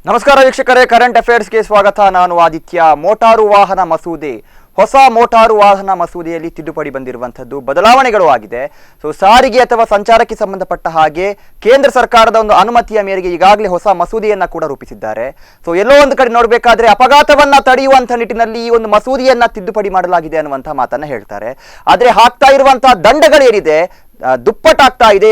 ನಮಸ್ಕಾರ ವೀಕ್ಷಕರೇ, ಕರೆಂಟ್ ಅಫೇರ್ಸ್ಗೆ ಸ್ವಾಗತ. ನಾನು ಆದಿತ್ಯ. ಮೋಟಾರು ವಾಹನ ಮಸೂದೆ, ಹೊಸ ಮೋಟಾರು ವಾಹನ ಮಸೂದೆಯಲ್ಲಿ ತಿದ್ದುಪಡಿ ಬಂದಿರುವಂಥದ್ದು, ಬದಲಾವಣೆಗಳು ಆಗಿದೆ. ಸಾರಿಗೆ ಅಥವಾ ಸಂಚಾರಕ್ಕೆ ಸಂಬಂಧಪಟ್ಟ ಹಾಗೆ ಕೇಂದ್ರ ಸರ್ಕಾರದ ಒಂದು ಅನುಮತಿಯ ಮೇರೆಗೆ ಈಗಾಗಲೇ ಹೊಸ ಮಸೂದೆಯನ್ನ ಕೂಡ ರೂಪಿಸಿದ್ದಾರೆ. ಎಲ್ಲೋ ಒಂದು ಕಡೆ ನೋಡಬೇಕಾದ್ರೆ ಅಪಘಾತವನ್ನ ತಡೆಯುವಂಥ ನಿಟ್ಟಿನಲ್ಲಿ ಈ ಒಂದು ಮಸೂದೆಯನ್ನ ತಿದ್ದುಪಡಿ ಮಾಡಲಾಗಿದೆ ಅನ್ನುವಂಥ ಮಾತನ್ನ ಹೇಳ್ತಾರೆ. ಆದ್ರೆ ಹಾಕ್ತಾ ಇರುವಂತಹ ದಂಡಗಳೇನಿದೆ ದುಪ್ಪಟ್ಟಾಗ್ತಾ ಇದೆ,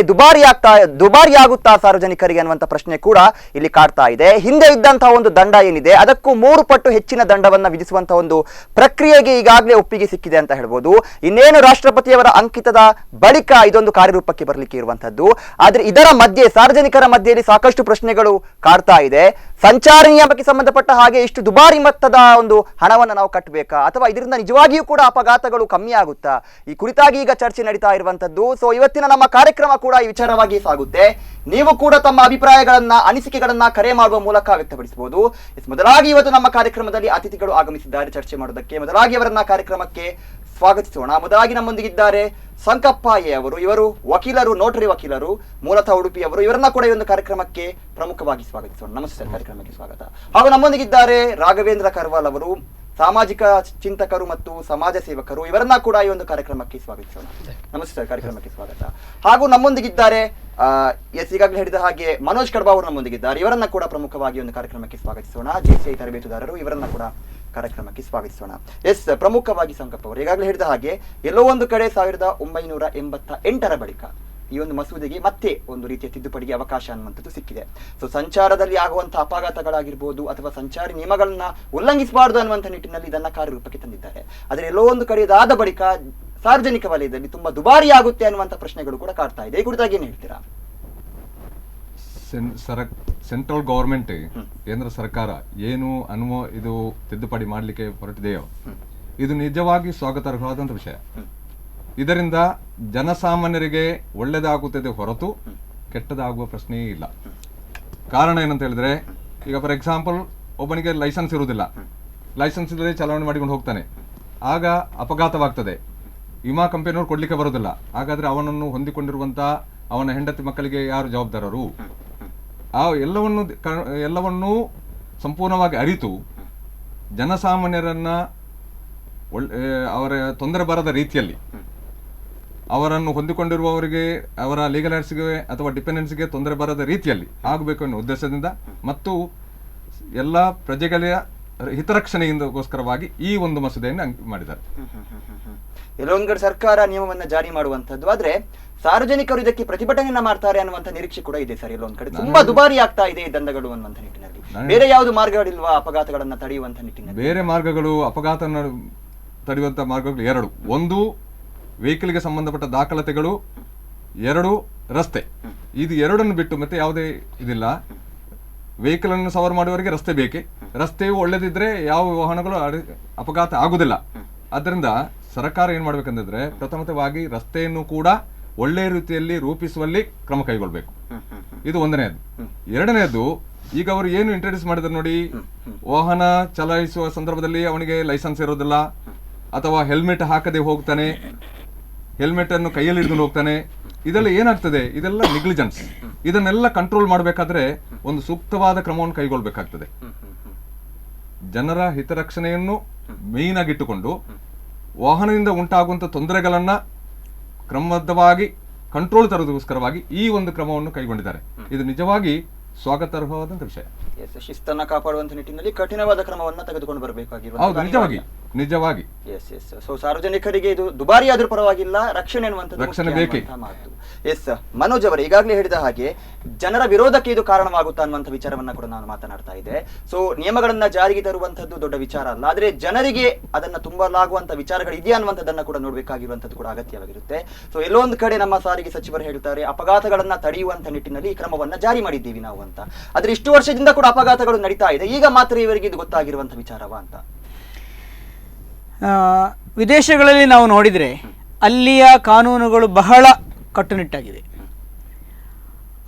ದುಬಾರಿ ಆಗುತ್ತಾ ಸಾರ್ವಜನಿಕರಿಗೆ ಅನ್ನುವಂಥ ಪ್ರಶ್ನೆ ಕೂಡ ಇಲ್ಲಿ ಕಾಡ್ತಾ ಇದೆ. ಹಿಂದೆ ಇದ್ದಂತಹ ಒಂದು ದಂಡ ಏನಿದೆ ಅದಕ್ಕೂ 3 ಪಟ್ಟು ಹೆಚ್ಚಿನ ದಂಡವನ್ನ ವಿಧಿಸುವಂತಹ ಒಂದು ಪ್ರಕ್ರಿಯೆಗೆ ಈಗಾಗಲೇ ಒಪ್ಪಿಗೆ ಸಿಕ್ಕಿದೆ ಅಂತ ಹೇಳ್ಬೋದು. ಇನ್ನೇನು ರಾಷ್ಟ್ರಪತಿಯವರ ಅಂಕಿತದ ಬಳಿಕ ಇದೊಂದು ಕಾರ್ಯರೂಪಕ್ಕೆ ಬರಲಿಕ್ಕೆ ಇರುವಂತದ್ದು. ಆದ್ರೆ ಇದರ ಮಧ್ಯೆ ಸಾರ್ವಜನಿಕರ ಮಧ್ಯೆಯಲ್ಲಿ ಸಾಕಷ್ಟು ಪ್ರಶ್ನೆಗಳು ಕಾಡ್ತಾ ಇದೆ. ಸಂಚಾರ ನಿಯಮಕ್ಕೆ ಸಂಬಂಧಪಟ್ಟ ಹಾಗೆ ಇಷ್ಟು ದುಬಾರಿ ಮೊತ್ತದ ಒಂದು ಹಣವನ್ನು ನಾವು ಕಟ್ಟಬೇಕಾ, ಅಥವಾ ಇದರಿಂದ ನಿಜವಾಗಿಯೂ ಕೂಡ ಅಪಘಾತಗಳು ಕಮ್ಮಿ ಆಗುತ್ತಾ, ಈ ಕುರಿತಾಗಿ ಈಗ ಚರ್ಚೆ ನಡೀತಾ ಇರುವಂತದ್ದು. ಇವತ್ತಿನ ನಮ್ಮ ಕಾರ್ಯಕ್ರಮ ಕೂಡ ಈ ವಿಚಾರವಾಗಿ ಸಾಗುತ್ತೆ. ನೀವು ಕೂಡ ತಮ್ಮ ಅಭಿಪ್ರಾಯಗಳನ್ನ, ಅನಿಸಿಕೆಗಳನ್ನ ಕರೆ ಮಾಡುವ ಮೂಲಕ ವ್ಯಕ್ತಪಡಿಸಬಹುದು. ಮೊದಲಾಗಿ ಇವತ್ತು ನಮ್ಮ ಕಾರ್ಯಕ್ರಮದಲ್ಲಿ ಅತಿಥಿಗಳು ಆಗಮಿಸಿದ್ದಾರೆ ಚರ್ಚೆ ಮಾಡೋದಕ್ಕೆ. ಮೊದಲಾಗಿ ಅವರನ್ನ ಕಾರ್ಯಕ್ರಮಕ್ಕೆ ಸ್ವಾಗತಿಸೋಣ. ಮೊದಲಾಗಿ ನಮ್ಮೊಂದಿಗಿದ್ದಾರೆ ಸಂಕಪ್ಪ ಎ ಅವರು. ಇವರು ವಕೀಲರು, ನೋಟರಿ ವಕೀಲರು, ಮೂಲತಃ ಉಡುಪಿಯವರು. ಇವರನ್ನ ಕೂಡ ಈ ಒಂದು ಕಾರ್ಯಕ್ರಮಕ್ಕೆ ಪ್ರಮುಖವಾಗಿ ಸ್ವಾಗತಿಸೋಣ. ನಮಸ್ತೆ ಸರ್, ಕಾರ್ಯಕ್ರಮಕ್ಕೆ ಸ್ವಾಗತ. ಹಾಗೂ ನಮ್ಮೊಂದಿಗಿದ್ದಾರೆ ರಾಘವೇಂದ್ರ ಕರ್ವಾಲ್ ಅವರು, ಸಾಮಾಜಿಕ ಚಿಂತಕರು ಮತ್ತು ಸಮಾಜ ಸೇವಕರು. ಇವರನ್ನ ಕೂಡ ಈ ಒಂದು ಕಾರ್ಯಕ್ರಮಕ್ಕೆ ಸ್ವಾಗತಿಸೋಣ. ನಮಸ್ತೆ ಸರ್, ಕಾರ್ಯಕ್ರಮಕ್ಕೆ ಸ್ವಾಗತ. ಹಾಗೂ ನಮ್ಮೊಂದಿಗಿದ್ದಾರೆ ಈಗಾಗಲೇ ಹೇಳಿದ ಹಾಗೆ ಮನೋಜ್ ಕಡ್ಬಾ ಅವರು ನಮ್ಮೊಂದಿಗಿದ್ದಾರೆ. ಇವರನ್ನ ಕೂಡ ಪ್ರಮುಖವಾಗಿ ಒಂದು ಕಾರ್ಯಕ್ರಮಕ್ಕೆ ಸ್ವಾಗತಿಸೋಣ. JCI ತರಬೇತುದಾರರು, ಇವರನ್ನ ಕೂಡ ಕಾರ್ಯಕ್ರಮಕ್ಕೆ ಸ್ವಾಗತಿಸೋಣ. ಪ್ರಮುಖವಾಗಿ ಸಂಕಪ್ಪ ಅವರು ಈಗಾಗಲೇ ಹೇಳಿದ ಹಾಗೆ ಎಲ್ಲೋ ಒಂದು ಕಡೆ 1988ರ ಬಳಿಕ ಈ ಒಂದು ಮಸೂದೆಗೆ ಮತ್ತೆ ಒಂದು ರೀತಿಯ ತಿದ್ದುಪಡಿಗೆ ಅವಕಾಶ ಅನ್ನುವಂಥದ್ದು ಸಿಕ್ಕಿದೆ. ಸಂಚಾರದಲ್ಲಿ ಆಗುವಂತಹ ಅಪಘಾತಗಳಾಗಿರ್ಬೋದು ಅಥವಾ ಸಂಚಾರಿ ನಿಯಮಗಳನ್ನ ಉಲ್ಲಂಘಿಸಬಾರದು ಅನ್ನುವಂಥ ನಿಟ್ಟಿನಲ್ಲಿ ಇದನ್ನ ಕಾರ್ಯರೂಪಕ್ಕೆ ತಂದಿದ್ದಾರೆ. ಆದರೆ ಎಲ್ಲೋ ಒಂದು ಕಡೆ ಇದಾದ ಬಳಿಕ ಸಾರ್ವಜನಿಕ ವಲಯದಲ್ಲಿ ತುಂಬಾ ದುಬಾರಿ ಆಗುತ್ತೆ ಅನ್ನುವಂಥ ಪ್ರಶ್ನೆಗಳು ಕೂಡ ಕಾಡ್ತಾ ಇದೆ. ಈ ಕುರಿತಾಗಿ ಏನ್ ಹೇಳ್ತೀರಾ? ಸೆಂಟ್ರಲ್ ಗವರ್ಮೆಂಟ್, ಕೇಂದ್ರ ಸರ್ಕಾರ ಏನು ಇದು ತಿದ್ದುಪಡಿ ಮಾಡಲಿಕ್ಕೆ ಹೊರಟಿದೆಯೋ ಇದು ನಿಜವಾಗಿ ಸ್ವಾಗತಾರ್ಹವಾದಂಥ ವಿಷಯ. ಇದರಿಂದ ಜನಸಾಮಾನ್ಯರಿಗೆ ಒಳ್ಳೆದಾಗುತ್ತದೆ ಹೊರತು ಕೆಟ್ಟದಾಗುವ ಪ್ರಶ್ನೆಯೇ ಇಲ್ಲ. ಕಾರಣ ಏನಂತ ಹೇಳಿದ್ರೆ, ಈಗ ಫಾರ್ ಎಕ್ಸಾಂಪಲ್ ಒಬ್ಬನಿಗೆ ಲೈಸೆನ್ಸ್ ಇರುವುದಿಲ್ಲ, ಲೈಸೆನ್ಸ್ ಇಲ್ಲದೆ ಚಲಾವಣೆ ಮಾಡಿಕೊಂಡು ಹೋಗ್ತಾನೆ, ಆಗ ಅಪಘಾತವಾಗ್ತದೆ. ವಿಮಾ ಕಂಪನಿಯವರು ಕೊಡ್ಲಿಕ್ಕೆ ಬರೋದಿಲ್ಲ. ಹಾಗಾದ್ರೆ ಅವನನ್ನು ಹೊಂದಿಕೊಂಡಿರುವಂತ ಅವನ ಹೆಂಡತಿ ಮಕ್ಕಳಿಗೆ ಯಾರು ಜವಾಬ್ದಾರರು? ಆ ಎಲ್ಲವನ್ನೂ ಸಂಪೂರ್ಣವಾಗಿ ಅರಿತು ಜನಸಾಮಾನ್ಯರನ್ನ ಅವರ ತೊಂದರೆ ಬರದ ರೀತಿಯಲ್ಲಿ, ಅವರನ್ನು ಹೊಂದಿಕೊಂಡಿರುವವರಿಗೆ, ಅವರ ಲೀಗಲ್ ರೈಟ್ಸ್ಗೆ ಅಥವಾ ಡಿಪೆಂಡೆನ್ಸ್ಗೆ ತೊಂದರೆ ಬರದ ರೀತಿಯಲ್ಲಿ ಆಗಬೇಕು ಅನ್ನೋ ಉದ್ದೇಶದಿಂದ ಮತ್ತು ಎಲ್ಲ ಪ್ರಜೆಗಳ ಹಿತರಕ್ಷಣೆಯಿಂದಗೋಸ್ಕರವಾಗಿ ಈ ಒಂದು ಮಸೂದೆಯನ್ನು ಮಾಡಿದ್ದಾರೆ. ಎಲ್ಲೊಂದ್ ಕಡೆ ಸರ್ಕಾರ ನಿಯಮವನ್ನ ಜಾರಿ ಮಾಡುವಂತದ್ದು, ಆದ್ರೆ ಸಾರ್ವಜನಿಕರು ಇದಕ್ಕೆ ಪ್ರತಿಭಟನೆಯನ್ನ ಮಾಡ್ತಾರೆ ಅನ್ನುವಂತ ನಿರೀಕ್ಷೆ ಕೂಡ ಇದೆ ಸರ್. ಎಲ್ಲೊಂದ್ ಕಡೆ ತುಂಬಾ ದುಬಾರಿ ಆಗ್ತಾ ಇದೆ ಈ ದಂಡಗಳು ಅನ್ನುವಂತ ನಿಟ್ಟಿನಲ್ಲಿ ಬೇರೆ ಯಾವುದು ಮಾರ್ಗಗಳಿಲ್ವಾ ಅಪಘಾತಗಳನ್ನ ತಡೆಯುವಂತ ನಿಟ್ಟಿನಲ್ಲಿ? ಬೇರೆ ಮಾರ್ಗಗಳು, ಅಪಘಾತ ತಡೆಯುವಂತ ಮಾರ್ಗಗಳು 2. ಒಂದು ವೆಹಿಕಲ್ಗೆ ಸಂಬಂಧಪಟ್ಟ ದಾಖಲಾತಿಗಳು, 2 ರಸ್ತೆ. ಇದು 2 ಬಿಟ್ಟು ಮತ್ತೆ ಯಾವುದೇ ಇದಿಲ್ಲ. ವೆಹಿಕಲ್ ಅನ್ನು ಸವಾರಿ ಮಾಡುವವರಿಗೆ ರಸ್ತೆ ಬೇಕೆ. ರಸ್ತೆಯು ಒಳ್ಳೆದಿದ್ರೆ ಯಾವ ವಾಹನಗಳು ಅಪಘಾತ ಆಗುದಿಲ್ಲ. ಆದ್ದರಿಂದ ಸರ್ಕಾರ ಏನ್ ಮಾಡ್ಬೇಕಂದ್ರೆ, ಪ್ರಥಮವಾಗಿ ರಸ್ತೆಯನ್ನು ಕೂಡ ಒಳ್ಳೆಯ ರೀತಿಯಲ್ಲಿ ರೂಪಿಸುವಲ್ಲಿ ಕ್ರಮ ಕೈಗೊಳ್ಬೇಕು. ಇದು 1ನೇದು. 2ನೇದು, ಈಗ ಅವರು ಏನು ಇಂಟ್ರೊಡ್ಯೂಸ್ ಮಾಡಿದ್ರು ನೋಡಿ, ವಾಹನ ಚಲಾಯಿಸುವ ಸಂದರ್ಭದಲ್ಲಿ ಅವನಿಗೆ ಲೈಸೆನ್ಸ್ ಇರೋದಿಲ್ಲ, ಅಥವಾ ಹೆಲ್ಮೆಟ್ ಹಾಕದೆ ಹೋಗ್ತಾನೆ, ಹೆಲ್ಮೆಟ್ ಅನ್ನು ಕೈಯಲ್ಲಿ ಹಿಡಿದು ಹೋಗ್ತಾನೆ. ಇದೆಲ್ಲ ಏನಾಗ್ತದೆ? ಇದೆಲ್ಲ ನೆಗ್ಲಿಜೆನ್ಸ್. ಇದನ್ನೆಲ್ಲ ಕಂಟ್ರೋಲ್ ಮಾಡಬೇಕಾದ್ರೆ ಒಂದು ಸೂಕ್ತವಾದ ಕ್ರಮವನ್ನು ಕೈಗೊಳ್ಬೇಕಾಗ್ತದೆ. ಜನರ ಹಿತರಕ್ಷಣೆಯನ್ನು ಮೇಯ್ನ್ ಆಗಿಟ್ಟುಕೊಂಡು ವಾಹನದಿಂದ ಉಂಟಾಗುವಂತ ತೊಂದರೆಗಳನ್ನ ಕ್ರಮಬದ್ಧವಾಗಿ ಕಂಟ್ರೋಲ್ ತರೋದಕ್ಕೋಸ್ಕರವಾಗಿ ಈ ಒಂದು ಕ್ರಮವನ್ನು ಕೈಗೊಂಡಿದ್ದಾರೆ. ಇದು ನಿಜವಾಗಿ ಸ್ವಾಗತಾರ್ಹವಾದಂತ ವಿಷಯ. ಶಿಸ್ತನ್ನ ಕಾಪಾಡುವಂತ ನಿಟ್ಟಿನಲ್ಲಿ ಕಠಿಣವಾದ ಕ್ರಮವನ್ನ ತೆಗೆದುಕೊಂಡು ಬರಬೇಕಾಗಿರುವ. ಹೌದು, ನಿಜವಾಗಿ. ಸಾರ್ವಜನಿಕರಿಗೆ ಇದು ದುಬಾರಿ ಆದ್ರೂ ಪರವಾಗಿಲ್ಲ, ರಕ್ಷಣೆ ರಕ್ಷಣೆ ಬೇಕೇ. ಮನೋಜ್ ಅವರು ಈಗಾಗಲೇ ಹೇಳಿದ ಹಾಗೆ ಜನರ ವಿರೋಧಕ್ಕೆ ಇದು ಕಾರಣವಾಗುತ್ತಾ ಅನ್ನುವಂಥ ವಿಚಾರವನ್ನ ಕೂಡ ನಾನು ಮಾತನಾಡ್ತಾ ಇದ್ದೆ. ನಿಯಮಗಳನ್ನ ಜಾರಿಗೆ ತರುವಂತದ್ದು ದೊಡ್ಡ ವಿಚಾರ ಅಲ್ಲ, ಆದ್ರೆ ಜನರಿಗೆ ಅದನ್ನ ತುಂಬಲಾಗುವಂತ ವಿಚಾರಗಳು ಇದೆಯಾ ಅನ್ನುವಂಥದ್ದನ್ನ ಕೂಡ ನೋಡ್ಬೇಕಾಗಿರುವಂತದ್ದು ಕೂಡ ಅಗತ್ಯವಾಗಿರುತ್ತೆ. ಎಲ್ಲೋ ಒಂದು ಕಡೆ ನಮ್ಮ ಸಾರಿಗೆ ಸಚಿವರು ಹೇಳ್ತಾರೆ, ಅಪಘಾತಗಳನ್ನ ತಡೆಯುವಂತ ನಿಟ್ಟಿನಲ್ಲಿ ಈ ಕ್ರಮವನ್ನ ಜಾರಿ ಮಾಡಿದ್ದೀವಿ ನಾವು ಅಂತ. ಆದ್ರೆ ಇಷ್ಟು ವರ್ಷದಿಂದ ಕೂಡ ಅಪಘಾತಗಳು ನಡೀತಾ ಇದೆ, ಈಗ ಮಾತ್ರ ಇವರಿಗೆ ಇದು ಗೊತ್ತಾಗಿರುವಂತ ವಿಚಾರವಾ ಅಂತ? ವಿದೇಶಗಳಲ್ಲಿ ನಾವು ನೋಡಿದರೆ ಅಲ್ಲಿಯ ಕಾನೂನುಗಳು ಬಹಳ ಕಟ್ಟುನಿಟ್ಟಾಗಿದೆ.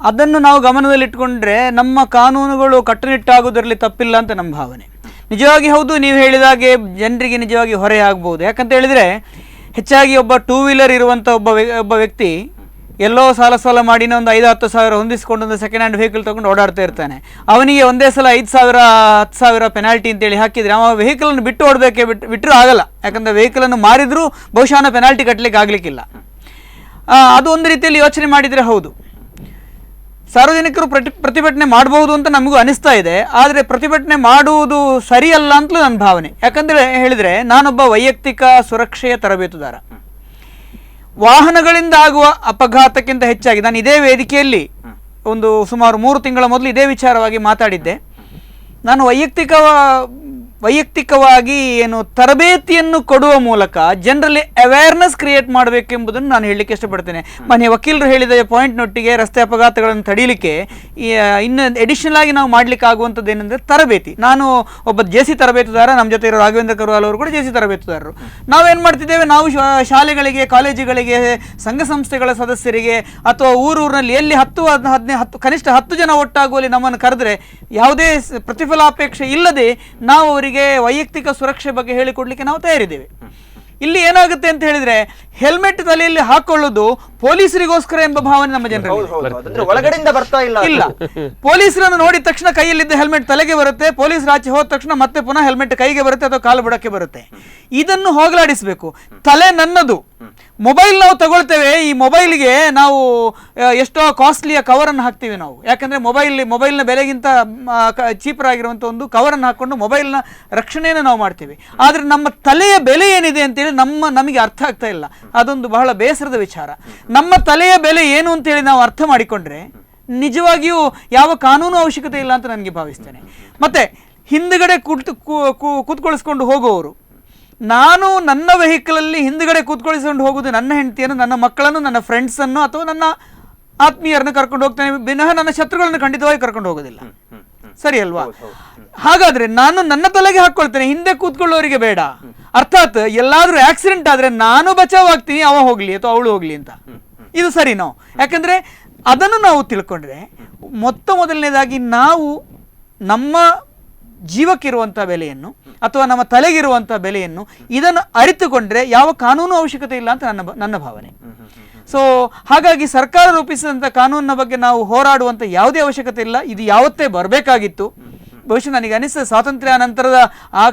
ಅದನ್ನು ನಾವು ಗಮನದಲ್ಲಿಟ್ಟುಕೊಂಡ್ರೆ ನಮ್ಮ ಕಾನೂನುಗಳು ಕಟ್ಟುನಿಟ್ಟಾಗುವುದರಲ್ಲಿ ತಪ್ಪಿಲ್ಲ ಅಂತ ನಮ್ಮ ಭಾವನೆ. ನಿಜವಾಗಿ ಹೌದು, ನೀವು ಹೇಳಿದಾಗೆ ಜನರಿಗೆ ನಿಜವಾಗಿ ಹೊರೆ ಆಗ್ಬೋದು. ಯಾಕಂತ ಹೇಳಿದರೆ ಹೆಚ್ಚಾಗಿ ಒಬ್ಬ 2 ವೀಲರ್ ಇರುವಂಥ ಒಬ್ಬ ವ್ಯಕ್ತಿ ಎಲ್ಲೋ ಸಾಲ ಮಾಡಿನ ಒಂದು 5-10 ಸಾವಿರ ಹೊಂದಿಸ್ಕೊಂಡು ಒಂದು ಸೆಕೆಂಡ್ ಹ್ಯಾಂಡ್ ವೆಹಿಕಲ್ ತೊಗೊಂಡು ಓಡಾಡ್ತಾ ಇರ್ತಾನೆ. ಅವನಿಗೆ ಒಂದೇ ಸಲ 5,000-10,000 ಪೆನಾಲ್ಟಿ ಅಂತೇಳಿ ಹಾಕಿದರೆ ಅವ ವೆಹಿಕಲನ್ನು ಬಿಟ್ಟು ಓಡಬೇಕೆ ಬಿಟ್ಟರೂ ಆಗಲ್ಲ. ಯಾಕಂದರೆ ವೆಹಿಕಲನ್ನು ಮಾರಿದರೂ ಬಹುಶಃ ಪೆನಾಲ್ಟಿ ಕಟ್ಟಲಿಕ್ಕೆ ಆಗಲಿಕ್ಕಿಲ್ಲ. ಅದು ಒಂದು ರೀತಿಯಲ್ಲಿ ಯೋಚನೆ ಮಾಡಿದರೆ ಹೌದು, ಸಾರ್ವಜನಿಕರು ಪ್ರತಿಭಟನೆ ಮಾಡಬಹುದು ಅಂತ ನಮಗೂ ಅನಿಸ್ತಾ ಇದೆ. ಆದರೆ ಪ್ರತಿಭಟನೆ ಮಾಡುವುದು ಸರಿಯಲ್ಲ ಅಂತಲೂ ನನ್ನ ಭಾವನೆ. ಯಾಕಂದರೆ ಹೇಳಿದರೆ ನಾನೊಬ್ಬ ವೈಯಕ್ತಿಕ ಸುರಕ್ಷೆಯ ತರಬೇತುದಾರ. ವಾಹನಗಳಿಂದ ಆಗುವ ಅಪಘಾತಕ್ಕಿಂತ ಹೆಚ್ಚಾಗಿ ನಾನು ಇದೇ ವೇದಿಕೆಯಲ್ಲಿ ಒಂದು ಸುಮಾರು 3 ತಿಂಗಳ ಮೊದಲು ಇದೇ ವಿಚಾರವಾಗಿ ಮಾತಾಡಿದ್ದೆ. ನಾನು ವೈಯಕ್ತಿಕವಾಗಿ ಏನು ತರಬೇತಿಯನ್ನು ಕೊಡುವ ಮೂಲಕ ಜನರಲ್ಲಿ ಅವೇರ್ನೆಸ್ ಕ್ರಿಯೇಟ್ ಮಾಡಬೇಕೆಂಬುದನ್ನು ನಾನು ಹೇಳಲಿಕ್ಕೆ ಇಷ್ಟಪಡ್ತೇನೆ. ಮನೆ ವಕೀಲರು ಹೇಳಿದ ಪಾಯಿಂಟ್ನೊಟ್ಟಿಗೆ ರಸ್ತೆ ಅಪಘಾತಗಳನ್ನು ತಡೀಲಿಕ್ಕೆ ಇನ್ನು ಎಡಿಷನಲ್ ಆಗಿ ನಾವು ಮಾಡಲಿಕ್ಕೆ ಆಗುವಂಥದ್ದು ಏನಂದರೆ ತರಬೇತಿ. ನಾನು ಒಬ್ಬ JC ತರಬೇತುದಾರ, ನಮ್ಮ ಜೊತೆ ಇರೋ ರಾಘವೇಂದ್ರ ಕರ್ವಾಲ್ ಅವರು ಕೂಡ JC ತರಬೇತುದಾರರು. ನಾವೇನು ಮಾಡ್ತಿದ್ದೇವೆ, ನಾವು ಶಾಲೆಗಳಿಗೆ, ಕಾಲೇಜುಗಳಿಗೆ, ಸಂಘ ಸಂಸ್ಥೆಗಳ ಸದಸ್ಯರಿಗೆ ಅಥವಾ ಊರಿನಲ್ಲಿ ಎಲ್ಲಿ 10 ಕನಿಷ್ಠ 10 ಜನ ಒಟ್ಟಾಗುವಲ್ಲಿ ನಮ್ಮನ್ನು ಕರೆದ್ರೆ ಯಾವುದೇ ಪ್ರತಿಫಲಾಪೇಕ್ಷೆ ಇಲ್ಲದೆ ನಾವು ಅವರಿಗೆ ವೈಯಕ್ತಿಕ ಸುರಕ್ಷೆ ಬಗ್ಗೆ ಹೇಳಿಕೊಡ್ಲಿಕ್ಕೆ ನಾವು ತಯಾರಿದ್ದೇವೆ. ಇಲ್ಲಿ ಏನಾಗುತ್ತೆ ಅಂತ ಹೇಳಿದ್ರೆ, ಹೆಲ್ಮೆಟ್ ತಲೆಯಲ್ಲಿ ಹಾಕೊಳ್ಳೋದು ಪೊಲೀಸರಿಗೋಸ್ಕರ ಎಂಬ ಭಾವನೆ ನಮ್ಮ ಜನರಲ್ಲಿ ಒಳಗಡೆಯಿಂದ ಬರ್ತಾ ಇಲ್ಲ. ಪೊಲೀಸರನ್ನು ನೋಡಿದ ತಕ್ಷಣ ಕೈಯಲ್ಲಿದ್ದ ಹೆಲ್ಮೆಟ್ ತಲೆಗೆ ಬರುತ್ತೆ, ಪೊಲೀಸರು ಆಚೆ ಹೋದ ತಕ್ಷಣ ಮತ್ತೆ ಪುನಃ ಹೆಲ್ಮೆಟ್ ಕೈಗೆ ಬರುತ್ತೆ ಅಥವಾ ಕಾಲು ಬುಡಕ್ಕೆ ಬರುತ್ತೆ. ಇದನ್ನು ಹೋಗಲಾಡಿಸಬೇಕು. ತಲೆ ನನ್ನದು. ಮೊಬೈಲ್ ನಾವು ತಗೊಳ್ತೇವೆ, ಈ ಮೊಬೈಲ್ಗೆ ನಾವು ಎಷ್ಟೋ ಕಾಸ್ಟ್ಲಿಯ ಕವರನ್ನು ಹಾಕ್ತೀವಿ ನಾವು. ಯಾಕಂದರೆ ಮೊಬೈಲ್ನ ಬೆಲೆಗಿಂತ ಚೀಪರ್ ಆಗಿರುವಂಥ ಒಂದು ಕವರನ್ನು ಹಾಕ್ಕೊಂಡು ಮೊಬೈಲ್ನ ರಕ್ಷಣೆಯನ್ನು ನಾವು ಮಾಡ್ತೀವಿ. ಆದರೆ ನಮ್ಮ ತಲೆಯ ಬೆಲೆ ಏನಿದೆ ಅಂತೇಳಿ ನಮಗೆ ಅರ್ಥ ಆಗ್ತಾ ಇಲ್ಲ. ಅದೊಂದು ಬಹಳ ಬೇಸರದ ವಿಚಾರ. ನಮ್ಮ ತಲೆಯ ಬೆಲೆ ಏನು ಅಂತೇಳಿ ನಾವು ಅರ್ಥ ಮಾಡಿಕೊಂಡ್ರೆ ನಿಜವಾಗಿಯೂ ಯಾವ ಕಾನೂನು ಅವಶ್ಯಕತೆ ಇಲ್ಲ ಅಂತ ನನಗೆ ಭಾವಿಸ್ತೇನೆ. ಮತ್ತು ಹಿಂದುಗಡೆ ಕೂತ್ಕೊಳಿಸ್ಕೊಂಡು ಹೋಗುವವರು, ನಾನು ನನ್ನ ವೆಹಿಕಲಲ್ಲಿ ಹಿಂದುಗಡೆ ಕೂತ್ಕೊಳಿಸ್ಕೊಂಡು ಹೋಗುವುದು ನನ್ನ ಹೆಂಡತಿಯನ್ನು, ನನ್ನ ಮಕ್ಕಳನ್ನು, ನನ್ನ ಫ್ರೆಂಡ್ಸನ್ನು ಅಥವಾ ನನ್ನ ಆತ್ಮೀಯರನ್ನು ಕರ್ಕೊಂಡು ಹೋಗ್ತೇನೆ, ವಿನಃ ನನ್ನ ಶತ್ರುಗಳನ್ನು ಖಂಡಿತವಾಗಿ ಕರ್ಕೊಂಡು ಹೋಗೋದಿಲ್ಲ. ಸರಿ ಅಲ್ವಾ? ಹಾಗಾದ್ರೆ ನಾನು ನನ್ನ ತಲೆಗೆ ಹಾಕೊಳ್ತೇನೆ, ಹಿಂದೆ ಕೂತ್ಕೊಳ್ಳೋರಿಗೆ ಬೇಡ. ಅರ್ಥಾತ್ ಎಲ್ಲಾದ್ರೂ ಆಕ್ಸಿಡೆಂಟ್ ಆದ್ರೆ ನಾನು ಬಚಾವ್ ಆಗ್ತೀನಿ, ಅವ ಹೋಗ್ಲಿ ಅಥವಾ ಅವಳು ಹೋಗ್ಲಿ ಅಂತ. ಇದು ಸರಿನೋ? ಯಾಕಂದ್ರೆ ಅದನ್ನು ನಾವು ತಿಳ್ಕೊಂಡ್ರೆ ಮೊದಲನೇದಾಗಿ ನಾವು ನಮ್ಮ ಜೀವಕ್ಕಿರುವಂಥ ಬೆಲೆಯನ್ನು ಅಥವಾ ನಮ್ಮ ತಲೆಗಿರುವಂಥ ಬೆಲೆಯನ್ನು ಇದನ್ನು ಅರಿತುಕೊಂಡ್ರೆ ಯಾವ ಕಾನೂನು ಅವಶ್ಯಕತೆ ಇಲ್ಲ ಅಂತ ನನ್ನ ಭಾವನೆ. ಸೊ ಹಾಗಾಗಿ ಸರ್ಕಾರ ರೂಪಿಸಿದಂಥ ಕಾನೂನಿನ ಬಗ್ಗೆ ನಾವು ಹೋರಾಡುವಂಥ ಯಾವುದೇ ಅವಶ್ಯಕತೆ ಇಲ್ಲ. ಇದು ಯಾವತ್ತೇ ಬರಬೇಕಾಗಿತ್ತು. ಬಹುಶಃ ನನಗೆ ಅನಿಸ್ತದೆ ಸ್ವಾತಂತ್ರ್ಯ ನಂತರದ ಆ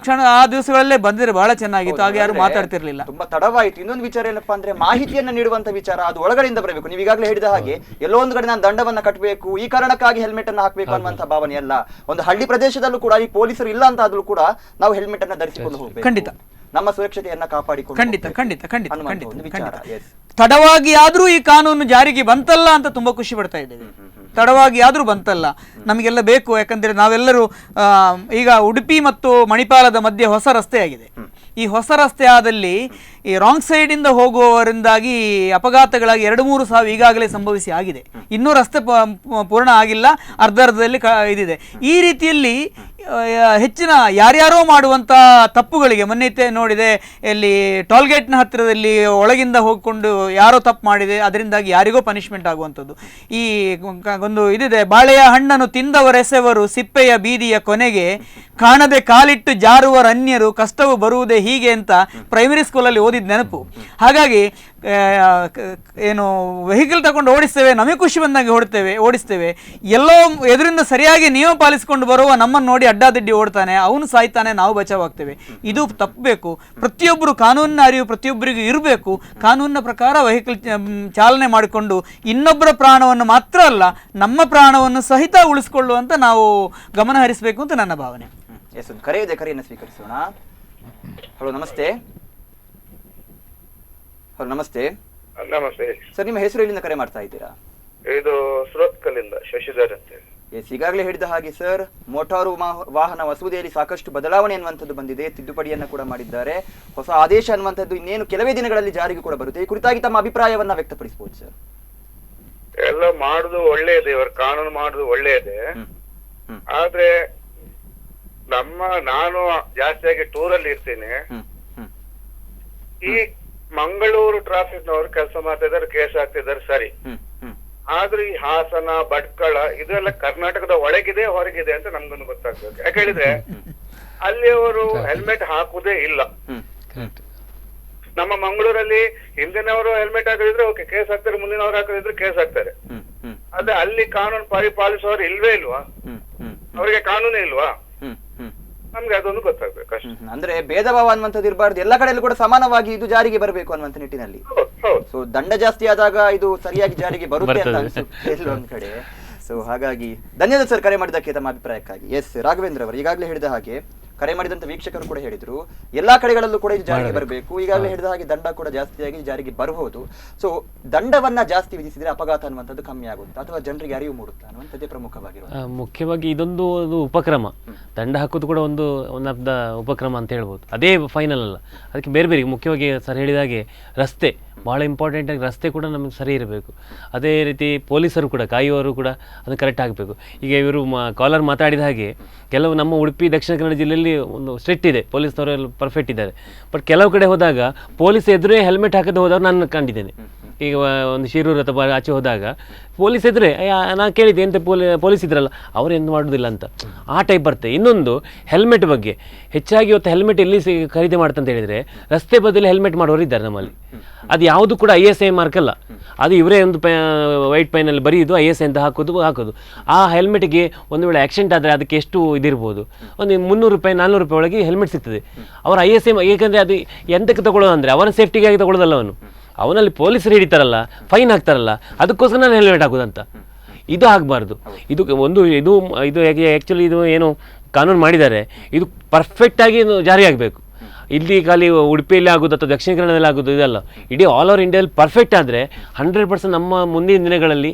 ದಿವಸಗಳಲ್ಲೇ ಬಂದಿದ್ರೆ ಬಹಳ ಚೆನ್ನಾಗಿತ್ತು. ಹಾಗೆ ಯಾರು ಮಾತಾಡ್ತಿರ್ಲಿಲ್ಲ. ತುಂಬಾ ತಡವಾಯಿತು. ಇನ್ನೊಂದು ವಿಚಾರ ಏನಪ್ಪಾ ಅಂದ್ರೆ ಮಾಹಿತಿಯನ್ನ ನೀಡುವಂತ ವಿಚಾರ, ಅದು ಒಳಗಡೆಯಿಂದ ಬರಬೇಕು. ನೀವು ಈಗಾಗಲೇ ಹೇಳಿದ ಹಾಗೆ ಎಲ್ಲೋ ಒಂದು ಕಡೆ ನಾನು ದಂಡವನ್ನ ಕಟ್ಟಬೇಕು, ಈ ಕಾರಣಕ್ಕಾಗಿ ಹೆಲ್ಮೆಟ್ ಅನ್ನ ಹಾಕಬೇಕು ಅನ್ನುವಂತ ಭಾವನೆ ಅಲ್ಲ. ಒಂದು ಹಳ್ಳಿ ಪ್ರದೇಶದಲ್ಲೂ ಕೂಡ ಈ ಪೊಲೀಸರು ಇಲ್ಲ ಅಂತ ಆದ್ರೂ ಕೂಡ ನಾವು ಹೆಲ್ಮೆಟ್ ಅನ್ನ ಧರಿಸಿಕೊಂಡು ಹೋಗಬೇಕು. ಖಂಡಿತ ನಮ್ಮ ಸುರಕ್ಷತೆಯನ್ನ ಕಾಪಾಡಿಕೊಂಡು ತಡವಾಗಿ ಆದ್ರೂ ಈ ಕಾನೂನು ಜಾರಿಗೆ ಬಂತಲ್ಲ ಅಂತ ತುಂಬಾ ಖುಷಿ ಪಡ್ತಾ ಇದ್ದೇವೆ. ತಡವಾಗಿ ಆದ್ರೂ ಬಂತಲ್ಲ, ನಮಗೆಲ್ಲ ಬೇಕು. ಯಾಕಂದ್ರೆ ನಾವೆಲ್ಲರೂ ಈಗ ಉಡುಪಿ ಮತ್ತು ಮಣಿಪಾಲದ ಮಧ್ಯೆ ಹೊಸ ರಸ್ತೆ ಆಗಿದೆ. ಈ ಹೊಸ ರಸ್ತೆ ಆದಲ್ಲಿ ಈ ರಾಂಗ್ ಸೈಡ್ ಇಂದ ಹೋಗುವವರಿಂದಾಗಿ ಅಪಘಾತಗಳಾಗಿ 2-3 ಸಾವು ಈಗಾಗಲೇ ಸಂಭವಿಸಿ ಆಗಿದೆ. ಇನ್ನೂ ರಸ್ತೆ ಪೂರ್ಣ ಆಗಿಲ್ಲ, ಅರ್ಧದಲ್ಲಿ ಇದಿದೆ. ಈ ರೀತಿಯಲ್ಲಿ ಹೆಚ್ಚಿನ ಯಾರ್ಯಾರೋ ಮಾಡುವಂಥ ತಪ್ಪುಗಳಿಗೆ ಮೊನ್ನೆ ನೋಡಿದೆ, ಇಲ್ಲಿ ಟೋಲ್ಗೇಟ್ನ ಹತ್ತಿರದಲ್ಲಿ ಒಳಗಿಂದ ಹೋಗಿಕೊಂಡು ಯಾರೋ ತಪ್ಪು ಮಾಡಿದೆ, ಅದರಿಂದಾಗಿ ಯಾರಿಗೋ ಪನಿಷ್ಮೆಂಟ್ ಆಗುವಂಥದ್ದು. ಈ ಒಂದು ಇದಿದೆ, ಬಾಳೆಯ ಹಣ್ಣನ್ನು ತಿಂದವರೆಸೆವರು ಸಿಪ್ಪೆಯ ಬೀದಿಯ ಕೊನೆಗೆ, ಕಾಣದೆ ಕಾಲಿಟ್ಟು ಜಾರುವರನ್ಯರು ಕಷ್ಟವು ಬರುವುದೇ ಹೀಗೆ ಅಂತ ಪ್ರೈಮರಿ ಸ್ಕೂಲಲ್ಲಿ ಓದಿದ ನೆನಪು. ಹಾಗಾಗಿ ಏನು ವೆಹಿಕಲ್ ತಗೊಂಡು ಓಡಿಸ್ತೇವೆ, ನಮಗೆ ಖುಷಿ ಬಂದಂಗೆ ಓಡಿಸ್ತೇವೆ. ಎಲ್ಲೋ ಎದುರಿಂದ ಸರಿಯಾಗಿ ನಿಯಮ ಪಾಲಿಸಿಕೊಂಡು ಬರುವ ನಮ್ಮನ್ನು ನೋಡಿ ಅಡ್ಡಾದಿಡ್ಡಿ ಓಡ್ತಾನೆ, ಅವನು ಸಾಯ್ತಾನೆ, ನಾವು ಬಚಾವಾಗ್ತೇವೆ. ಇದು ತಪ್ಪಬೇಕು. ಪ್ರತಿಯೊಬ್ಬರು ಕಾನೂನಿನ ಅರಿವು ಪ್ರತಿಯೊಬ್ಬರಿಗೂ ಇರಬೇಕು. ಕಾನೂನಿನ ಪ್ರಕಾರ ವೆಹಿಕಲ್ ಚಾಲನೆ ಮಾಡಿಕೊಂಡು ಇನ್ನೊಬ್ಬರ ಪ್ರಾಣವನ್ನು ಮಾತ್ರ ಅಲ್ಲ, ನಮ್ಮ ಪ್ರಾಣವನ್ನು ಸಹಿತ ಉಳಿಸಿಕೊಳ್ಳುವಂತ ನಾವು ಗಮನ ಹರಿಸಬೇಕು ಅಂತ ನನ್ನ ಭಾವನೆ. ಕರೆ ಇದೆ, ಕರೆಯನ್ನು ಸ್ವೀಕರಿಸೋಣ. ಹಲೋ, ನಮಸ್ತೆ. ಹಲೋ, ನಮಸ್ತೆ. ನಮಸ್ತೆ ಸರ್, ನಿಮ್ಮ ಹೆಸರು ಎಲ್ಲಿಂದ ಕರೆ ಮಾಡ್ತಾ ಇದ್ದೀರಾ? ಇದು ಸುರತ್ಕಲ್ಲಿಂದ ಶಶಿಧರ್ ಅಂತ. ಈಗಾಗಲೇ ಹೇಳಿದ ಹಾಗೆ ಸರ್, ಮೋಟಾರು ವಾಹನ ಮಸೂದೆಯಲ್ಲಿ ಸಾಕಷ್ಟು ಬದಲಾವಣೆ ಅನ್ನುವಂಥದ್ದು ಬಂದಿದೆ, ತಿದ್ದುಪಡಿಯನ್ನ ಕೂಡ ಮಾಡಿದ್ದಾರೆ. ಹೊಸ ಆದೇಶ ಅನ್ನುವಂಥದ್ದು ಇನ್ನೇನು ಕೆಲವೇ ದಿನಗಳಲ್ಲಿ ಜಾರಿಗೆ ಕೂಡ ಬರುತ್ತೆ. ಈ ಕುರಿತಾಗಿ ತಮ್ಮ ಅಭಿಪ್ರಾಯವನ್ನ ವ್ಯಕ್ತಪಡಿಸಬಹುದು ಸರ್? ಎಲ್ಲ ಮಾಡುದು ಒಳ್ಳೆಯದೇ, ಇವರು ಕಾನೂನು ಮಾಡುದು ಒಳ್ಳೆಯದೇ. ಆದ್ರೆ ನಾನು ಜಾಸ್ತಿಯಾಗಿ ಟೂರಲ್ಲಿ ಇರ್ತೀನಿ. ಈ ಮಂಗಳೂರು ಟ್ರಾಫಿಕ್ ನವರು ಕೆಲಸ ಮಾಡ್ತಾ ಇದ್ದಾರೆ, ಕೇಸ್ ಹಾಕ್ತಿದ್ದಾರೆ, ಸರಿ. ಆದ್ರೆ ಈ ಹಾಸನ, ಭಟ್ಕಳ ಇದೆಲ್ಲ ಕರ್ನಾಟಕದ ಒಳಗಿದೆ ಹೊರಗಿದೆ ಅಂತ ನಮ್ಗೊಂದು ಗೊತ್ತಾಗ್ಬೇಕು. ಯಾಕೆ ಹೇಳಿದ್ರೆ ಅಲ್ಲಿ ಅವರು ಹೆಲ್ಮೆಟ್ ಹಾಕುದೇ ಇಲ್ಲ. ನಮ್ಮ ಮಂಗಳೂರಲ್ಲಿ ಹಿಂದಿನವರು ಹೆಲ್ಮೆಟ್ ಹಾಕಿದ್ರೆ ಓಕೆ ಕೇಸ್ ಹಾಕ್ತಾರೆ, ಮುಂದಿನವರು ಹಾಕಿದ್ರೆ ಕೇಸ್ ಹಾಕ್ತಾರೆ. ಅದೇ ಅಲ್ಲಿ ಕಾನೂನು ಪರಿಪಾಲಿಸುವವರು ಇಲ್ವೇ ಇಲ್ವಾ? ಅವರಿಗೆ ಕಾನೂನು ಇಲ್ವಾ? ನಮ್ಗೆ ಅದೊಂದು ಗೊತ್ತಾಗ್ಬೇಕು ಅಷ್ಟೇ. ಅಂದ್ರೆ ಭೇದ ಭಾವ ಅನ್ನುವಂಥದ್ದು ಇರಬಾರ್ದು, ಎಲ್ಲ ಕಡೆಯಲ್ಲೂ ಕೂಡ ಸಮಾನವಾಗಿ ಇದು ಜಾರಿಗೆ ಬರಬೇಕು ಅನ್ನುವಂಥ ನಿಟ್ಟಿನಲ್ಲಿ. ಸೊ ದಂಡ ಜಾಸ್ತಿ ಆದಾಗ ಇದು ಸರಿಯಾಗಿ ಜಾರಿಗೆ ಬರುತ್ತೆ ಅಂತ ಅನ್ಸುತ್ತೆ ಎಲ್ಲೊಂದ್ ಕಡೆ. ಸೊ ಹಾಗಾಗಿ ಧನ್ಯವಾದ ಸರ್ ಕರೆ ಮಾಡಿದ್ದಕ್ಕೆ ತಮ್ಮ ಅಭಿಪ್ರಾಯಕ್ಕಾಗಿ. ಎಸ್ ರಾಘವೇಂದ್ರ ಅವರು ಈಗಾಗಲೇ ಹೇಳಿದ ಹಾಗೆ, ಕರೆ ಮಾಡಿದಂತ ವೀಕ್ಷಕರು ಕೂಡ ಹೇಳಿದ್ರು ಎಲ್ಲಾ ಕಡೆಗಳಲ್ಲೂ ಕೂಡ ಇದು ಜಾರಿಗೆ ಬರಬೇಕು. ಈಗಾಗಲೇ ಹೇಳಿದ ಹಾಗೆ ದಂಡ ಕೂಡ ಜಾಸ್ತಿಯಾಗಿ ಜಾರಿಗೆ ಬರಬಹುದು. ಸೊ ದಂಡವನ್ನ ಜಾಸ್ತಿ ವಿಧಿಸಿದ್ರೆ ಅಪಘಾತ ಅನ್ನುವಂಥದ್ದು ಕಮ್ಮಿ ಆಗುತ್ತಾ ಅಥವಾ ಜನರಿಗೆ ಅರಿವು ಮೂಡುತ್ತಾ ಅನ್ನುವಂಥದ್ದೇ ಪ್ರಮುಖವಾಗಿರುವ ಮುಖ್ಯವಾಗಿ ಇದೊಂದು ಉಪಕ್ರಮ. ದಂಡ ಹಾಕೋದು ಕೂಡ ಒಂದು ಒನ್ ಆಫ್ ದ ಉಪಕ್ರಮ ಅಂತ ಹೇಳ್ಬೋದು. ಅದೇ ಫೈನಲ್ ಅಲ್ಲ, ಅದಕ್ಕೆ ಬೇರೆ ಬೇರೆ ಮುಖ್ಯವಾಗಿ ಸರ್ ಹೇಳಿದ ಹಾಗೆ ರಸ್ತೆ ಭಾಳ ಇಂಪಾರ್ಟೆಂಟ್ ಆಗಿ, ರಸ್ತೆ ಕೂಡ ನಮಗೆ ಸರಿ ಇರಬೇಕು. ಅದೇ ರೀತಿ ಪೊಲೀಸರು ಕೂಡ ಕಾಯುವವರು ಕೂಡ ಅದು ಕರೆಕ್ಟ್ ಆಗಬೇಕು. ಈಗ ಇವರು ಕಾಲರ್ ಮಾತಾಡಿದ ಹಾಗೆ ಕೆಲವು ನಮ್ಮ ಉಡುಪಿ ದಕ್ಷಿಣ ಕನ್ನಡ ಜಿಲ್ಲೆಯಲ್ಲಿ ಒಂದು ಸ್ಟ್ರಿಕ್ಟ್ ಇದೆ, ಪೊಲೀಸ್ನವರೆಲ್ಲ ಪರ್ಫೆಕ್ಟ್ ಇದ್ದಾರೆ. ಬಟ್ ಕೆಲವು ಕಡೆ ಹೋದಾಗ ಪೊಲೀಸ್ ಎದುರೇ ಹೆಲ್ಮೆಟ್ ಹಾಕದೆ ಹೋದವ್ರು ನಾನು ಕಂಡಿದ್ದೇನೆ. ಈಗ ಒಂದು ಶಿರೂರು ಅಥವಾ ಆಚೆ ಹೋದಾಗ ಪೊಲೀಸ್ ಎದುರೇ ನಾನು ಕೇಳಿದ್ದೆ ಎಂತ ಪೊಲೀಸ್ ಇದ್ರಲ್ಲ ಅವ್ರು ಎಂತ ಮಾಡೋದಿಲ್ಲ ಅಂತ, ಆ ಟೈಪ್ ಬರ್ತದೆ. ಇನ್ನೊಂದು ಹೆಲ್ಮೆಟ್ ಬಗ್ಗೆ ಹೆಚ್ಚಾಗಿ ಇವತ್ತು ಹೆಲ್ಮೆಟ್ ಎಲ್ಲಿ ಖರೀದಿ ಮಾಡ್ತಂತ ಹೇಳಿದರೆ ರಸ್ತೆ ಬದಿಯಲ್ಲಿ ಹೆಲ್ಮೆಟ್ ಮಾಡೋರು ಇದ್ದಾರೆ ನಮ್ಮಲ್ಲಿ. ಅದು ಯಾವುದು ಕೂಡ ISI ಮಾರ್ಕ್ ಅಲ್ಲ, ಅದು ಇವರೇ ಒಂದು ವೈಟ್ ಪೈನಲ್ಲಿ ಬರೆಯೋದು ISI ಅಂತ ಹಾಕೋದು. ಆ ಹೆಲ್ಮೆಟ್ಗೆ ಒಂದು ವೇಳೆ ಆಕ್ಸಿಡೆಂಟ್ ಆದರೆ ಅದಕ್ಕೆ ಎಷ್ಟು ಇದಿರ್ಬೋದು, ಒಂದು 300 ರೂಪಾಯಿ 400 ರೂಪಾಯಿ ಒಳಗೆ ಹೆಲ್ಮೆಟ್ ಸಿಗ್ತದೆ. ಅವ್ರು ISI ಏಕೆಂದರೆ ಅದು ಎಂತಕ್ಕೆ ತಗೊಳ್ಳೋದು ಅಂದರೆ ಅವನ ಸೇಫ್ಟಿಗಾಗಿ ತಗೊಳ್ಳೋದಲ್ಲ, ಅವನಲ್ಲಿ ಪೊಲೀಸರು ಹಿಡಿತಾರಲ್ಲ, ಫೈನ್ ಹಾಕ್ತಾರಲ್ಲ, ಅದಕ್ಕೋಸ್ಕರ ನಾನು ಹೆಲ್ಮೆಟ್ ಹಾಕೋದಂತ. ಇದು ಆಗಬಾರ್ದು. ಇದು ಆ್ಯಕ್ಚುಲಿ ಇದು ಏನು ಕಾನೂನು ಮಾಡಿದ್ದಾರೆ ಇದು ಪರ್ಫೆಕ್ಟಾಗಿ ಜಾರಿ ಆಗಬೇಕು. ಇಲ್ಲಿ ಖಾಲಿ ಉಡುಪಿಯಲ್ಲಿ ಆಗೋದು ಅಥವಾ ದಕ್ಷಿಣ ಕನ್ನಡದಲ್ಲಿ ಆಗೋದು ಇದಲ್ಲ, ಇಡೀ ಆಲ್ ಓವರ್ ಇಂಡಿಯಾದಲ್ಲಿ ಪರ್ಫೆಕ್ಟ್ ಆದರೆ 100% ನಮ್ಮ ಮುಂದಿನ ದಿನಗಳಲ್ಲಿ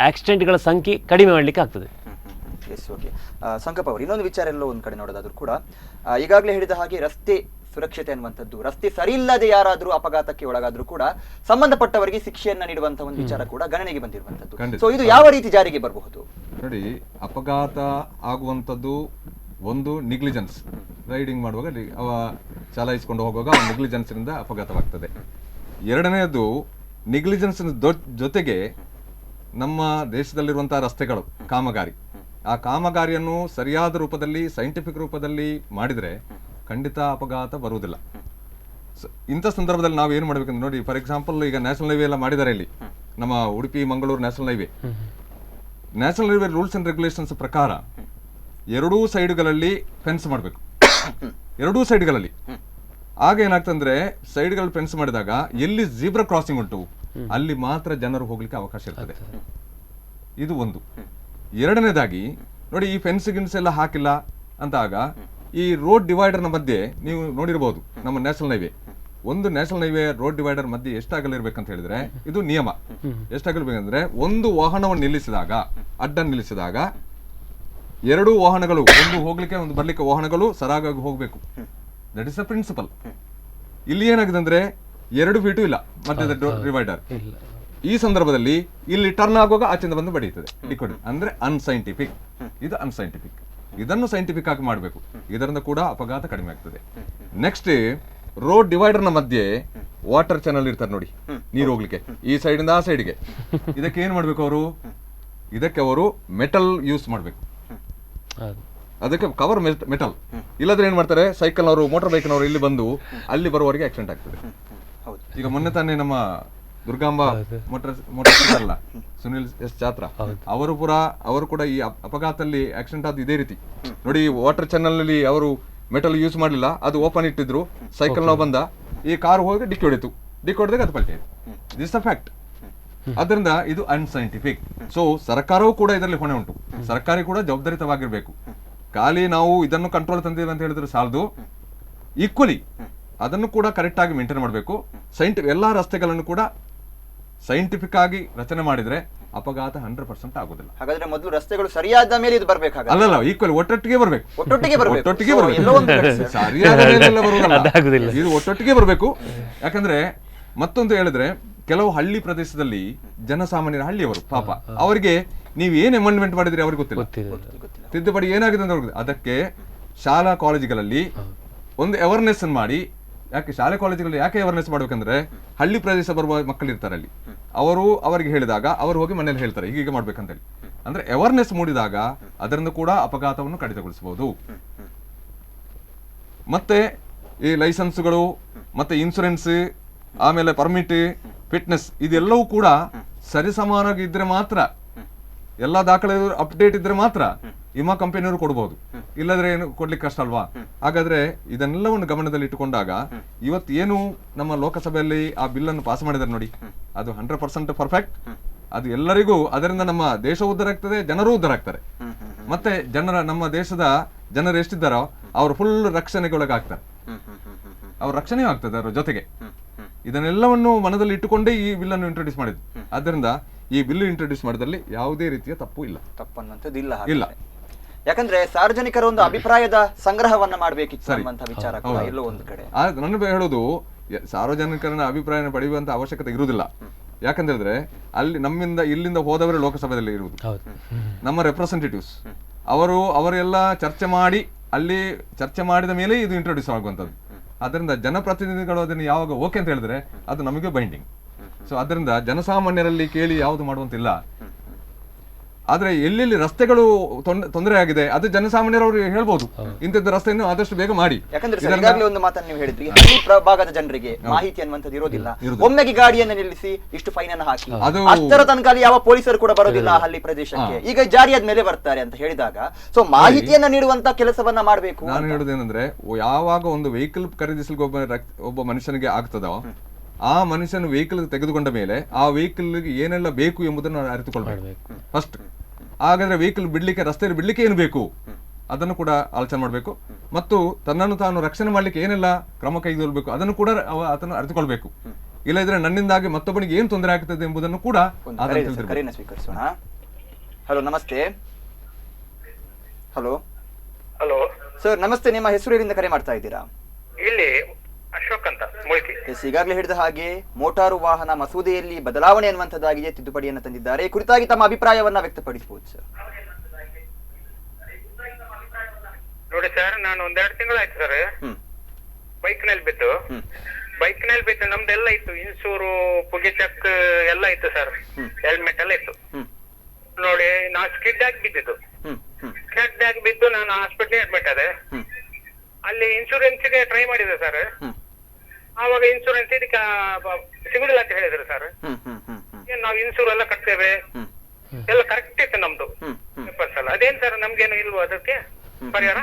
ಆಕ್ಸಿಡೆಂಟ್ಗಳ ಸಂಖ್ಯೆ ಕಡಿಮೆ ಮಾಡಲಿಕ್ಕೆ ಆಗ್ತದೆ. Yes okay. ಸಂಕಪ್ಪ ಅವರು ಇನ್ನೊಂದು ವಿಚಾರ ಎಲ್ಲೋ ಒಂದು ಕಡೆ ನೋಡೋದಾದ್ರೂ ಕೂಡ ಈಗಾಗಲೇ ಹೇಳಿದ ಹಾಗೆ ರಸ್ತೆ ಸುರಕ್ಷತೆ ಅನ್ನುವಂಥದ್ದು, ರಸ್ತೆ ಸರಿ ಇಲ್ಲದೆ ಯಾರಾದರೂ ಅಪಘಾತಕ್ಕೆ ಒಳಗಾದ್ರೂ ಕೂಡ ಸಂಬಂಧಪಟ್ಟವರಿಗೆ ಶಿಕ್ಷೆಯನ್ನ ನೀಡುವಂತಹ ಒಂದು ವಿಚಾರ ಕೂಡ ಗಣನೆಗೆ ಬಂದಿರುವಂಥದ್ದು. ಸೊ ಇದು ಯಾವ ರೀತಿ ಜಾರಿಗೆ ಬರಬಹುದು? ನೋಡಿ, ಅಪಘಾತ ಆಗುವಂಥದ್ದು ಒಂದು ನಿಗ್ಲಿಜೆನ್ಸ್, ರೈಡಿಂಗ್ ಮಾಡುವಾಗ ಅವ ಚಲಾಯಿಸಿಕೊಂಡು ಹೋಗುವಾಗ ನೆಗ್ಲಿಜೆನ್ಸ್ನಿಂದ ಅಪಘಾತವಾಗ್ತದೆ. ಎರಡನೆಯದು ನೆಗ್ಲಿಜೆನ್ಸ್ ಜೊತೆಗೆ ನಮ್ಮ ದೇಶದಲ್ಲಿರುವಂತಹ ರಸ್ತೆಗಳು ಕಾಮಗಾರಿ, ಆ ಕಾಮಗಾರಿಯನ್ನು ಸರಿಯಾದ ರೂಪದಲ್ಲಿ ಸೈಂಟಿಫಿಕ್ ರೂಪದಲ್ಲಿ ಮಾಡಿದರೆ ಖಂಡಿತ ಅಪಘಾತ ಬರುವುದಿಲ್ಲ. ಇಂಥ ಸಂದರ್ಭದಲ್ಲಿ ನಾವು ಏನು ಮಾಡ್ಬೇಕಂದ್ರೆ ನೋಡಿ, ಫಾರ್ ಎಕ್ಸಾಂಪಲ್ ಈಗ ನ್ಯಾಷನಲ್ ಹೈವೇ ಎಲ್ಲ ಮಾಡಿದ್ದಾರೆ ಇಲ್ಲಿ, ನಮ್ಮ Udupi Mangaluru national highway rules and regulations ಪ್ರಕಾರ ಎರಡೂ ಸೈಡ್ಗಳಲ್ಲಿ ಫೆನ್ಸ್ ಮಾಡಬೇಕು, ಎರಡೂ ಸೈಡ್ಗಳಲ್ಲಿ. ಆಗ ಏನಾಗ್ತಂದ್ರೆ ಸೈಡ್ಗಳಲ್ಲಿ ಫೆನ್ಸ್ ಮಾಡಿದಾಗ ಎಲ್ಲಿ ಜೀಬ್ರಾ ಕ್ರಾಸಿಂಗ್ ಉಂಟು ಅಲ್ಲಿ ಮಾತ್ರ ಜನರು ಹೋಗ್ಲಿಕ್ಕೆ ಅವಕಾಶ ಇರ್ತದೆ. ಇದು ಒಂದು. ಎರಡನೇದಾಗಿ ನೋಡಿ, ಈ ಫೆನ್ಸ್ ಗಿನ್ಸ್ ಎಲ್ಲ ಹಾಕಿಲ್ಲ ಅಂತಾಗ ಈ ರೋಡ್ ಡಿವೈಡರ್ನ ಮಧ್ಯೆ ನೀವು ನೋಡಿರ್ಬೋದು, ನಮ್ಮ ನ್ಯಾಷನಲ್ ಹೈವೇ ಒಂದು ನ್ಯಾಷನಲ್ ಹೈವೇ ರೋಡ್ ಡಿವೈಡರ್ ಮಧ್ಯೆ ಎಷ್ಟಾಗಲಿರ್ಬೇಕಂತ ಹೇಳಿದ್ರೆ ಇದು ನಿಯಮ. ಎಷ್ಟಾಗಲಿರ್ಬೇಕಂದ್ರೆ ಒಂದು ವಾಹನವನ್ನು ನಿಲ್ಲಿಸಿದಾಗ, ಅಡ್ಡ ನಿಲ್ಲಿಸಿದಾಗ ಎರಡೂ ವಾಹನಗಳು, ಒಂದು ಹೋಗ್ಲಿಕ್ಕೆ ಒಂದು ಬರ್ಲಿಕ್ಕೆ ವಾಹನಗಳು ಸರಾಗಾಗಿ ಹೋಗ್ಬೇಕು. That is a principle. ಇಲ್ಲಿ ಏನಾಗಿದೆ ಅಂದ್ರೆ 2 ಫೀಟು ಇಲ್ಲ ಮಧ್ಯದ ಡಿವೈಡರ್. ಈ ಸಂದರ್ಭದಲ್ಲಿ ಇಲ್ಲಿ ಟರ್ನ್ ಆಗುವಾಗ ಆಚೆಯಿಂದ ಬಂದು ಬಡಿಯುತ್ತದೆ, ಡಿಕೋಡ್ ಅಂದ್ರೆ ಅನ್ಸೈಂಟಿಫಿಕ್. ಇದು ಅನ್ಸೈಂಟಿಫಿಕ್. ಇದನ್ನು ಸೈಂಟಿಫಿಕ್ ಆಗಿ ಮಾಡಬೇಕು, ಇದರಿಂದ ಕೂಡ ಅಪಘಾತ ಕಡಿಮೆ ಆಗ್ತದೆ. ನೆಕ್ಸ್ಟ್, ರೋಡ್ ಡಿವೈಡರ್ ನ ಮಧ್ಯೆ ವಾಟರ್ ಚಾನಲ್ ಇರ್ತಾರೆ ನೋಡಿ, ನೀರು ಹೋಗ್ಲಿಕ್ಕೆ ಈ ಸೈಡ್ ಇಂದ ಆ ಸೈಡ್ಗೆ. ಇದಕ್ಕೆ ಏನ್ ಮಾಡ್ಬೇಕು ಅವರು? ಇದಕ್ಕೆ ಅವರು ಮೆಟಲ್ ಯೂಸ್ ಮಾಡ್ಬೇಕು, ಅದಕ್ಕೆ ಕವರ್ ಮೆಟಲ್. ಇಲ್ಲದ್ರೆ ಏನ್ ಮಾಡ್ತಾರೆ, ಸೈಕಲ್ನವರು ಮೋಟಾರ್ ಬೈಕ್ನವರು ಇಲ್ಲಿ ಬಂದು ಅಲ್ಲಿ ಬರುವವರೆಗೆ ಆಕ್ಸಿಡೆಂಟ್ ಆಗ್ತದೆ. ಈಗ ಮೊನ್ನೆ ತಾನೇ ನಮ್ಮ ದುರ್ಗಾಂಬ ಮೋಟರ್ ಅಲ್ಲ, ಸುನಿಲ್ ಎಸ್ ಚಾತ್ರ, ಅವರು ಕೂಡ ಈ ಅಪಘಾತದಲ್ಲಿ ಆಕ್ಸಿಡೆಂಟ್ ಆದ ಇದೇ ರೀತಿ ನೋಡಿ. ವಾಟರ್ ಚಾನಲ್ ನಲ್ಲಿ ಅವರು ಮೆಟಲ್ ಯೂಸ್ ಮಾಡಲಿಲ್ಲ, ಅದು ಓಪನ್ ಇಟ್ಟಿದ್ರು, ಸೈಕಲ್ ನಾವು ಬಂದ, ಈ ಕಾರ್ ಹೋಗಿ ಡಿಕ್ಕಿ ಹೊಡಿತು, ಡಿಕ್ಕಿ ಹೊಡೆದಾಗ ಅದು ಪಲ್ಟಿ. This a fact. ಅದರಿಂದ ಇದು ಅನ್ಸೈಂಟಿಫಿಕ್. ಸೊ ಸರ್ಕಾರವೂ ಕೂಡ ಇದರಲ್ಲಿ ಹೊಣೆ ಉಂಟು, ಸರ್ಕಾರ ಕೂಡ ಜವಾಬ್ದಾರಿತವಾಗಿರ್ಬೇಕು. ಖಾಲಿ ನಾವು ಇದನ್ನು ಕಂಟ್ರೋಲ್ ತಂದಿದ್ದೇವೆ ಅಂತ ಹೇಳಿದ್ರೆ ಸಾಲದು, ಈಕ್ವಲಿ ಅದನ್ನು ಕೂಡ ಕರೆಕ್ಟ್ ಆಗಿ ಮೇಂಟೈನ್ ಮಾಡಬೇಕು. ಎಲ್ಲಾ ರಸ್ತೆಗಳನ್ನು ಕೂಡ ಸೈಂಟಿಫಿಕ್ ಆಗಿ ರಚನೆ ಮಾಡಿದ್ರೆ ಅಪಘಾತ 100% ಆಗೋದಿಲ್ಲ. ಹಾಗಾದ್ರೆ ಮೊದಲು ರಸ್ತೆಗಳು ಸರಿಯಾದ ಮೇಲೆ ಇದು ಬರ್ಬೇಕು. ಅಲ್ಲಲ್ಲ, ಈಕ್ವಲ್ ಒಟ್ಟೊಟ್ಟಿಗೆ ಬರ್ಬೇಕು, ಒಟ್ಟೊಟ್ಟಿಗೆ ಸರಿಯಾದ ಇದು ಒಟ್ಟೊಟ್ಟಿಗೆ ಬರ್ಬೇಕು. ಯಾಕಂದ್ರೆ ಮತ್ತೊಂದು ಹೇಳಿದ್ರೆ, ಕೆಲವು ಹಳ್ಳಿ ಪ್ರದೇಶದಲ್ಲಿ ಜನಸಾಮಾನ್ಯರ ಹಳ್ಳಿಯವರು ಪಾಪ, ಅವರಿಗೆ ನೀವು ಏನ್ ಅಮೆಂಡ್ಮೆಂಟ್ ಮಾಡಿದ್ರೆ ಅವ್ರಿಗೆ ಗೊತ್ತಿಲ್ಲ, ತಿದ್ದುಪಡಿ ಏನಾಗಿದೆ ಅಂತ ಅವ್ರಿಗೆ. ಅದಕ್ಕೆ ಶಾಲಾ ಕಾಲೇಜುಗಳಲ್ಲಿ ಒಂದು ಅವೇರ್ನೆಸ್ ಮಾಡಿ, ಯಾಕೆ ಶಾಲೆ ಕಾಲೇಜುಗಳಲ್ಲಿ ಯಾಕೆ ಅವೇರ್ನೆಸ್ ಮಾಡ್ಬೇಕಂದ್ರೆ, ಹಳ್ಳಿ ಪ್ರದೇಶ ಬರುವ ಮಕ್ಕಳು ಇರ್ತಾರೆ ಅಲ್ಲಿ, ಅವರಿಗೆ ಹೇಳಿದಾಗ ಅವರು ಹೋಗಿ ಮನೇಲಿ ಹೇಳ್ತಾರೆ ಹೀಗೆ ಮಾಡ್ಬೇಕಂತೇಳಿ. ಅಂದ್ರೆ ಅವೇರ್ನೆಸ್ ಮೂಡಿದಾಗ ಅದರಿಂದ ಕೂಡ ಅಪಘಾತವನ್ನು ಕಡಿತಗೊಳಿಸಬಹುದು. ಮತ್ತೆ ಈ ಲೈಸೆನ್ಸ್ಗಳು ಮತ್ತೆ ಇನ್ಸೂರೆನ್ಸ್ ಆಮೇಲೆ ಪರ್ಮಿಟ್, ಫಿಟ್ನೆಸ್ ಇದೆಲ್ಲವೂ ಕೂಡ ಸರಿಸಮಾನಾಗಿ ಇದ್ರೆ ಮಾತ್ರ, ಎಲ್ಲ ದಾಖಲೆ ಅಪ್ಡೇಟ್ ಇದ್ರೆ ಮಾತ್ರ ವಿಮಾ ಕಂಪನಿಯವರು ಕೊಡಬಹುದು, ಇಲ್ಲದ್ರೆ ಏನು ಕೊಡ್ಲಿಕ್ಕೆ ಕಷ್ಟ ಅಲ್ವಾ? ಹಾಗಾದ್ರೆ ಇದನ್ನೆಲ್ಲವನ್ನು ಗಮನದಲ್ಲಿ ಇಟ್ಟುಕೊಂಡಾಗ ಇವತ್ತು ಏನು ನಮ್ಮ ಲೋಕಸಭೆಯಲ್ಲಿ ಆ ಬಿಲ್ ಅನ್ನು ಪಾಸ್ ಮಾಡಿದ್ದಾರೆ ನೋಡಿ, ಅದು 100% ಪರ್ಫೆಕ್ಟ್. ಅದು ಎಲ್ಲರಿಗೂ ಅದರಿಂದ ನಮ್ಮ ದೇಶ ಉದ್ಧಾರ ಆಗ್ತದೆ, ಜನರು ಉದ್ಧಾರ ಆಗ್ತಾರೆ. ಮತ್ತೆ ನಮ್ಮ ದೇಶದ ಜನರು ಎಷ್ಟಿದ್ದಾರೋ ಅವರು ಫುಲ್ ರಕ್ಷಣೆಗೊಳಗಾಗ್ತಾರೆ, ಅವ್ರ ರಕ್ಷಣೆಯೂ ಆಗ್ತದೆ ಅದರ ಜೊತೆಗೆ. ಇದನ್ನೆಲ್ಲವನ್ನು ಮನದಲ್ಲಿ ಇಟ್ಟುಕೊಂಡೇ ಈ ಬಿಲ್ ಅನ್ನು ಇಂಟ್ರೊಡ್ಯೂಸ್ ಮಾಡಿದ್ದು. ಆದ್ದರಿಂದ ಈ ಬಿಲ್ ಇಂಟ್ರೊಡ್ಯೂಸ್ ಮಾಡಿದಲ್ಲಿ ಯಾವುದೇ ರೀತಿಯ ತಪ್ಪು ಇಲ್ಲ, ತಪ್ಪನ್ನುವಂಥದ್ದು ಇಲ್ಲ. ಇಲ್ಲ. ಯಾಕಂದ್ರೆ ಸಾರ್ವಜನಿಕರ ಒಂದು ಅಭಿಪ್ರಾಯದ ಸಂಗ್ರಹವನ್ನ ಮಾಡಬೇಕಿತ್ತು ಅನ್ನುವಂಥ ವಿಚಾರ ಕೂಡ ಎಲ್ಲೋ ಒಂದು ಕಡೆ. ನನ್ನ ಹೇಳೋದು ಸಾರ್ವಜನಿಕರನ್ನ ಅಭಿಪ್ರಾಯ ಪಡೆಯುವಂತ ಅವಶ್ಯಕತೆ ಇರುವುದಿಲ್ಲ. ಯಾಕಂದ್ರೆ ಅಲ್ಲಿ ಇಲ್ಲಿಂದ ಹೋದವರೇ ಲೋಕಸಭೆಯಲ್ಲಿ ಇರುವುದು, ನಮ್ಮ ರೆಪ್ರೆಸೆಂಟೇಟಿವ್ಸ್. ಅವರೆಲ್ಲ ಚರ್ಚೆ ಮಾಡಿದ ಮೇಲೆ ಇದು ಇಂಟ್ರೊಡ್ಯೂಸ್ ಆಗುವಂಥದ್ದು. ಅದರಿಂದ ಜನಪ್ರತಿನಿಧಿಗಳು ಅದನ್ನು ಯಾವಾಗ ಓಕೆ ಅಂತ ಹೇಳಿದ್ರೆ ಅದು ನಮಗೆ ಬೈಂಡಿಂಗ್. ಸೊ ಅದರಿಂದ ಜನಸಾಮಾನ್ಯರಲ್ಲಿ ಕೇಳಿ ಯಾವುದು ಮಾಡುವಂತಿಲ್ಲ. ಆದ್ರೆ ಎಲ್ಲೆಲ್ಲಿ ರಸ್ತೆಗಳು ತೊಂದರೆ ಆಗಿದೆ ಅದು ಜನಸಾಮಾನ್ಯರವರು ಹೇಳ್ಬೋದು, ಇಂಥದ್ದು ರಸ್ತೆಯನ್ನು ಆದಷ್ಟು ಬೇಗ ಮಾಡಿ. ಯಾಕಂದ್ರೆ ಈಗಾಗಲೇ ಒಂದು ಮಾತನ್ನು ನೀವು ಹೇಳಿದ್ರಿ, ಹಳ್ಳಿ ಭಾಗದ ಜನರಿಗೆ ಮಾಹಿತಿ ಅನ್ನುವಂಥದ್ದು ಇರೋದಿಲ್ಲ. ಒಮ್ಮೆಗೆ ಗಾಡಿಯನ್ನು ನಿಲ್ಲಿಸಿ ಇಷ್ಟು ಫೈನ್ ಅನ್ನು ಹಾಕಿ ಅಷ್ಟರ ತನಕ ಅಲ್ಲಿ ಯಾವ ಪೊಲೀಸರು ಕೂಡ ಬರೋದಿಲ್ಲ ಹಳ್ಳಿ ಪ್ರದೇಶಕ್ಕೆ. ಈಗ ಜಾರಿಯಾದ ಮೇಲೆ ಬರ್ತಾರೆ ಅಂತ ಹೇಳಿದಾಗ ಸೊ ಮಾಹಿತಿಯನ್ನ ನೀಡುವಂತ ಕೆಲಸವನ್ನ ಮಾಡಬೇಕು. ನಾನು ಹೇಳುದೇನೆಂದ್ರೆ, ಯಾವಾಗ ಒಂದು ವೆಹಿಕಲ್ ಖರೀದಿಸಲಿಕ್ಕೆ ಒಬ್ಬ ಮನುಷ್ಯನಿಗೆ ಆಗ್ತದೋ ಆ ಮನುಷ್ಯನ ವೆಹಿಕಲ್ ತೆಗೆದುಕೊಂಡ ಮೇಲೆ ಆ ವೆಹಿಕಲ್ ಏನೆಲ್ಲ ಬೇಕು ಎಂಬುದನ್ನು ಅರಿತುಕೊಳ್ಬೇಕು ಫಸ್ಟ್. ಹಾಗಾದ್ರೆ ವೆಹಿಕಲ್ ರಸ್ತೆಯಲ್ಲಿ ಬಿಡ್ಲಿಕ್ಕೆ ಏನು ಬೇಕು ಅದನ್ನು ಕೂಡ ಆಲೋಚನೆ ಮಾಡಬೇಕು. ಮತ್ತು ತನ್ನನ್ನು ತಾನು ರಕ್ಷಣೆ ಮಾಡ್ಲಿಕ್ಕೆ ಏನೆಲ್ಲ ಕ್ರಮ ಕೈಗೊಳ್ಳಬೇಕು ಅದನ್ನು ಕೂಡ ಅದನ್ನು ಅರಿತುಕೊಳ್ಬೇಕು. ಇಲ್ಲದಿದ್ರೆ ನನ್ನಿಂದಾಗಿ ಮತ್ತೊಬ್ಬನಿಗೆ ಏನು ತೊಂದರೆ ಆಗ್ತದೆ ಎಂಬುದನ್ನು ಕೂಡ ಸ್ವೀಕರಿಸೋಣ. ಹಲೋ, ನಮಸ್ತೆ. ಹಲೋ ಹಲೋ ಸರ್, ನಮಸ್ತೆ. ನಿಮ್ಮ ಹೆಸರು ಎಲ್ಲಿಂದ ಕರೆ ಮಾಡ್ತಾ ಇದ್ದೀರಾ? ಇಲ್ಲಿ ಅಶೋಕ್ ಅಂತ ಮುಳಿತಿ. ಈಗಾಗಲೇ ಹೇಳಿದ ಹಾಗೆ ಮೋಟಾರು ವಾಹನ ಮಸೂದೆಯಲ್ಲಿ ಬದಲಾವಣೆ ಅನ್ನುವಂಥದ್ದಾಗಿದೆ, ತಿದ್ದುಪಡಿಯನ್ನು ತಂದಿದ್ದಾರೆ. ಈ ಕುರಿತಾಗಿ ತಮ್ಮ ಅಭಿಪ್ರಾಯವನ್ನ ವ್ಯಕ್ತಪಡಿಸಬಹುದು ಸರ್. ನೋಡಿ ಸರ್, ನಾನು 1-2 ತಿಂಗಳಾಯ್ತು ಸರ್ ಬೈಕ್ ನಲ್ಲಿ ಬಿದ್ದು. ನಮ್ದೆಲ್ಲ ಇತ್ತು, ಇನ್ಸೂರು, ಪುಗೆ ಚೆಕ್ ಎಲ್ಲ ಇತ್ತು ಸರ್, ಹೆಲ್ಮೆಟ್ ಎಲ್ಲ ಇತ್ತು. ನೋಡಿ, ನಾ ಸ್ಕಿಡ್ ಆಗಿ ಬಿದ್ದು ನಾನು ಹಾಸ್ಪಿಟಲ್ ಅಡ್ಮಿಟ್ ಆದೆ. ಅಲ್ಲಿ ಇನ್ಶೂರೆನ್ಸ್ ಗೆ ಟ್ರೈ ಮಾಡಿದೆ ಸರ್. ಆವಾಗ ಇನ್ಶೂರೆನ್ಸ್ ಇದಕ್ಕೆ ಸಿಗುದಿಲ್ಲ ಅಂತ ಹೇಳಿದ್ರು ಸರ್. ನಾವು ಇನ್ಶೂರ್ ಎಲ್ಲ ಕಟ್ತೇವೆ, ಎಲ್ಲ ಕರೆಕ್ಟ್ ಇತ್ತು ನಮ್ದು ಸಲ. ಅದೇನ್ ಸರ್ ನಮ್ಗೇನು ಇಲ್ವೋ ಅದಕ್ಕೆ ಪರಿಹಾರ?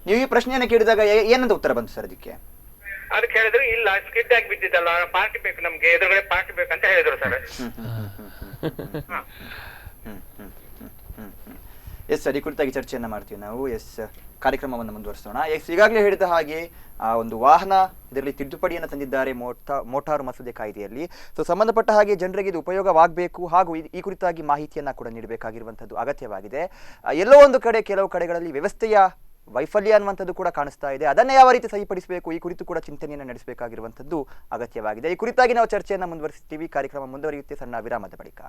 ನೀವು ಈ ಪ್ರಶ್ನೆಯನ್ನ ಕೇಳಿದಾಗ ಏನಂತ ಉತ್ತರ ಬಂತು ಸರ್ ಅದಕ್ಕೆ? ಅದಕ್ಕೆ ಹೇಳಿದ್ರು, ಇಲ್ಲ ಸ್ಕಿಡ್ ಆಗಿ ಬಿದ್ದಿದ್ದಲ್ಲ, ಪಾರ್ಟಿ ಬೇಕು ನಮ್ಗೆ, ಎದುರುಗಡೆ ಪಾರ್ಟಿ ಬೇಕಂತ ಹೇಳಿದ್ರು ಸರ್. ಎಸ್ ಸರ್, ಈ ಕುರಿತಾಗಿ ಚರ್ಚೆಯನ್ನ ಮಾಡ್ತೀವಿ ನಾವು. ಎಸ್, ಕಾರ್ಯಕ್ರಮವನ್ನು ಮುಂದುವರಿಸೋಣ. ಈಗಾಗಲೇ ಹೇಳಿದ ಹಾಗೆ ಒಂದು ವಾಹನ ಇದರಲ್ಲಿ ತಿದ್ದುಪಡಿಯನ್ನು ತಂದಿದ್ದಾರೆ ಮೋಟಾರು ಮಸೂದೆ ಕಾಯ್ದೆಯಲ್ಲಿ. ಸೊ ಸಂಬಂಧಪಟ್ಟ ಹಾಗೆ ಜನರಿಗೆ ಇದು ಉಪಯೋಗವಾಗಬೇಕು, ಹಾಗೂ ಈ ಕುರಿತಾಗಿ ಮಾಹಿತಿಯನ್ನ ಕೂಡ ನೀಡಬೇಕಾಗಿರುವಂಥದ್ದು ಅಗತ್ಯವಾಗಿದೆ. ಎಲ್ಲೋ ಒಂದು ಕಡೆ ಕೆಲವು ಕಡೆಗಳಲ್ಲಿ ವ್ಯವಸ್ಥೆಯ ವೈಫಲ್ಯ ಅನ್ನುವಂಥದ್ದು ಕೂಡ ಕಾಣಿಸ್ತಾ ಇದೆ. ಅದನ್ನೇ ಯಾವ ರೀತಿ ಸರಿಪಡಿಸಬೇಕು ಈ ಕುರಿತು ಕೂಡ ಚಿಂತನೆಯನ್ನು ನಡೆಸಬೇಕಾಗಿರುವಂಥದ್ದು ಅಗತ್ಯವಾಗಿದೆ. ಈ ಕುರಿತಾಗಿ ನಾವು ಚರ್ಚೆಯನ್ನು ಮುಂದುವರಿಸ್ತೀವಿ. ಕಾರ್ಯಕ್ರಮ ಮುಂದುವರಿಯುತ್ತೆ ಸಣ್ಣ ವಿರಾಮದ ಬಳಿಕ.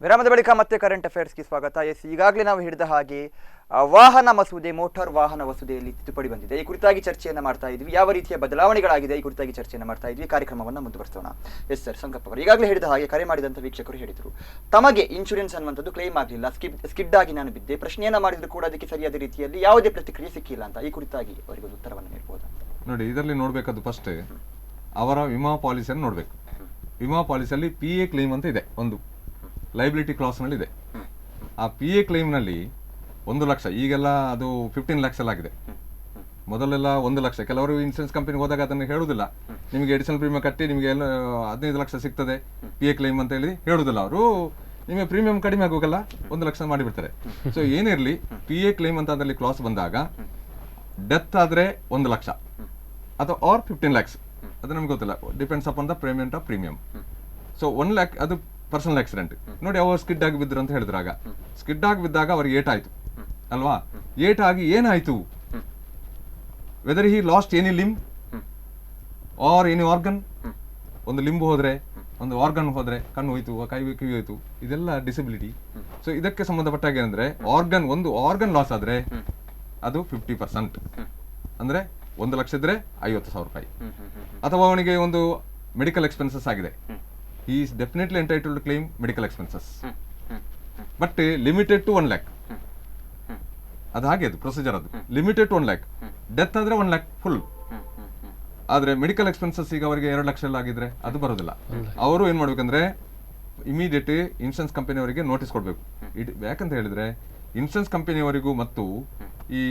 ವಿರಾಮದ ಬಳಿಕ ಮತ್ತೆ ಕರೆಂಟ್ ಅಫೇರ್ಸ್ಗೆ ಸ್ವಾಗತ. ಈಗಾಗಲೇ ನಾವು ಹಿಡಿದ ಹಾಗೆ ವಾಹನ ಮಸೂದೆ, ಮೋಟಾರ್ ವಾಹನ ಮಸೂದೆಯಲ್ಲಿ ತಿದ್ದುಪಡಿ ಬಂದಿದೆ. ಈ ಕುರಿತಾಗಿ ಚರ್ಚೆಯನ್ನು ಮಾಡ್ತಾ ಇದ್ವಿ. ಯಾವ ರೀತಿಯ ಬದಲಾವಣೆಗಳಾಗಿದೆ ಈ ಕುರಿತಾಗಿ ಚರ್ಚೆಯನ್ನು ಮಾಡ್ತಾ ಇದ್ವಿ. ಕಾರ್ಯಕ್ರಮವನ್ನು ಮುಂದುವರಿಸೋಣ. ಎಸ್ ಸರ್, ಸಂಕಲ್ಪ ಅವರು ಈಗಾಗಲೇ ಹೇಳಿದ ಹಾಗೆ ಕರೆ ಮಾಡಿದಂಥ ವೀಕ್ಷಕರು ಹೇಳಿದರು, ತಮಗೆ ಇನ್ಶೂರೆನ್ಸ್ ಅನ್ನುವಂಥದ್ದು ಕ್ಲೇಮ್ ಆಗಲಿಲ್ಲ, ಸ್ಕಿಡ್ ಆಗಿ ನಾನು ಬಿದ್ದೆ. ಪ್ರಶ್ನೆಯನ್ನ ಮಾಡಿದ್ರು ಕೂಡ ಅದಕ್ಕೆ ಸರಿಯಾದ ರೀತಿಯಲ್ಲಿ ಯಾವುದೇ ಪ್ರತಿಕ್ರಿಯೆ ಸಿಕ್ಕಿಲ್ಲ ಅಂತ. ಈ ಕುರಿತಾಗಿ ಅವರಿಗೆ ಒಂದು ಉತ್ತರವನ್ನು ನೀಡಬಹುದು ಅಂತ. ನೋಡಿ, ಇದರಲ್ಲಿ ನೋಡ್ಬೇಕಾದ್ದು ಫಸ್ಟ್ ಅವರ ವಿಮಾ ಪಾಲಿಸಿಯನ್ನು ನೋಡ್ಬೇಕು. ವಿಮಾ ಪಾಲಿಸಿಯಲ್ಲಿ PA ಕ್ಲೇಮ್ ಅಂತ ಇದೆ, ಒಂದು ಲೈಬಿಲಿಟಿ ಕ್ಲಾಸ್ ನಲ್ಲಿ ಇದೆ. ಆ PA ಕ್ಲೈಮ್ ನಲ್ಲಿ 1 ಲಕ್ಷ, ಈಗೆಲ್ಲ ಅದು 15 lakhs ಆಗಿದೆ. ಮೊದಲೆಲ್ಲ 1 ಲಕ್ಷ. ಕೆಲವರು ಇನ್ಶೂರೆನ್ಸ್ ಕಂಪನಿಗೆ ಹೋದಾಗ ಅದನ್ನು ಹೇಳುದಿಲ್ಲ, ನಿಮಗೆ ಎಡಿಷನಲ್ ಪ್ರೀಮಿಯಂ ಕಟ್ಟಿ ನಿಮಗೆ 15 ಲಕ್ಷ ಸಿಗ್ತದೆ PA ಕ್ಲೈಮ್ ಅಂತ ಹೇಳಿ ಹೇಳುದಿಲ್ಲ. ಅವರು ನಿಮಗೆ ಪ್ರೀಮಿಯಂ ಕಡಿಮೆ ಆಗೋಗಲ್ಲ 1 ಲಕ್ಷ ಮಾಡಿಬಿಡ್ತಾರೆ. ಸೊ ಏನಿರಲಿ, PA ಕ್ಲೈಮ್ ಅಂತ ಅದರಲ್ಲಿ ಕ್ಲಾಸ್ ಬಂದಾಗ ಡೆತ್ ಆದರೆ 1 ಲಕ್ಷ ಅಥವಾ ಆರ್ 15 lakhs, ಅದು ನಮ್ಗೆ ಗೊತ್ತಿಲ್ಲ, depends upon the payment of premium. So 1 lakh ಅದು ಪರ್ಸನಲ್ ಆಕ್ಸಿಡೆಂಟ್. ನೋಡಿ, ಅವರು ಸ್ಕಿಡ್ ಆಗಿ ಬಿದ್ರು ಅಂತ ಹೇಳಿದ್ರಾಗ, ಸ್ಕಿಡ್ ಆಗಿ ಬಿದ್ದಾಗ ಅವ್ರಿಗೆ ಏಟಾಯ್ತು ಅಲ್ವಾ, ಏಟಾಗಿ ಏನಾಯ್ತು, whether he lost any limb or any organ, ಒಂದು ಲಿಂಬು ಹೋದ್ರೆ, ಒಂದು ಆರ್ಗನ್ ಹೋದ್ರೆ, ಕಣ್ಣು ಹೋಯ್ತು, ಕಿವಿ ಹೋಯ್ತು, ಇದೆಲ್ಲ ಡಿಸಬಿಲಿಟಿ. ಸೊ ಇದಕ್ಕೆ ಸಂಬಂಧಪಟ್ಟಾಗ ಏನಂದ್ರೆ, ಒಂದು ಆರ್ಗನ್ ಲಾಸ್ ಆದ್ರೆ ಅದು 50%, ಅಂದ್ರೆ 1 ಲಕ್ಷ ಇದ್ರೆ 50,000 ರೂಪಾಯಿ. ಅಥವಾ ಅವನಿಗೆ ಒಂದು ಮೆಡಿಕಲ್ ಎಕ್ಸ್ಪೆನ್ಸಸ್ ಆಗಿದೆ, he is definitely entitled to claim medical expenses, but limited to 1 lakh. ಅದು ಹಾಗೆ, ಅದು ಪ್ರೊಸೀಜರ್, ಅದು ಲಿಮಿಟೆಡ್ ಟು 1 lakh. ಡೆತ್ ಆದ್ರೆ 1 lakh ಫುಲ್. ಆದ್ರೆ ಮೆಡಿಕಲ್ ಎಕ್ಸ್ಪೆನ್ಸಸ್ ಈಗ ಅವರಿಗೆ 2 ಲಕ್ಷ ಎಲ್ಲ ಆಗಿದ್ರೆ ಅದು ಬರೋದಿಲ್ಲ. ಅವರು ಏನ್ ಮಾಡ್ಬೇಕಂದ್ರೆ ಇಮಿಡಿಯೇಟ್ ಇನ್ಶೂರೆನ್ಸ್ ಕಂಪನಿಯವರಿಗೆ ನೋಟಿಸ್ ಕೊಡ್ಬೇಕು. ಯಾಕಂತ ಹೇಳಿದ್ರೆ ಇನ್ಶೂರೆನ್ಸ್ ಕಂಪನಿಯವರಿಗೂ ಮತ್ತು ಈ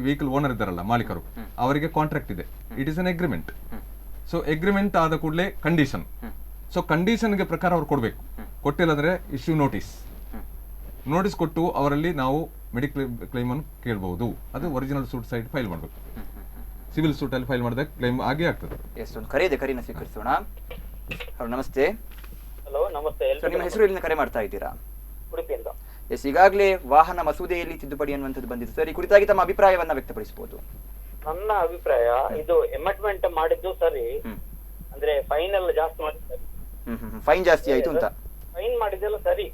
ವೆಹಿಕಲ್ ಓನರ್ ಇದ್ದಾರಲ್ಲ, ಮಾಲೀಕರು, ಅವರಿಗೆ ಕಾಂಟ್ರಾಕ್ಟ್ ಇದೆ. It is an agreement. So agreement ಆದ ಕೂಡಲೇ ಕಂಡೀಷನ್. ಸೊ ಕಂಡೀಷನ್ಗೆ ಪ್ರಕಾರ ಅವ್ರು ಕೊಡಬೇಕು. ಕೊಟ್ಟಿಲ್ಲಂದ್ರೆ ಇಶ್ಯೂ ನೋಟಿಸ್ ಕೊಟ್ಟು ಅವರಲ್ಲಿ ನಾವು ಮೆಡಿಕಲ್ ಕ್ಲೈಮ್ ಅನ್ನು ಕೇಳಬಹುದು. ಅದು ಒರಿಜಿನಲ್ ಸೂಟ್ ಸೈಡ್ ಫೈಲ್ ಮಾಡಬೇಕು. ಸಿವಿಲ್ ಸೂಟ್ ಅಲ್ಲಿ ಫೈಲ್ ಮಾಡಿದಾಗ ಕ್ಲೈಮ್ ಆಗೇ ಆಗ್ತದೆ. ಎಸ್, ಒಂದು ಕರೆ ಇದೆ, ಕರೆನ ಸ್ವೀಕರಿಸೋಣ. ಹಲೋ, ನಮಸ್ತೆ. ಹಲೋ, ನಮಸ್ತೆ. ಸರ್, ನಿಮ್ಮ ಹೆಸರು ಎಲ್ಲಿಂದ ಕರೆ ಮಾಡ್ತಾ ಇದ್ದೀರಾ? ಉಡುಪಿಯಿಂದ. ಎಸ್, ಈಗಾಗಲೇ ವಾಹನ ಮಸೂದೆಯಲ್ಲಿ ತಿದ್ದುಪಡಿ ಅನ್ನುವಂಥದ್ದು ಬಂದಿದೆ ಸರ್. ಈ ಕುರಿತಾಗಿ ತಮ್ಮ ಅಭಿಪ್ರಾಯವನ್ನ ವ್ಯಕ್ತಪಡಿಸಬಹುದು. ನನ್ನ ಅಭಿಪ್ರಾಯ, ಇದು ಅಮೆಂಡ್ಮೆಂಟ್ ಮಾಡಿದ್ದು ಸರಿ, ಅಂದ್ರೆ ಫೈನ್ ಎಲ್ಲ ಜಾಸ್ತಿ ಮಾಡಿದ್ದಾರೆ. ಫೈನ್ ಜಾಸ್ತಿ ಆಯ್ತು ಅಂತ? ಫೈನ್ ಮಾಡಿದೆಲ್ಲ ಸರಿ,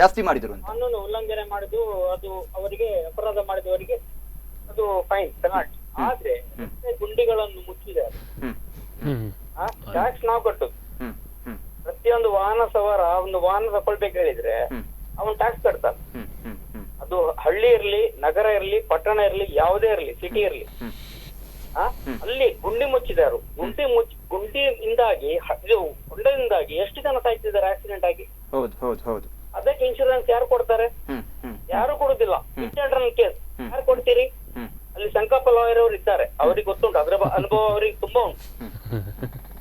ಜಾಸ್ತಿ ಮಾಡಿದ್ರು ಅಂತ. ಕಾನೂನು ಉಲ್ಲಂಘನೆ ಮಾಡಿದ್ದು ಅದು ಅವರಿಗೆ, ಅಪರಾಧ ಮಾಡಿದವರಿಗೆ ಅದು ಫೈನ್, ಪೆನಾಲ್ಟಿ. ಆದ್ರೆ ಗುಂಡಿಗಳನ್ನು ಮುಚ್ಚಿದ್ದಾರೆ, ಟ್ಯಾಕ್ಸ್ ನಾವು ಕಟ್ಟುದು. ಪ್ರತಿಯೊಂದು ವಾಹನ ಸವಾರ ಒಂದು ವಾಹನ ತಗೊಳ್ಬೇಕು ಹೇಳಿದ್ರೆ ಅವನು ಟ್ಯಾಕ್ಸ್ ಕಟ್ತಾನೆ. ಅದು ಹಳ್ಳಿ ಇರ್ಲಿ, ನಗರ ಇರ್ಲಿ, ಪಟ್ಟಣ ಇರ್ಲಿ, ಯಾವುದೇ ಇರ್ಲಿ, ಸಿಟಿ ಇರ್ಲಿ, ಅಲ್ಲಿ ಗುಂಡಿ ಮುಚ್ಚಿದಾರು. ಗುಂಡಿಯಿಂದಾಗಿ, ಇದು ಹೊಂಡದಿಂದಾಗಿ ಎಷ್ಟು ಜನ ಸಾಯ್ತಿದ್ದಾರೆ ಆಕ್ಸಿಡೆಂಟ್ ಆಗಿ. ಹೌದು ಹೌದು ಹೌದು. ಅದಕ್ಕೆ ಇನ್ಶೂರೆನ್ಸ್ ಯಾರು ಕೊಡ್ತಾರೆ? ಯಾರು ಕೊಡುದಿಲ್ಲ. ಕೇಸ್ ಯಾರು ಕೊಡ್ತೀರಿ? ಅಲ್ಲಿ ಸಂಕಲ್ಪ ಲಾಯರ್ ಅವರು ಇದ್ದಾರೆ, ಅವ್ರಿಗೆ ಗೊತ್ತುಂಟು, ಅದ್ರ ಅನುಭವ ಅವ್ರಿಗೆ ತುಂಬಾ ಉಂಟು.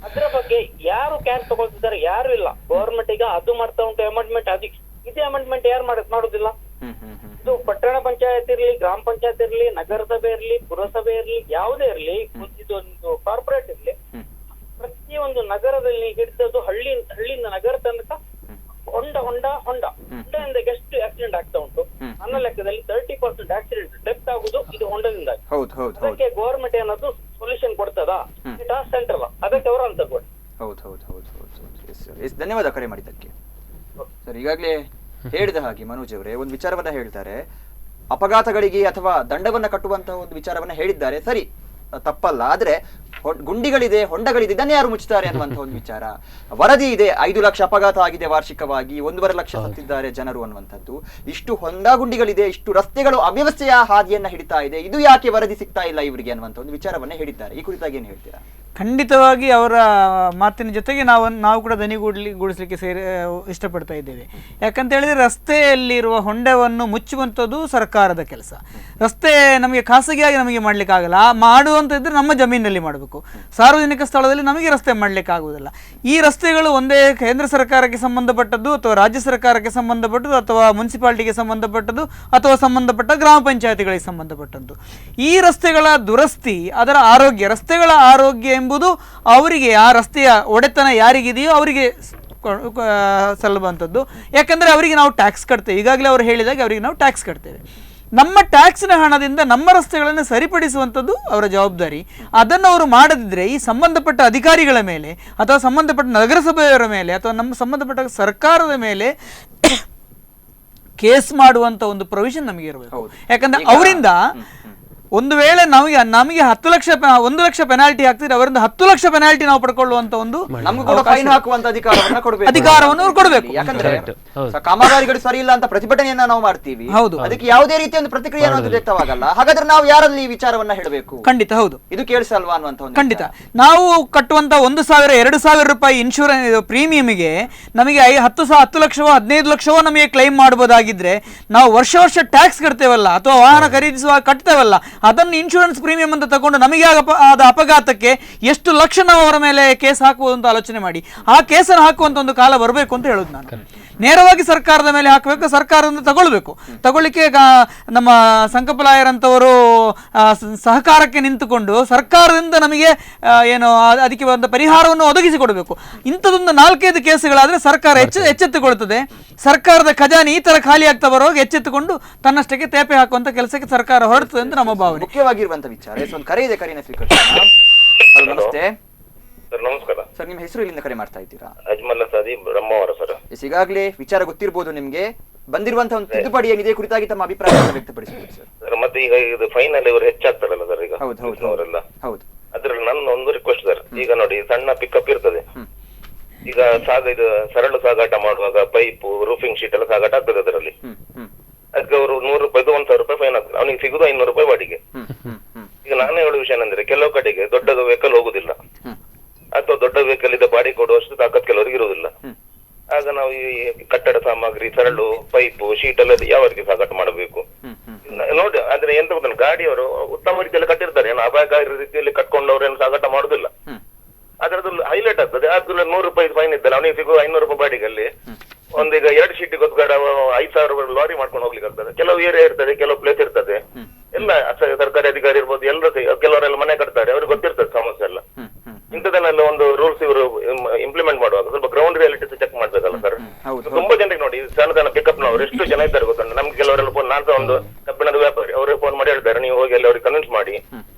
ಅದ್ರ ಬಗ್ಗೆ ಯಾರು ಕ್ಯಾರ್ ತಗೊಳ್ತಿದ್ದಾರೆ? ಯಾರು ಇಲ್ಲ. ಗವರ್ಮೆಂಟ್ ಈಗ ಅದು ಮಾಡ್ತಾ ಉಂಟು ಅಮೆಂಡ್ಮೆಂಟ್. ಅದಕ್ಕೆ ಇದೇ ಅಮೆಂಡ್ಮೆಂಟ್ ಯಾರು ಮಾಡುದಿಲ್ಲ. ಇದು ಪಟ್ಟಣ ಪಂಚಾಯತ್ ಇರ್ಲಿ, ಗ್ರಾಮ ಪಂಚಾಯತ್ ಇರ್ಲಿ, ನಗರಸಭೆ ಇರ್ಲಿ, ಪುರಸಭೆ ಇರ್ಲಿ, ಯಾವುದೇ ಇರ್ಲಿ, ಇದೊಂದು ಕಾರ್ಪೊರೇಟ್ ಇರ್ಲಿ, ಪ್ರತಿಯೊಂದು ನಗರದಲ್ಲಿ ಹಿಡಿದದ್ದು ಹಳ್ಳಿಯಿಂದ ನಗರ ತನಕ ಹೊಂಡದಿಂದ ಎಷ್ಟು ಆಕ್ಸಿಡೆಂಟ್ ಆಗ್ತಾ ಉಂಟು? ನನ್ನ ಲೆಕ್ಕದಲ್ಲಿ 30% ಆಕ್ಸಿಡೆಂಟ್ ಡೆತ್ ಆಗುದು ಇದು ಹೊಂಡದಿಂದ. ಅದಕ್ಕೆ ಗವರ್ಮೆಂಟ್ ಏನಾದ್ರು ಸೊಲ್ಯೂಷನ್ ಕೊಡ್ತದಾ? ಸೆಂಟ್ರಲ್, ಅದಕ್ಕೆ ಅವರು ಅಂತ ಕೊಡಿ. ಧನ್ಯವಾದ ಕರೆ ಮಾಡಿದ್ದಕ್ಕೆ ಸರ್. ಈಗಾಗಲೇ ಹೇಳಿದ ಹಾಗೆ ಮನೋಜ್ ಅವರೇ ಒಂದು ವಿಚಾರವನ್ನ ಹೇಳ್ತಾರೆ. ಅಪಘಾತಗಳಿಗೆ ಅಥವಾ ದಂಡವನ್ನ ಕಟ್ಟುವಂತಹ ಒಂದು ವಿಚಾರವನ್ನ ಹೇಳಿದ್ದಾರೆ, ಸರಿ, ತಪ್ಪಲ್ಲ. ಆದ್ರೆ ಗುಂಡಿಗಳಿದೆ, ಹೊಂಡಗಳಿದೆ, ಇದನ್ನ ಯಾರು ಮುಚ್ಚುತ್ತಾರೆ ಅನ್ನುವಂಥ ಒಂದು ವಿಚಾರ. ವರದಿ ಇದೆ, 5 ಲಕ್ಷ ಅಪಘಾತ ಆಗಿದೆ ವಾರ್ಷಿಕವಾಗಿ, 1.5 ಲಕ್ಷ ಸತ್ತಿದ್ದಾರೆ ಜನರು ಅನ್ನುವಂಥದ್ದು. ಇಷ್ಟು ಹೊಂಡ ಗುಂಡಿಗಳಿದೆ, ಇಷ್ಟು ರಸ್ತೆಗಳು ಅವ್ಯವಸ್ಥೆಯ ಹಾದಿಯನ್ನ ಹಿಡಿತಾ ಇದೆ, ಇದು ಯಾಕೆ ವರದಿ ಸಿಗ್ತಾ ಇಲ್ಲ ಇವರಿಗೆ ಅನ್ನುವಂಥ ಒಂದು ವಿಚಾರವನ್ನ ಹೇಳಿದ್ದಾರೆ. ಈ ಕುರಿತಾಗಿ ಏನು ಹೇಳ್ತೀರಾ? ಖಂಡಿತವಾಗಿ ಅವರ ಮಾತಿನ ಜೊತೆಗೆ ನಾವು ಕೂಡ ದನಿಗೂಡಿಸಲಿಕ್ಕೆ ಇಷ್ಟಪಡ್ತಾ ಇದ್ದೇವೆ. ಯಾಕಂತ ಹೇಳಿದ್ರೆ ರಸ್ತೆಯಲ್ಲಿರುವ ಹೊಂಡವನ್ನು ಮುಚ್ಚುವಂಥದ್ದು ಸರ್ಕಾರದ ಕೆಲಸ. ರಸ್ತೆ ನಮಗೆ ಖಾಸಗಿಯಾಗಿ ನಮಗೆ ಮಾಡಲಿಕ್ಕಾಗಲ್ಲ. ಮಾಡುವಂಥದ್ದು ನಮ್ಮ ಜಮೀನಿನಲ್ಲಿ ಮಾಡಬೇಕು. ಸಾರ್ವಜನಿಕ ಸ್ಥಳದಲ್ಲಿ ನಮಗೆ ರಸ್ತೆ ಮಾಡಲಿಕ್ಕೆ ಆಗುವುದಿಲ್ಲ. ಈ ರಸ್ತೆಗಳು ಒಂದೇ ಕೇಂದ್ರ ಸರ್ಕಾರಕ್ಕೆ ಸಂಬಂಧಪಟ್ಟದ್ದು, ಅಥವಾ ರಾಜ್ಯ ಸರ್ಕಾರಕ್ಕೆ ಸಂಬಂಧಪಟ್ಟದ್ದು, ಅಥವಾ ಮುನ್ಸಿಪಾಲಿಟಿಗೆ ಸಂಬಂಧಪಟ್ಟದ್ದು, ಅಥವಾ ಸಂಬಂಧಪಟ್ಟ ಗ್ರಾಮ ಪಂಚಾಯತಿಗಳಿಗೆ ಸಂಬಂಧಪಟ್ಟದ್ದು. ಈ ರಸ್ತೆಗಳ ದುರಸ್ತಿ, ಅದರ ಆರೋಗ್ಯ, ರಸ್ತೆಗಳ ಆರೋಗ್ಯ ಎಂಬುದು ಅವರಿಗೆ, ಆ ರಸ್ತೆಯ ಒಡೆತನ ಯಾರಿಗಿದೆಯೋ ಅವರಿಗೆ ಸಲ್ಲುವಂಥದ್ದು. ಯಾಕಂದರೆ ಅವರಿಗೆ ನಾವು ಟ್ಯಾಕ್ಸ್ ಕಟ್ತೇವೆ. ಈಗಾಗಲೇ ಅವರು ಹೇಳಿದಾಗ ಅವರಿಗೆ ನಾವು ಟ್ಯಾಕ್ಸ್ ಕಟ್ತೇವೆ. ನಮ್ಮ ಟ್ಯಾಕ್ಸಿನ ಹಣದಿಂದ ನಮ್ಮ ರಸ್ತೆಗಳನ್ನು ಸರಿಪಡಿಸುವಂಥದ್ದು ಅವರ ಜವಾಬ್ದಾರಿ. ಅದನ್ನು ಅವರು ಮಾಡದಿದ್ದರೆ ಈ ಸಂಬಂಧಪಟ್ಟ ಅಧಿಕಾರಿಗಳ ಮೇಲೆ, ಅಥವಾ ಸಂಬಂಧಪಟ್ಟ ನಗರಸಭೆಯವರ ಮೇಲೆ, ಅಥವಾ ನಮ್ಮ ಸಂಬಂಧಪಟ್ಟ ಸರ್ಕಾರದ ಮೇಲೆ ಕೇಸ್ ಮಾಡುವಂಥ ಒಂದು ಪ್ರೊವಿಷನ್ ನಮಗೆ ಇರಬೇಕು. ಯಾಕಂದರೆ ಅವರಿಂದ ಒಂದು ವೇಳೆ ನಮಗೆ 1 ಲಕ್ಷ ಪೆನಾಲ್ಟಿ ಹಾಕ್ತಿದ್ರೆ ಅವರಿಂದ 10 ಲಕ್ಷ ಪೆನಾಲ್ಟಿ ನಾವು ಪಡ್ಕೊಳ್ಳುವಂತ ಒಂದು ಅಧಿಕಾರವನ್ನು ಅವ್ರು ಕೊಡಬೇಕು. ಯಾಕಂದ್ರೆ ಕಾಮಗಾರಿಗಳು ಸರಿ ಇಲ್ಲ ಅಂತ ಪ್ರತಿಭಟನೆಯನ್ನ ನಾವು ಮಾಡ್ತೀವಿ. ಹೌದು, ಅದಕ್ಕೆ ಯಾವುದೇ ರೀತಿಯ ಒಂದು ಪ್ರತಿಕ್ರಿಯೆ ವ್ಯಕ್ತವಾಗಲ್ಲ. ಹಾಗಾದ್ರೆ ನಾವು ಯಾರಲ್ಲಿ ಈ ವಿಚಾರವನ್ನ ಹೇಳಬೇಕು? ಖಂಡಿತ ಹೌದು, ಇದು ಕೇಳಿಸಲ್ವಾ ಅನ್ನುವಂತ. ಖಂಡಿತ ನಾವು ಕಟ್ಟುವಂತ 1,000-2,000 ರೂಪಾಯಿ ಇನ್ಶೂರೆನ್ಸ್ ಪ್ರೀಮಿಯಂಗೆ ನಮಗೆ 10 ಲಕ್ಷವೋ 15 ಲಕ್ಷವೋ ನಮಗೆ ಕ್ಲೈಮ್ ಮಾಡಬಹುದಾಗಿದ್ರೆ, ನಾವು ವರ್ಷ ಟ್ಯಾಕ್ಸ್ ಕಟ್ತೇವಲ್ಲ, ಅಥವಾ ವಾಹನ ಖರೀದಿಸುವಾಗ ಕಟ್ತೇವಲ್ಲ, ಅದನ್ನು ಇನ್ಶೂರೆನ್ಸ್ ಪ್ರೀಮಿಯಂ ಅಂತ ತಗೊಂಡು ನಮಗೆ ಆದ ಅಪಘಾತಕ್ಕೆ ಎಷ್ಟು ಲಕ್ಷ ನಾವು ಅವರ ಮೇಲೆ ಕೇಸ್ ಹಾಕುವುದು ಅಂತ ಆಲೋಚನೆ ಮಾಡಿ ಆ ಕೇಸನ್ನು ಹಾಕುವಂತ ಒಂದು ಕಾಲ ಬರಬೇಕು ಅಂತ ಹೇಳುದು ನಾನು. ನೇರವಾಗಿ ಸರ್ಕಾರದ ಮೇಲೆ ಹಾಕಬೇಕು, ಸರ್ಕಾರದಿಂದ ತಗೊಳ್ಳಿಕ್ಕೆ ನಮ್ಮ ಸಂಕಪಲಾಯರ್ ಅಂತವರು ಸಹಕಾರಕ್ಕೆ ನಿಂತುಕೊಂಡು ಸರ್ಕಾರದಿಂದ ನಮಗೆ ಏನು ಅದಕ್ಕೆ ಒಂದು ಪರಿಹಾರವನ್ನು ಒದಗಿಸಿಕೊಡಬೇಕು. ಇಂಥದೊಂದು 4-5 ಕೇಸುಗಳಾದರೆ ಸರ್ಕಾರ ಎಚ್ಚೆತ್ತುಕೊಳ್ತದೆ. ಸರ್ಕಾರದ ಖಜಾನೆ ಈ ತರ ಖಾಲಿ ಆಗ್ತಾ ಬರುವಾಗ ಎಚ್ಚೆತ್ತುಕೊಂಡು ತನ್ನಷ್ಟಕ್ಕೆ ತೇಪೆ ಹಾಕುವಂತ ಕೆಲಸಕ್ಕೆ ಸರ್ಕಾರ ಹೊರಡ್ತದೆ ಅಂತ ನಮ್ಮ ಭಾವನೆ. ಮುಖ್ಯವಾಗಿರುವಂತ ವಿಚಾರ. ಒಂದು ಕರೆ ಇದೆ, ಕರೆನ ಸ್ವೀಕರಿಸೋಣ. ಹಲೋ, ನಮಸ್ತೆ ಸರ್. ನಮಸ್ಕಾರ ಸರ್. ನಿಮ್ಮ ಹೆಸರು ಇಲ್ಲಿಂದ ಕರೆ ಮಾಡ್ತಾ ಇದ್ದೀರಾ? ಅಜ್ಮಲ್ ಸಾದಿ ಬ್ರಹ್ಮಾವರ ಸರ್. ಈಗಾಗಲೇ ವಿಚಾರ ಗೊತ್ತಿರಬಹುದು ನಿಮ್ಗೆ. ಬಂದಿರುವಂತಹ ಒಂದು ತಿದ್ದುಪಡಿ ಏನಿದೆ ಕುರಿತಾಗಿ ತಮ್ಮ ಅಭಿಪ್ರಾಯವನ್ನು ವ್ಯಕ್ತಪಡಿಸಬಹುದು ಸರ್. ಮತ್ತೆ ಈಗ ಇದು ಫೈನಲ್ ಇವರು ಹೆಚ್ಚಾಗ್ತಾರಲ್ಲ ಸರ್ ಈಗ ಅವರೆಲ್ಲ, ಹೌದು. ಅದ್ರಲ್ಲಿ ನನ್ನ ಒಂದು ರಿಕ್ವೆಸ್ಟ್ ಸರ್, ಈಗ ನೋಡಿ ಸಣ್ಣ ಪಿಕಪ್ ಇರ್ತದೆ, ಈಗ ಇದು ಸರಳು ಸಾಗಾಟ ಮಾಡುವಾಗ ಪೈಪ್ ರೂಫಿಂಗ್ ಶೀಟ್ ಎಲ್ಲ ಸಾಗಾಟ ಆಗ್ತದೆ ಅದರಲ್ಲಿ. ಅದಕ್ಕೆ ಅವರು 100 ರೂಪಾಯಿ 1,000 ರೂಪಾಯಿ ಫೈನ್ ಆಗ್ತದೆ, ಅವನಿಗೆ ಸಿಗುದು 500 ರೂಪಾಯಿ ಬಾಡಿಗೆ. ಈಗ ನಾನು ಹೇಳುವ ವಿಷಯ ಏನಂದ್ರೆ ಕೆಲವು ಕಡೆಗೆ ದೊಡ್ಡ ವೆಹಿಕಲ್ ಹೋಗುದಿಲ್ಲ, ಅಥವಾ ದೊಡ್ಡ ವೆಹಿಕಲ್ ಇದ್ದ ಬಾಡಿಗೆ ಕೊಡುವಷ್ಟು ತಾಕತ್ ಕೆಲವರಿಗೆ ಇರುವುದಿಲ್ಲ. ಆಗ ನಾವು ಈ ಕಟ್ಟಡ ಸಾಮಗ್ರಿ, ಸರಳು, ಪೈಪು, ಶೀಟ್ ಎಲ್ಲ ಯಾವರಿಗೆ ಸಾಗಾಟ ಮಾಡಬೇಕು ನೋಡಿ. ಆದ್ರೆ ಎಂತ ಗೊತ್ತ, ಗಾಡಿಯವರು ಉತ್ತಮ ರೀತಿಯಲ್ಲಿ ಕಟ್ಟಿರ್ತಾರೆ, ಏನು ಅಪಾಯಕಾರಿ ರೀತಿಯಲ್ಲಿ ಕಟ್ಕೊಂಡವ್ರು ಏನು ಸಾಗಾಟ ಮಾಡುದಿಲ್ಲ. ಅದ್ರದ್ದು ಹೈಲೈಟ್ ಆಗ್ತದೆ. ಅದು 100 ರೂಪಾಯಿ ಫೈನ್ ಇದ್ದಲ್ಲ, ಅವನಿಗೆ ಸಿಗುವ 500 ರೂಪಾಯಿ ಬಾಡಿಗಲ್ಲಿ ಒಂದೀಗ 2 ಶೀಟಿಗೋಸ್ಕರ 5,000 ಲಾರಿ ಮಾಡ್ಕೊಂಡು ಹೋಗ್ಲಿಕ್ಕೆ ಆಗ್ತದೆ. ಕೆಲವು ಏರಿಯಾ ಇರ್ತದೆ, ಕೆಲವು ಪ್ಲೇಸ್ ಇರ್ತದೆ, ಎಲ್ಲ ಸರ್ಕಾರಿ ಅಧಿಕಾರಿ ಇರ್ಬೋದು, ಎಲ್ಲರೂ ಕೆಲವರೆಲ್ಲ ಮನೆ ಕಟ್ತಾರೆ, ಅವ್ರಿಗೆ ಗೊತ್ತಿರ್ತದೆ ಸಮಸ್ಯೆ ಎಲ್ಲ. ಇಂಥದನ್ನೆಲ್ಲ ಒಂದು ರೂಲ್ಸ್ ಇವರು ಇಂಪ್ಲಿಮೆಂಟ್ ಮಾಡುವಾಗ ಸ್ವಲ್ಪ ಗ್ರೌಂಡ್ ರಿಯಾಲಿಟಿ ಚೆಕ್ ಮಾಡ್ಬೇಕಲ್ಲ ಸರ್. ತುಂಬಾ ಜನರಿಗೆ ನೋಡಿ, ಸಣ್ಣ ಸಣ್ಣ ಪಿಕಪ್ ನವರು ಎಷ್ಟು ಜನ ಇದ್ದಾರೆ ಗೊತ್ತುಂಟು. ನಮ್ಗೆ ಕೆಲವರೆಲ್ಲ ಫೋನ್, ನಾನು ಸಹ ಒಂದು ಕಬ್ಬಿಣದ ವ್ಯಾಪಾರಿ, ಅವರೇ ಫೋನ್ ಮಾಡಿ ಹೇಳ್ತಾರೆ, ನೀವು ಹೋಗಿ ಅಲ್ಲಿ ಅವ್ರಿಗೆ ಕನ್ವಿನ್ಸ್ ಮಾಡಿ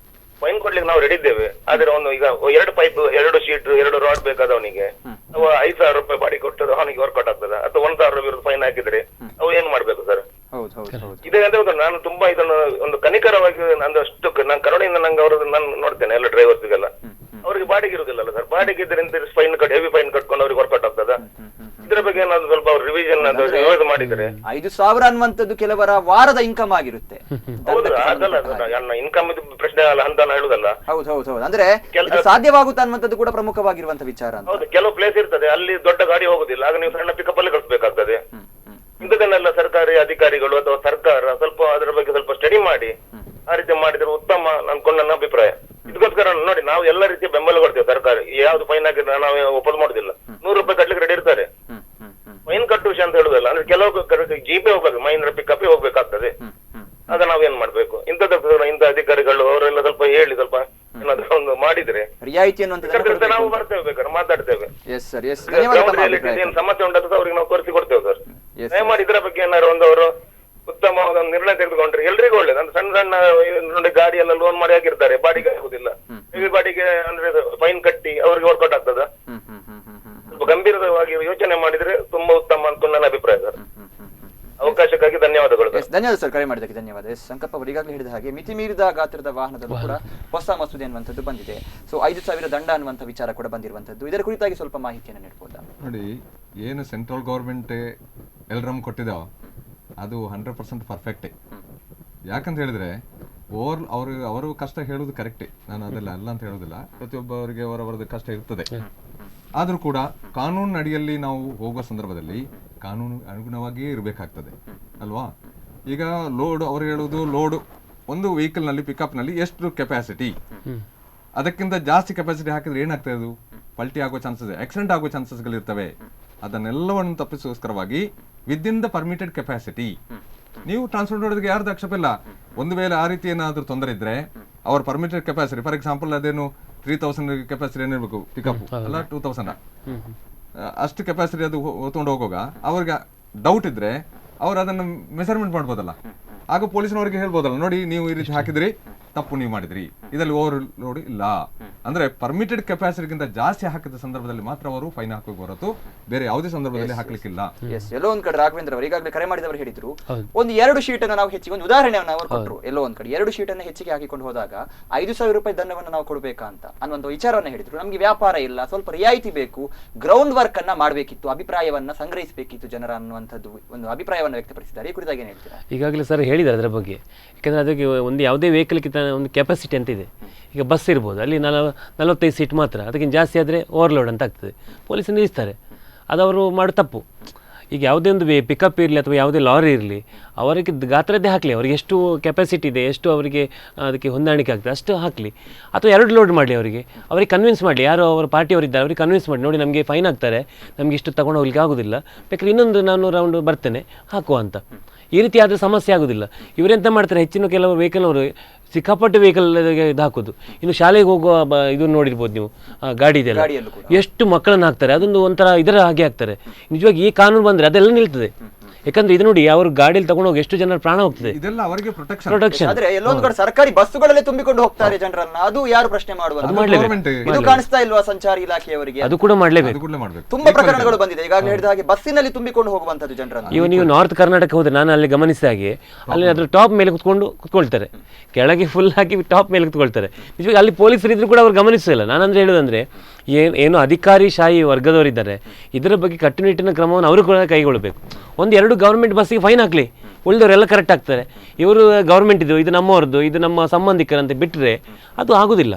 ಫೈನ್ ಕೊಡ್ಲಿಕ್ಕೆ ನಾವು ರೆಡಿ ಇದ್ದೇವೆ. ಆದ್ರೆ ಒಂದು ಈಗ 2 ಪೈಪ್, 2 ಶೀಟ್, 2 ರಾಡ್ ಬೇಕಾದವನಿಗೆ ಅವ 5,000 ರೂಪಾಯಿ ಬಾಡಿ ಕೊಟ್ಟರೆ ಅವನಿಗೆ ವರ್ಕೌಟ್ ಆಗ್ತದೆ, ಅಥವಾ 1,000 ವಿರುದ್ಧ ಫೈನ್ ಹಾಕಿದ್ರೆ ಅವು ಏನ್ ಮಾಡ್ಬೇಕು ಸರ್? ಇದೇ ಅಂತ ಗೊತ್ತ, ನಾನು ತುಂಬಾ ಇದನ್ನು ಒಂದು ಕನಿಕರವಾಗಿ ಅಷ್ಟು ನಾನು ಕರುಣೆಯಿಂದ ನಂಗೆ ಅವ್ರದ್ದು ನಾನು ನೋಡ್ತೇನೆ ಎಲ್ಲ ಡ್ರೈವರ್ಸ್ಗೆಲ್ಲ. ಅವ್ರಿಗೆ ಬಾಡಿಗೆ ಇರುದಿಲ್ಲ ಸರ್, ಬಾಡಿಗೆ ಇದ್ರಿಂದ ಫೈನ್ ಹೆವಿ ಫೈನ್ ಕಟ್ಕೊಂಡು ಅವ್ರಿಗೆ ವರ್ಕೌಟ್ ಆಗ್ತದ. ಇದ್ರ ಬಗ್ಗೆ ಏನಾದ್ರು ಸ್ವಲ್ಪ ಅವ್ರು ರಿವಿಷನ್ ರಿವೈಸ್ ಮಾಡಿದ್ರೆ. 5,000 ಅನ್ನುವಂಥದ್ದು ಕೆಲವರ ವಾರದ ಇನ್ಕಮ್ ಆಗಿರುತ್ತೆ. ಅದಲ್ಲ ಇನ್ಕಮ್ ಪ್ರಶ್ನೆ ಅಲ್ಲ ಅಂತ ಹೇಳುದಲ್ಲ. ಹೌದು. ಅಂದ್ರೆ ಸಾಧ್ಯವಾಗುತ್ತಾ ಅನ್ನುವಂಥದ್ದು ಕೂಡ ಪ್ರಮುಖವಾಗಿರುವಂತ ವಿಚಾರ. ಹೌದು, ಕೆಲವು ಪ್ಲೇಸ್ ಇರ್ತದೆ ಅಲ್ಲಿ ದೊಡ್ಡ ಗಾಡಿ ಹೋಗುದಿಲ್ಲ, ಆಗ ನೀವು ಸಣ್ಣ ಪಿಕಪ್ ಅಲ್ಲಿ ಕಳಿಸ್ಬೇಕಾಗ್ತದೆ. ಇಂಥದನ್ನೆಲ್ಲ ಸರ್ಕಾರಿ ಅಧಿಕಾರಿಗಳು ಅಥವಾ ಸರ್ಕಾರ ಸ್ವಲ್ಪ ಅದರ ಬಗ್ಗೆ ಸ್ವಲ್ಪ ಸ್ಟಡಿ ಮಾಡಿ ಆ ರೀತಿ ಮಾಡಿದ್ರೆ ಉತ್ತಮ ಅನ್ಕೊಂಡು ನನ್ನ ಅಭಿಪ್ರಾಯ. ಇದಕ್ಕೋಸ್ಕರ ನೋಡಿ, ನಾವು ಎಲ್ಲ ರೀತಿಯ ಬೆಂಬಲ ಕೊಡ್ತೇವೆ. ಸರ್ಕಾರ ಯಾವ್ದು ಫೈನ್ ಹಾಕಿದ್ರೆ ನಾವು ಒಪ್ಪೋದು ಮಾಡುದಿಲ್ಲ. 100 ರೂಪಾಯಿ ಕಟ್ಲಿಕ್ಕೆ ರೆಡಿ ಇರ್ತಾರೆ, ಫೈನ್ ಕಟ್ಟು ವಿಷಯ ಅಂತ ಹೇಳುದಲ್ಲ. ಅಂದ್ರೆ ಕೆಲವು ಜೀಪೇ ಹೋಗ್ಬೇಕು, ಮಹೀಂದ್ರ ಪಿಕಪ್ ಹೋಗ್ಬೇಕಾಗ್ತದೆ. ಆಗ ನಾವೇನ್ ಮಾಡ್ಬೇಕು? ಇಂಥ ಅಧಿಕಾರಿಗಳು ಅವರೆಲ್ಲ ಸ್ವಲ್ಪ ಹೇಳಿ ಸ್ವಲ್ಪ ಏನಾದ್ರು ಒಂದು ಮಾಡಿದ್ರೆ ರಿಯಾಯಿತಿ ನಾವು ಬರ್ತೇವೆ, ಬೇಕಾದ್ರೆ ಮಾತಾಡ್ತೇವೆ. ಏನ್ ಸಮಸ್ಯೆ ಉಂಟು ಅವ್ರಿಗೆ ನಾವು ತೋರಿಸಿ ಕೊಡ್ತೇವೆ ಸರ್. ದಯಮಾಡಿ ಇದ್ರ ಬಗ್ಗೆ ಏನಾದ್ರು ಅವರು ಉತ್ತಮ ನಿರ್ಣಯ ತೆಗೆದುಕೊಂಡ್ರೆ ಎಲ್ರಿಗೂ ಒಳ್ಳೇದು. ಅಂದ್ರೆ ಸಣ್ಣ ಸಣ್ಣ ಗಾಡಿ ಎಲ್ಲ ಲೋನ್ ಮಾಡಿ ಹಾಕಿರ್ತಾರೆ, ಬಾಡಿಗೆ ಆಗುದಿಲ್ಲ. ಹೆವಿ ಬಾಡಿಗೆ ಅಂದ್ರೆ ಫೈನ್ ಕಟ್ಟಿ ಅವ್ರಿಗೆ ವರ್ಕೌಟ್ ಆಗ್ತದ. ಸ್ವಲ್ಪ ಗಂಭೀರವಾಗಿ ಯೋಚನೆ ಮಾಡಿದ್ರೆ ತುಂಬಾ ಉತ್ತಮ ಅಂತ ನನ್ನ ಅಭಿಪ್ರಾಯ ಸರ್. ಅವಕಾಶಕ್ಕಾಗಿ ಧನ್ಯವಾದಗಳು. ಧನ್ಯವಾದ ಸರ್, ಕರೆ ಮಾಡಿದ್ದಕ್ಕೆ ಧನ್ಯವಾದ. ಸಂಕಲ್ಪ ಅವರು ಈಗಾಗಲೇ ಹೇಳಿದ ಹಾಗೆ ಮಿತಿ ಮೀರಿದ ಗಾತ್ರದ ವಾಹನದಲ್ಲೂ ಕೂಡ ಹೊಸ ಮಸೂದೆ ಅನ್ನುವಂಥದ್ದು ಬಂದಿದೆ. ಸೊ 5,000 ದಂಡ ಅನ್ನುವಂಥ ವಿಚಾರ ಕೂಡ ಬಂದಿರುವಂಥದ್ದು. ಇದರ ಕುರಿತಾಗಿ ಸ್ವಲ್ಪ ಮಾಹಿತಿಯನ್ನು ನೀಡಬಹುದಾ? ನೋಡಿ, ಏನು ಸೆಂಟ್ರಲ್ ಗೌರ್ಮೆಂಟ್ ಎಲ್ರಮ್ ಕೊಟ್ಟಿದ್ದಾವ ಅದು 100% ಪರ್ಫೆಕ್ಟೇ. ಯಾಕಂತ ಹೇಳಿದ್ರೆ ಅವರು ಕಷ್ಟ ಹೇಳೋದು ಕರೆಕ್ಟೇ, ನಾನು ಅದೆಲ್ಲ ಅಲ್ಲ ಅಂತ ಹೇಳೋದಿಲ್ಲ. ಪ್ರತಿಯೊಬ್ಬರಿಗೆ ಅವರವರದ್ದು ಕಷ್ಟ ಇರ್ತದೆ. ಆದರೂ ಕೂಡ ಕಾನೂನು ಅಡಿಯಲ್ಲಿ ನಾವು ಹೋಗುವ ಸಂದರ್ಭದಲ್ಲಿ ಕಾನೂನು ಅನುಗುಣವಾಗಿಯೇ ಇರಬೇಕಾಗ್ತದೆ ಅಲ್ವಾ? ಈಗ ಲೋಡ್ ಅವರು ಹೇಳುವುದು, ಲೋಡ್ ಒಂದು ವೆಹಿಕಲ್ ನಲ್ಲಿ ಪಿಕಪ್ ನಲ್ಲಿ ಎಷ್ಟು ಕೆಪಾಸಿಟಿ, ಅದಕ್ಕಿಂತ ಜಾಸ್ತಿ ಕೆಪಾಸಿಟಿ ಹಾಕಿದ್ರೆ ಏನಾಗ್ತದೆ, ಅದು ಪಲ್ಟಿ ಆಗೋ ಚಾನ್ಸಸ್, ಆಕ್ಸಿಡೆಂಟ್ ಆಗೋ ಚಾನ್ಸಸ್ಗಳು ಇರ್ತವೆ. ಅದನ್ನೆಲ್ಲವನ್ನು ತಪ್ಪಿಸೋಸ್ಕರವಾಗಿ ವಿದಿನ್ ದ ಪರ್ಮಿಟೆಡ್ ಕೆಪಾಸಿಟಿ ನೀವು ಟ್ರಾನ್ಸ್ಪೋರ್ಟ್ ಮಾಡೋದಕ್ಕೆ ಯಾರ್ದು ಆಕ್ಷೇಪ ಇಲ್ಲ. ಒಂದು ವೇಳೆ ಆ ರೀತಿ ಏನಾದರೂ ತೊಂದರೆ ಇದ್ರೆ ಅವ್ರ ಪರ್ಮಿಟೆಡ್ ಕೆಪಾಸಿಟಿ, ಫಾರ್ ಎಕ್ಸಾಂಪಲ್ ಅದೇನು 3,000 ಕೆಪಾಸಿಟಿ ಏನಿರ್ಬೇಕು ಪಿಕಪ್ ಅಲ್ಲ, 2,000 ಅಷ್ಟು ಕೆಪಾಸಿಟಿ ಅದು ಹೊತ್ಕೊಂಡು ಹೋಗುವಾಗ ಅವ್ರಿಗೆ ಡೌಟ್ ಇದ್ರೆ ಅವ್ರು ಅದನ್ನು ಮೆಜರ್ಮೆಂಟ್ ಮಾಡ್ಬೋದಲ್ಲ. ಆಗ ಪೊಲೀಸ್ನವರಿಗೆ ಹೇಳ್ಬೋದಲ್ಲ, ನೋಡಿ ನೀವು ಈ ರೀತಿ ಹಾಕಿದ್ರಿ, ತಪ್ಪು ನೀವು ಮಾಡಿದ್ರಿ, ಇದರಲ್ಲಿ ಓವರ್ ಲೋಡ್ ಇಲ್ಲ. ಅಂದ್ರೆ ಪರ್ಮಿಟೆಡ್ ಕೆಪಾಸಿಟಿಗಿಂತ ಜಾಸ್ತಿ ಹಾಕಿದ ಸಂದರ್ಭದಲ್ಲಿ ಮಾತ್ರ ಅವರು ಫೈನ್ ಹಾಕಬೇಕು ಹೊರತು ಬೇರೆ ಯಾವುದೇ ಸಂದರ್ಭದಲ್ಲಿ ಹಾಕ್ಲಿಕ್ಕಿಲ್ಲ. ಎಲ್ಲೋ ಒಂದ್ ಕಡೆ ರಾಘವೇಂದ್ರ ಅವರು ಈಗಾಗಲೇ ಕರೆ ಮಾಡಿದವರು ಹೇಳಿದ್ರು, ಒಂದು 2 ಶೀಟ್ ಅನ್ನು ನಾವು ಹೆಚ್ಚಿಗೆ, ಒಂದು ಉದಾಹರಣೆಯನ್ನು ಅವರು ಕೊಟ್ಟರು. ಎಲ್ಲೋ ಒಂದ್ ಕಡೆ 2 ಶೀಟ್ ಅನ್ನು ಹೆಚ್ಚಿಗೆ ಹಾಕಿಕೊಂಡು ಹೋದಾಗ 5,000 ರೂಪಾಯಿ ದಂಡವನ್ನು ನಾವು ಕೊಡಬೇಕಾ ಅಂತ ಅನ್ನುವಂಥ ವಿಚಾರವನ್ನು ಹೇಳಿದ್ರು. ನಮ್ಗೆ ವ್ಯಾಪಾರ ಇಲ್ಲ, ಸ್ವಲ್ಪ ರಿಯಾಯಿತಿ ಬೇಕು, ಗ್ರೌಂಡ್ ವರ್ಕ್ ಅನ್ನ ಮಾಡಬೇಕಿತ್ತು, ಅಭಿಪ್ರಾಯವನ್ನ ಸಂಗ್ರಹಿಸಬೇಕಿತ್ತು ಜನರ ಅನ್ನುವಂಥದ್ದು ಒಂದು ಅಭಿಪ್ರಾಯವನ್ನು ವ್ಯಕ್ತಪಡಿಸಿದ್ದಾರೆ. ಈ ಕುರಿತಾಗಿ ಏನ್ ಹೇಳ್ತೀರಾ? ಈಗಾಗಲೇ ಸರ್ ಹೇಳಿದ್ದಾರೆ ಅದರ ಬಗ್ಗೆ. ಯಾಕಂದರೆ ಅದಕ್ಕೆ ಒಂದು ಯಾವುದೇ ವೆಹಿಕಲ್ಗಿಂತ ಒಂದು ಕೆಪಾಸಿಟಿ ಅಂತ ಇದೆ. ಈಗ ಬಸ್ ಇರ್ಬೋದು, ಅಲ್ಲಿ 45 ಸೀಟ್ ಮಾತ್ರ, ಅದಕ್ಕಿಂತ ಜಾಸ್ತಿ ಆದರೆ ಓವರ್ಲೋಡ್ ಅಂತ ಆಗ್ತದೆ, ಪೊಲೀಸರು ನಿಲ್ಲಿಸ್ತಾರೆ. ಅದು ಅವರು ಮಾಡೋ ತಪ್ಪು. ಈಗ ಯಾವುದೇ ಒಂದು ಪಿಕಪ್ ಇರಲಿ ಅಥವಾ ಯಾವುದೇ ಲಾರಿ ಇರಲಿ, ಅವರಿಗೆ ಗಾತ್ರದ್ದೇ ಹಾಕಲಿ, ಅವರಿಗೆ ಎಷ್ಟು ಕೆಪಾಸಿಟಿ ಇದೆ, ಎಷ್ಟು ಅವರಿಗೆ ಅದಕ್ಕೆ ಹೊಂದಾಣಿಕೆ ಆಗ್ತದೆ ಅಷ್ಟು ಹಾಕಲಿ, ಅಥವಾ 2 ಲೋಡ್ ಮಾಡಲಿ, ಅವರಿಗೆ ಕನ್ವಿನ್ಸ್ ಮಾಡಲಿ, ಯಾರು ಅವರ ಪಾರ್ಟಿಯವರಿದ್ದಾರೆ ಅವರಿಗೆ ಕನ್ವಿನ್ಸ್ ಮಾಡಿ, ನೋಡಿ ನಮಗೆ ಫೈನ್ ಆಗ್ತಾರೆ, ನಮಗೆ ಇಷ್ಟು ತಗೊಂಡು ಹೋಗ್ಲಿಕ್ಕೆ ಆಗೋದಿಲ್ಲ, ಬೇಕಾದ್ರೆ ಇನ್ನೊಂದು ನಾನು ರೌಂಡ್ ಬರ್ತೇನೆ ಹಾಕುವ ಅಂತ. ಈ ರೀತಿ ಆದರೆ ಸಮಸ್ಯೆ ಆಗೋದಿಲ್ಲ. ಇವರೆಂತ ಮಾಡ್ತಾರೆ, ಹೆಚ್ಚಿನ ಕೆಲವು ವೆಹಿಕಲ್ ಅವರು ಸಿಕ್ಕಾಪಟ್ಟೆ ವೆಹಿಕಲ್ ಇದು ಹಾಕೋದು. ಇನ್ನು ಶಾಲೆಗೆ ಹೋಗುವ ಇದು ನೋಡಿರ್ಬೋದು ನೀವು, ಗಾಡಿ ಇದೆಲ್ಲ ಎಷ್ಟು ಮಕ್ಕಳನ್ನು ಹಾಕ್ತಾರೆ, ಅದೊಂದು ಒಂಥರ ಇದರ ಹಾಗೆ ಹಾಕ್ತಾರೆ. ನಿಜವಾಗಿ ಈ ಕಾನೂನು ಬಂದರೆ ಅದೆಲ್ಲ ನಿಲ್ತದೆ. ಯಾಕಂದ್ರೆ ಇದು ನೋಡಿ, ಅವರು ಗಾಡಿಯಲ್ಲಿ ತಗೊಂಡು ಹೋಗಿ ಎಷ್ಟು ಜನರ ಪ್ರಾಣ ಹೋಗ್ತದೆ. ಇದೆಲ್ಲ ಅವರಿಗೆ ಪ್ರೊಟೆಕ್ಷನ್. ಆದ್ರೆ ಎಲ್ಲೊಂದು ಕಡೆ ಸರ್ಕಾರಿ ಬಸ್ಸುಗಳಲ್ಲೇ ತುಂಬಿಕೊಂಡು ಹೋಗ್ತಾರೆ ಜನರನ್ನ, ಅದು ಯಾರು ಪ್ರಶ್ನೆ ಮಾಡುವುದು? ಇದು ಕಾಣಿಸ್ತಾ ಇಲ್ವಾ ಸಂಚಾರಿ ಇಲಾಖೆಯವರಿಗೆ? ಅದು ಕೂಡ ಮಾಡಲೇಬೇಕು. ತುಂಬಾ ಪ್ರಕರಣಗಳು ಬಂದಿದೆ ಈಗಾಗಲೇ ಹೇಳಿದ ಹಾಗೆ, ಬಸ್ಸಿನಲ್ಲಿ ತುಂಬಿಕೊಂಡು ಹೋಗುವಂತದ್ದು ಜನರನ್ನು. ಇವ ನೀವು ನಾರ್ತ್ ಕರ್ನಾಟಕ ಹೋದ್ರೆ, ನಾನು ಅಲ್ಲಿ ಗಮನಿಸಿದ ಹಾಗೆ, ಅಲ್ಲಿ ಅದ್ರ ಟಾಪ್ ಮೇಲೆ ಕುತ್ಕೊಳ್ತಾರೆ, ಕೆಳಗೆ ಫುಲ್ ಹಾಕಿ ಟಾಪ್ ಮೇಲೆ ಕುತ್ಕೊಳ್ತಾರೆ. ನಿಜವಾಗಿ ಅಲ್ಲಿ ಪೊಲೀಸರು ಇದ್ರು ಕೂಡ ಅವ್ರು ಗಮನಿಸಿಲ್ಲ. ನಾನಂದ್ರೆ ಹೇಳೋದಂದ್ರೆ, ಏನು ಅಧಿಕಾರಿಶಾಹಿ ವರ್ಗದವರಿದ್ದಾರೆ, ಇದರ ಬಗ್ಗೆ ಕಟ್ಟುನಿಟ್ಟಿನ ಕ್ರಮವನ್ನು ಅವರು ಕೂಡ ಕೈಗೊಳ್ಳಬೇಕು. 1-2 ಗೌರ್ಮೆಂಟ್ ಬಸ್ಸಿಗೆ ಫೈನ್ ಹಾಕಲಿ, ಉಳಿದವರೆಲ್ಲ ಕರೆಕ್ಟ್ ಆಗ್ತಾರೆ. ಇವರು ಗೌರ್ಮೆಂಟ್ ಇದು ನಮ್ಮವ್ರದ್ದು, ಇದು ನಮ್ಮ ಸಂಬಂಧಿಕರಂತೆ ಬಿಟ್ಟರೆ ಅದು ಆಗೋದಿಲ್ಲ.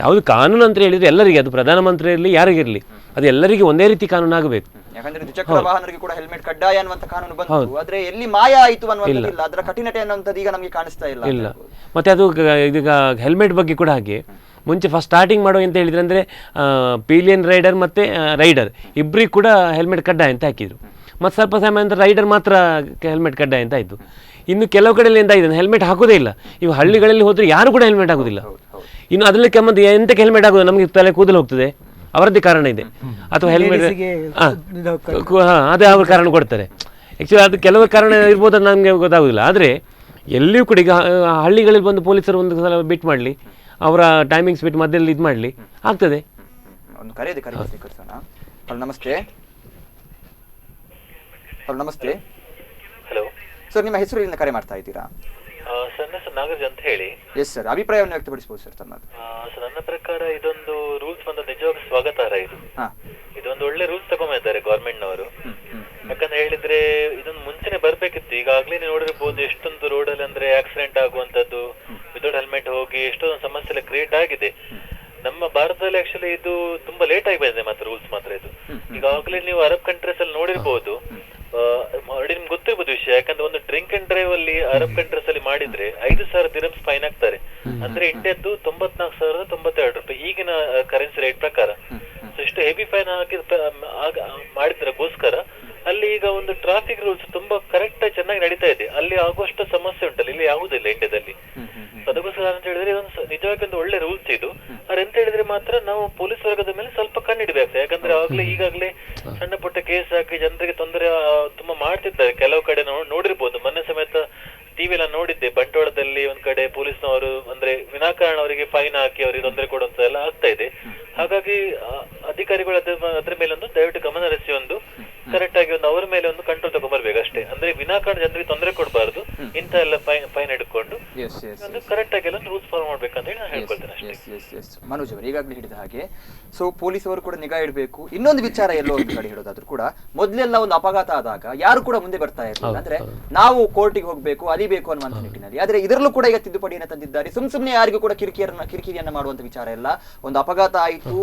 ಯಾವುದು ಕಾನೂನು ಅಂತ ಹೇಳಿದರೆ ಎಲ್ಲರಿಗೆ, ಅದು ಪ್ರಧಾನಮಂತ್ರಿ ಇರಲಿ ಯಾರಿಗಿರಲಿ, ಅದು ಎಲ್ಲರಿಗೆ ಒಂದೇ ರೀತಿ ಕಾನೂನು ಆಗಬೇಕು. ಯಾಕಂದ್ರೆ ದ್ವಿಚಕ್ರ ವಾಹನರಿಗೆ ಕೂಡ ಹೆಲ್ಮೆಟ್ ಕಡ್ಡಾಯ ಅನ್ನುವಂತ ಕಾನೂನು ಬಂತು, ಆದ್ರೆ ಎಲ್ಲಿ ಮಾಯ ಆಯಿತು ಅನ್ನುವಂಥದ್ದಿಲ್ಲ, ಅದರ ಕಠಿಣತೆ ಅನ್ನುವಂಥದ್ದು ಈಗ ನಮಗೆ ಕಾಣಿಸ್ತಾ ಇಲ್ಲ. ಮತ್ತೆ ಅದು ಇದೀಗ ಹೆಲ್ಮೆಟ್ ಬಗ್ಗೆ ಕೂಡ ಹಾಗೆ, ಮುಂಚೆ ಫಸ್ಟ್ ಸ್ಟಾರ್ಟಿಂಗ್ ಮಾಡೋ ಅಂತ ಹೇಳಿದ್ರೆ ಅಂದರೆ ಪಿಲಿಯನ್ ರೈಡರ್ ಮತ್ತು ರೈಡರ್ ಇಬ್ಬರಿಗೆ ಕೂಡ ಹೆಲ್ಮೆಟ್ ಕಡ್ಡಾಯ ಅಂತ ಹಾಕಿದರು. ಮತ್ತು ಸ್ವಲ್ಪ ಸಮಯ ನಂತರ ರೈಡರ್ ಮಾತ್ರ ಹೆಲ್ಮೆಟ್ ಕಡ್ಡಾಯ ಅಂತ ಆಯಿತು. ಇನ್ನು ಕೆಲವು ಕಡೆಯಲ್ಲಿ ಎಂತ ಆಗಿದೆ, ಹೆಲ್ಮೆಟ್ ಹಾಕೋದೇ ಇಲ್ಲ. ಇವು ಹಳ್ಳಿಗಳಲ್ಲಿ ಹೋದರೆ ಯಾರು ಕೂಡ ಹೆಲ್ಮೆಟ್ ಆಗೋದಿಲ್ಲ. ಇನ್ನು ಅದರಲ್ಲಿ ಕೆಮ್ಮದು ಎಂತಕ್ಕೆ ಹೆಲ್ಮೆಟ್ ಆಗೋದು, ನಮಗೆ ತಲೆ ಕೂದಲು ಹೋಗ್ತದೆ, ಅವರದ್ದೇ ಕಾರಣ ಇದೆ. ಅಥವಾ ಹೆಲ್ಮೆಟ್ ಅದೇ ಅವ್ರ ಕಾರಣ ಕೊಡ್ತಾರೆ. ಆ್ಯಕ್ಚುಲಿ ಅದು ಕೆಲವು ಕಾರಣ ಇರ್ಬೋದು, ಅದು ನಮಗೆ ಗೊತ್ತಾಗೋದಿಲ್ಲ. ಆದರೆ ಎಲ್ಲಿಯೂ ಕೂಡ ಈಗ ಹಳ್ಳಿಗಳಲ್ಲಿ ಬಂದು ಪೊಲೀಸರು ಒಂದು ಸಲ ಬಿಟ್ ಮಾಡಲಿ, ಅವರ ಟೈಮಿಂಗ್ಸ್ ಬಿಟ್ಟು ಮಧ್ಯದಲ್ಲಿ ಇದು ಮಾಡಲಿ, ಆಗ್ತದೆ. ಒಂದು ಕರೆ ಇದೆ, ಕರೆ ಸ್ವೀಕರಿಸೋಣ. ಹಲೋ, ನಮಸ್ತೆ. ಹಲೋ, ನಮಸ್ತೆ. ಹಲೋ ಸರ್, ನಿಮ್ಮ ಹೆಸರು ಇಲ್ಲಿಂದ ಕರೆ ಮಾಡ್ತಾ ಇದ್ದೀರಾ? ಸರ್, ನನ್ನ ಹೆಸರು ನಾಗರಾಜ್ ಅಂತ ಹೇಳಿ. ಎಸ್ ಸರ್, ಅಭಿಪ್ರಾಯವನ್ನು ವ್ಯಕ್ತಪಡಿಸಬಹುದು ಸರ್ ತಮ್ಮದು? ಸರ್, ನನ್ನ ಪ್ರಕಾರ ಇದೊಂದು ರೂಲ್ಸ್ ಬಂದ ನಿಜವಾಗಿ ಸ್ವಾಗತಾರ್ಹ. ಇದೊಂದು ಒಳ್ಳೆ ರೂಲ್ಸ್ ತಗೊಂಡಿದ್ದಾರೆ ಗವರ್ಮೆಂಟ್ನವರು. ಯಾಕಂದ್ರೆ ಹೇಳಿದ್ರೆ ಇದೊಂದು ಮುಂಚೆನೆ ಬರ್ಬೇಕಿತ್ತು. ಈಗಾಗ್ಲೇ ನೀವು ನೋಡಿರ್ಬೋದು, ಎಷ್ಟೊಂದು ರೋಡಲ್ಲಿ ಅಂದ್ರೆ ಆಕ್ಸಿಡೆಂಟ್ ಆಗುವಂತದ್ದು, ವಿತೌಟ್ ಹೆಲ್ಮೆಟ್ ಹೋಗಿ ಎಷ್ಟೊಂದು ಸಮಸ್ಯೆ ಎಲ್ಲ ಕ್ರಿಯೇಟ್ ಆಗಿದೆ. ನಮ್ಮ ಭಾರತದಲ್ಲಿ ಆಕ್ಚುಲಿ ಇದು ತುಂಬಾ ಲೇಟ್ ಆಗಿ ಬಂದಿದೆ ಮಾತ್ರ ರೂಲ್ಸ್ ಮಾತ್ರ ಇದು. ಈಗಾಗಲೇ ನೀವು ಅರಬ್ ಕಂಟ್ರೀಸ್ ಅಲ್ಲಿ ನೋಡಿರ್ಬೋದು, ಆಲ್ರೆಡಿ ನಿಮ್ಗೆ ಗೊತ್ತಿರ್ಬೋದು ವಿಷಯ. ಯಾಕಂದ್ರೆ ಒಂದು ಡ್ರಿಂಕ್ ಅಂಡ್ ಡ್ರೈವ್ ಅಲ್ಲಿ ಅರಬ್ ಕಂಟ್ರೀಸ್ ಅಲ್ಲಿ ಮಾಡಿದ್ರೆ 5,000 ದಿರಮ್ಸ್ ಫೈನ್ ಆಗ್ತಾರೆ. ಅಂದ್ರೆ ಇಂಡಿಯಾದ್ದು 94,092 ರೂಪಾಯಿ ಈಗಿನ ಕರೆನ್ಸಿ ರೇಟ್ ಪ್ರಕಾರ. ಇಷ್ಟು ಹೆವಿ ಫೈನ್ ಮಾಡಿದ್ರಗೋಸ್ಕರ ಅಲ್ಲಿ ಈಗ ಒಂದು ಟ್ರಾಫಿಕ್ ರೂಲ್ಸ್ ತುಂಬಾ ಕರೆಕ್ಟ್ ಆಗಿ ಚೆನ್ನಾಗಿ ನಡೀತಾ ಇದೆ. ಅಲ್ಲಿ ಆಗುವಷ್ಟು ಸಮಸ್ಯೆ ಉಂಟಲ್ಲ, ಇಲ್ಲಿ ಯಾವುದಿಲ್ಲ ಇಂಡಿಯಾದಲ್ಲಿ. ಅದಕ್ಕೋಸ್ಕರ ಅಂತ ಹೇಳಿದ್ರೆ ಇದೊಂದು ನಿಜವಾಗಿ ಒಂದು ಒಳ್ಳೆ ರೂಲ್ಸ್ ಇದು. ಆದ್ರೆ ಎಂತ ಹೇಳಿದ್ರೆ ಮಾತ್ರ ನಾವು ಪೊಲೀಸ್ ವರ್ಗದ ಮೇಲೆ ಸ್ವಲ್ಪ ಕಣ್ಣಿಡ್ಬೇಕು. ಯಾಕಂದ್ರೆ ಈಗಾಗಲೇ ಸಣ್ಣ ಪುಟ್ಟ ಕೇಸ್ ಹಾಕಿ ಜನರಿಗೆ ತೊಂದರೆ ತುಂಬಾ ಮಾಡ್ತಿದ್ದಾರೆ. ಕೆಲವು ಕಡೆ ನೋಡಿರ್ಬೋದು, ಮೊನ್ನೆ ಸಮೇತ ಟಿವಿ ಎಲ್ಲ ನೋಡಿದ್ದೆ, ಬಂಟ್ವಾಳದಲ್ಲಿ ಒಂದ್ ಕಡೆ ಪೊಲೀಸ್ನವರು ಅಂದ್ರೆ ವಿನಾಕಾರಣ ಅವರಿಗೆ ಫೈನ್ ಹಾಕಿ ಅವರಿಗೆ ತೊಂದರೆ ಕೊಡುವಂತ ಎಲ್ಲ ಆಗ್ತಾ ಇದೆ. ಹಾಗಾಗಿ ಅಧಿಕಾರಿಗಳು ಅದ್ರ ಮೇಲೆ ಒಂದು ದಯವಿಟ್ಟು ಗಮನ ಹರಿಸಿ ಒಂದು ಕರೆಕ್ಟ್ ಆಗಿ ಒಂದು ಅವರ ಮೇಲೆ ಒಂದು ಕಂಟ್ರೋಲ್ ತಗೊಂಡ್ಬರ್ಬೇಕು ಅಷ್ಟೇ. ಅಂದ್ರೆ ವಿನಾಕಾರಣ ಜನರಿಗೆ ತೊಂದರೆ ಕೊಡಬಾರ್ದು, ಇಂಥ ಎಲ್ಲ ಫೈನ್ ಹಿಡ್ಕೊಂಡು ಕರೆಕ್ಟ್ ಆಗಿ ಎಲ್ಲ ರೂಲ್ಸ್ ಫಾಲೋ ಮಾಡ್ಬೇಕಂತ ಹೇಳಿ ನಾನು ಹೇಳ್ಕೊಳ್ತೇನೆ ಅಷ್ಟೇ. ಮನೋಜ್ ಅವರು ಈಗಾಗಲೇ ಹೇಳಿದ ಹಾಗೆ, ಸೊ ಪೊಲೀಸ್ ಅವರು ಕೂಡ ನಿಗಾ ಇಡಬೇಕು. ಇನ್ನೊಂದು ವಿಚಾರ ಎಲ್ಲೋ ಒಂದು ಕಡೆ ಹೇಳೋದಾದ್ರೂ ಕೂಡ, ಮೊದಲೆಲ್ಲ ಒಂದು ಅಪಘಾತ ಆದಾಗ ಯಾರು ಕೂಡ ಮುಂದೆ ಬರ್ತಾ ಇರಲಿಲ್ಲ. ಅಂದ್ರೆ ನಾವು ಕೋರ್ಟಿಗೆ ಹೋಗ್ಬೇಕು, ಅಲಿಬೇಕು ಅನ್ನುವಂತ ನಿಟ್ಟಿನಲ್ಲಿ. ಆದ್ರೆ ಇದರಲ್ಲೂ ಕೂಡ ಈಗ ತಿದ್ದುಪಡಿಯನ್ನು ತಂದಿದ್ದಾರೆ. ಸುಮ್ನೆ ಯಾರಿಗೂ ಕೂಡ ಕಿರಿಕಿರಿಯನ್ನ ಮಾಡುವಂತ ವಿಚಾರ ಇಲ್ಲ. ಒಂದು ಅಪಘಾತ ಆಯಿತು,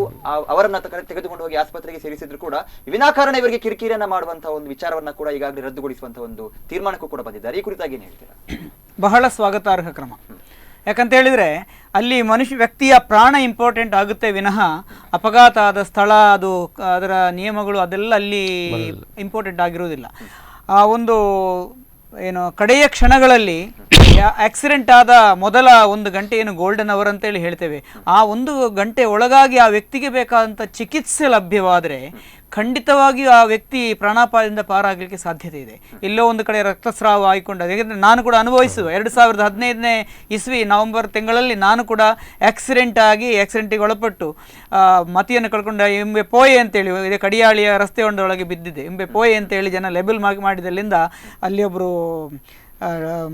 ಅವರನ್ನ ತೆಗೆದುಕೊಂಡು ಹೋಗಿ ಆಸ್ಪತ್ರೆಗೆ ಸೇರಿಸಿದ್ರು ಕೂಡ ವಿನಾಕಾರಣ ಇವರಿಗೆ ಕಿರಿಕಿರಿಯನ್ನ ಮಾಡುವಂತಹ ಒಂದು ವಿಚಾರವನ್ನ ಕೂಡ ಈಗಾಗಲೇ ರದ್ದುಗೊಳಿಸುವಂತಹ ಒಂದು ತೀರ್ಮಾನಕ್ಕೂ ಕೂಡ ಬಂದಿದ್ದಾರೆ. ಈ ಕುರಿತಾಗಿ ಏನ್ ಹೇಳ್ತೀರಾ? ಬಹಳ ಸ್ವಾಗತಾರ್ಹ ಕ್ರಮ. ಯಾಕಂತ ಹೇಳಿದರೆ ಅಲ್ಲಿ ವ್ಯಕ್ತಿಯ ಪ್ರಾಣ ಇಂಪಾರ್ಟೆಂಟ್ ಆಗುತ್ತೆ ವಿನಃ ಅಪಘಾತ ಆದ ಸ್ಥಳ, ಅದು ಅದರ ನಿಯಮಗಳು ಅದೆಲ್ಲ ಅಲ್ಲಿ ಇಂಪಾರ್ಟೆಂಟ್ ಆಗಿರುವುದಿಲ್ಲ. ಆ ಒಂದು ಏನು ಕಡೆಯ ಕ್ಷಣಗಳಲ್ಲಿ ಆಕ್ಸಿಡೆಂಟ್ ಆದ ಮೊದಲ 1 ಗಂಟೆ ಏನು ಗೋಲ್ಡನ್ ಅವರ್ ಅಂತೇಳಿ ಹೇಳ್ತೇವೆ, ಆ 1 ಗಂಟೆ ಒಳಗಾಗಿ ಆ ವ್ಯಕ್ತಿಗೆ ಬೇಕಾದಂಥ ಚಿಕಿತ್ಸೆ ಲಭ್ಯವಾದರೆ ಖಂಡಿತವಾಗಿಯೂ ಆ ವ್ಯಕ್ತಿ ಪ್ರಾಣಾಪಾಯದಿಂದ ಪಾರಾಗಲಿಕ್ಕೆ ಸಾಧ್ಯತೆ ಇದೆ. ಎಲ್ಲೋ ಒಂದು ಕಡೆ ರಕ್ತಸ್ರಾವ ಆಯ್ಕೊಂಡು, ಯಾಕೆಂದರೆ ನಾನು ಕೂಡ ಅನುಭವಿಸುವ 2015ನೇ ಇಸ್ವಿ ನವೆಂಬರ್ ತಿಂಗಳಲ್ಲಿ ನಾನು ಕೂಡ ಆಕ್ಸಿಡೆಂಟಿಗೆ ಒಳಪಟ್ಟು ಮತಿಯನ್ನು ಕಳ್ಕೊಂಡು ಇಂಬೆ ಪೋಯೆ ಅಂತೇಳಿ ಇದೆ ಕಡಿಯಾಳಿಯ ರಸ್ತೆ ಒಂದರೊಳಗೆ ಬಿದ್ದಿದೆ. ಇಂಬೆ ಪೋಯೆ ಅಂತೇಳಿ ಜನ ಲೆಬಲ್ ಮಾಡಿದಲ್ಲಿಂದ ಅಲ್ಲಿ ಒಬ್ಬರು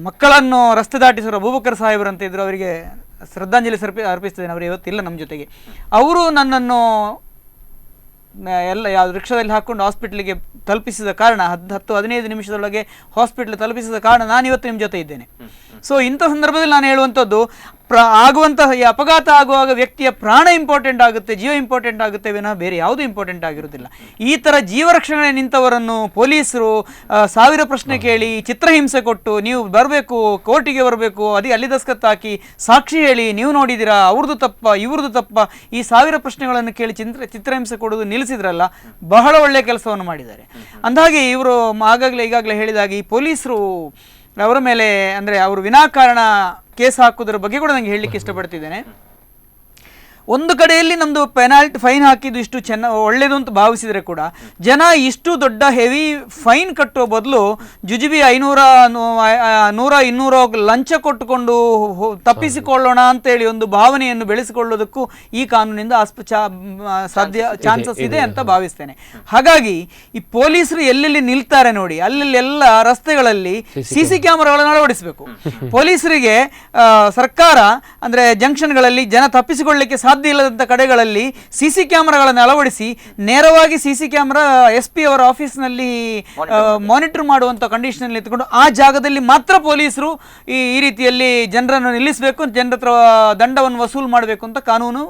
ಮಕ್ಕಳನ್ನು ರಸ್ತೆ ದಾಟಿಸಿರೋ ಅಬೂಬಕರ್ ಸಾಹೇಬರು ಅಂತ ಇದ್ರು, ಅವರಿಗೆ ಶ್ರದ್ಧಾಂಜಲಿ ಅರ್ಪಿಸ್ತೇನೆ. ಅವರು ಇವತ್ತಿಲ್ಲ ನಮ್ಮ ಜೊತೆಗೆ. ಅವರು ನನ್ನನ್ನು ಎಲ್ಲ ಯಾವುದು ರಿಕ್ಷಾದಲ್ಲಿ ಹಾಕ್ಕೊಂಡು ಹಾಸ್ಪಿಟ್ಲಿಗೆ ತಲುಪಿಸಿದ ಕಾರಣ 10-15 ನಿಮಿಷದೊಳಗೆ ಹಾಸ್ಪಿಟ್ಲ್ ತಲುಪಿಸಿದ ಕಾರಣ ನಾನು ಇವತ್ತು ನಿಮ್ಮ ಜೊತೆ ಇದ್ದೇನೆ. ಸೊ ಇಂಥ ಸಂದರ್ಭದಲ್ಲಿ ನಾನು ಹೇಳುವಂಥದ್ದು, ಆಗುವಂತಹ ಈ ಅಪಘಾತ ಆಗುವಾಗ ವ್ಯಕ್ತಿಯ ಪ್ರಾಣ ಇಂಪಾರ್ಟೆಂಟ್ ಆಗುತ್ತೆ, ಜೀವ ಇಂಪಾರ್ಟೆಂಟ್ ಆಗುತ್ತೆ ವಿನಃ ಬೇರೆ ಯಾವುದೂ ಇಂಪಾರ್ಟೆಂಟ್ ಆಗಿರೋದಿಲ್ಲ. ಈ ಥರ ಜೀವರಕ್ಷಣೆ ನಿಂತವರನ್ನು ಪೊಲೀಸರು ಸಾವಿರ ಪ್ರಶ್ನೆ ಕೇಳಿ ಚಿತ್ರಹಿಂಸೆ ಕೊಟ್ಟು ನೀವು ಬರಬೇಕು, ಕೋರ್ಟಿಗೆ ಬರಬೇಕು, ಅಲ್ಲಿ ದಸ್ಕತ್ ಹಾಕಿ ಸಾಕ್ಷಿ ಹೇಳಿ ನೀವು ನೋಡಿದ್ದೀರಾ, ಅವ್ರದ್ದು ತಪ್ಪ ಇವ್ರದ್ದು ತಪ್ಪ, ಈ ಸಾವಿರ ಪ್ರಶ್ನೆಗಳನ್ನು ಕೇಳಿ ಚಿತ್ರಹಿಂಸೆ ಕೊಡೋದು ನಿಲ್ಲಿಸಿದ್ರಲ್ಲ, ಬಹಳ ಒಳ್ಳೆಯ ಕೆಲಸವನ್ನು ಮಾಡಿದ್ದಾರೆ. ಅಂದಾಗೆ ಇವರು ಈಗಾಗಲೇ ಹೇಳಿದಾಗೆ ಈ ಪೊಲೀಸರು ಅವರ ಮೇಲೆ ಅಂದರೆ ಅವರು ವಿನಾಕಾರಣ ಕೇಸ್ ಹಾಕೋದ್ರ ಬಗ್ಗೆ ಕೂಡ ನನಗೆ ಹೇಳಲಿಕ್ಕೆ ಇಷ್ಟಪಡ್ತಿದ್ದೇನೆ. ಒಂದು ಕಡೆಯಲ್ಲಿ ನಮ್ಮದು ಫೈನ್ ಹಾಕಿದ್ದು ಇಷ್ಟು ಒಳ್ಳೆಯದು ಅಂತ ಭಾವಿಸಿದರೆ ಕೂಡ ಜನ ಇಷ್ಟು ದೊಡ್ಡ ಹೆವಿ ಫೈನ್ ಕಟ್ಟುವ ಬದಲು ಜುಜುಬಿ 100-200 ಲಂಚ ಕೊಟ್ಟುಕೊಂಡು ತಪ್ಪಿಸಿಕೊಳ್ಳೋಣ ಅಂತೇಳಿ ಒಂದು ಭಾವನೆಯನ್ನು ಬೆಳೆಸಿಕೊಳ್ಳೋದಕ್ಕೂ ಈ ಕಾನೂನಿಂದ ಚಾನ್ಸಸ್ ಇದೆ ಅಂತ ಭಾವಿಸ್ತೇನೆ. ಹಾಗಾಗಿ ಈ ಪೊಲೀಸರು ಎಲ್ಲೆಲ್ಲಿ ನಿಲ್ತಾರೆ ನೋಡಿ, ಅಲ್ಲೆಲ್ಲ ರಸ್ತೆಗಳಲ್ಲಿ CC ಕ್ಯಾಮರಾಗಳನ್ನು ಅಳವಡಿಸಬೇಕು. ಪೊಲೀಸರಿಗೆ ಸರ್ಕಾರ ಅಂದರೆ ಜಂಕ್ಷನ್ಗಳಲ್ಲಿ ಜನ ತಪ್ಪಿಸಿಕೊಳ್ಳಲಿಕ್ಕೆ ಸಾಧ್ಯ ಇಲ್ಲದಂಥ ಕಡೆಗಳಲ್ಲಿ CC ಕ್ಯಾಮರಾಗಳನ್ನು ಅಳವಡಿಸಿ ನೇರವಾಗಿ CC ಕ್ಯಾಮರಾ SP ಅವರ ಆಫೀಸ್ನಲ್ಲಿ ಮಾನಿಟರ್ ಮಾಡುವಂಥ ಕಂಡೀಷನಲ್ಲಿ ಇಟ್ಕೊಂಡು ಆ ಜಾಗದಲ್ಲಿ ಮಾತ್ರ ಪೊಲೀಸರು ಈ ರೀತಿಯಲ್ಲಿ ಜನರನ್ನು ನಿಲ್ಲಿಸಬೇಕು, ಜನರ ಹತ್ರ ದಂಡವನ್ನು ವಸೂಲು ಮಾಡಬೇಕು ಅಂತ ಕಾನೂನು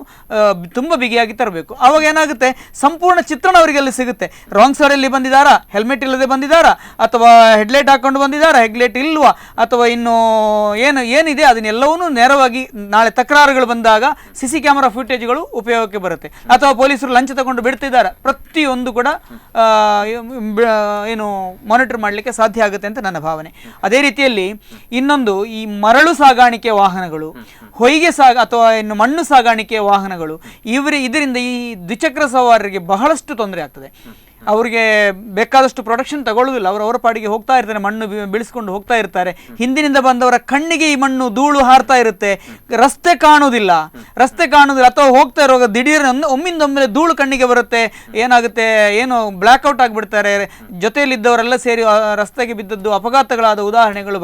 ತುಂಬ ಬಿಗಿಯಾಗಿ ತರಬೇಕು. ಆವಾಗ ಏನಾಗುತ್ತೆ, ಸಂಪೂರ್ಣ ಚಿತ್ರಣ ಅವರಿಗೆಲ್ಲ ಸಿಗುತ್ತೆ. ರಾಂಗ್ ಸೈಡಲ್ಲಿ ಬಂದಿದ್ದಾರಾ, ಹೆಲ್ಮೆಟ್ ಇಲ್ಲದೆ ಬಂದಿದ್ದಾರಾ, ಅಥವಾ ಹೆಡ್ಲೈಟ್ ಹಾಕೊಂಡು ಬಂದಿದ್ದಾರಾ, ಹೆಡ್ಲೈಟ್ ಇಲ್ವಾ, ಅಥವಾ ಇನ್ನು ಏನಿದೆ ಅದನ್ನೆಲ್ಲವನ್ನೂ ನೇರವಾಗಿ ನಾಳೆ ತಕರಾರುಗಳು ಬಂದಾಗ CC ಕ್ಯಾಮರಾ ಫುಟೇಜ್ಗಳು ಉಪಯೋಗಕ್ಕೆ ಬರುತ್ತೆ. ಅಥವಾ ಪೊಲೀಸರು ಲಂಚ ತಗೊಂಡು ಬಿಡ್ತಿದ್ದಾರೆ, ಪ್ರತಿಯೊಂದು ಕೂಡ ಮಾನಿಟರ್ ಮಾಡಲಿಕ್ಕೆ ಸಾಧ್ಯ ಆಗುತ್ತೆ ಅಂತ ನನ್ನ ಭಾವನೆ. ಅದೇ ರೀತಿಯಲ್ಲಿ ಇನ್ನೊಂದು, ಈ ಮರಳು ಸಾಗಾಣಿಕೆ ವಾಹನಗಳು, ಹೊಯ್ಗೆ ಅಥವಾ ಇನ್ನು ಮಣ್ಣು ಸಾಗಾಣಿಕೆ ವಾಹನಗಳು, ಇದರಿಂದ ಈ ದ್ವಿಚಕ್ರ ಸವಾರರಿಗೆ ಬಹಳಷ್ಟು ತೊಂದರೆ ಆಗ್ತದೆ. ಅವರಿಗೆ ಬೇಕಾದಷ್ಟು ಪ್ರೊಟೆಕ್ಷನ್ ತಗೊಳ್ಳೋದಿಲ್ಲ, ಅವರ ಪಾಡಿಗೆ ಹೋಗ್ತಾ ಇರ್ತಾರೆ, ಮಣ್ಣು ಬೀಳಿಸ್ಕೊಂಡು ಹೋಗ್ತಾ ಇರ್ತಾರೆ. ಹಿಂದಿನಿಂದ ಬಂದವರ ಕಣ್ಣಿಗೆ ಈ ಮಣ್ಣು ಧೂಳು ಹಾರ್ತಾ ಇರುತ್ತೆ, ರಸ್ತೆ ಕಾಣುವುದಿಲ್ಲ, ಅಥವಾ ಹೋಗ್ತಾ ಇರುವಾಗ ದಿಢೀರ್ ಒಮ್ಮಿಂದೊಮ್ಮೆಲೆ ಧೂಳು ಕಣ್ಣಿಗೆ ಬರುತ್ತೆ, ಏನಾಗುತ್ತೆ, ಬ್ಲ್ಯಾಕ್ಔಟ್ ಆಗಿಬಿಡ್ತಾರೆ. ಜೊತೆಯಲ್ಲಿದ್ದವರೆಲ್ಲ ಸೇರಿ ರಸ್ತೆಗೆ ಬಿದ್ದದ್ದು ಅಪಘಾತಗಳಾದ ಉದಾಹರಣೆಗಳು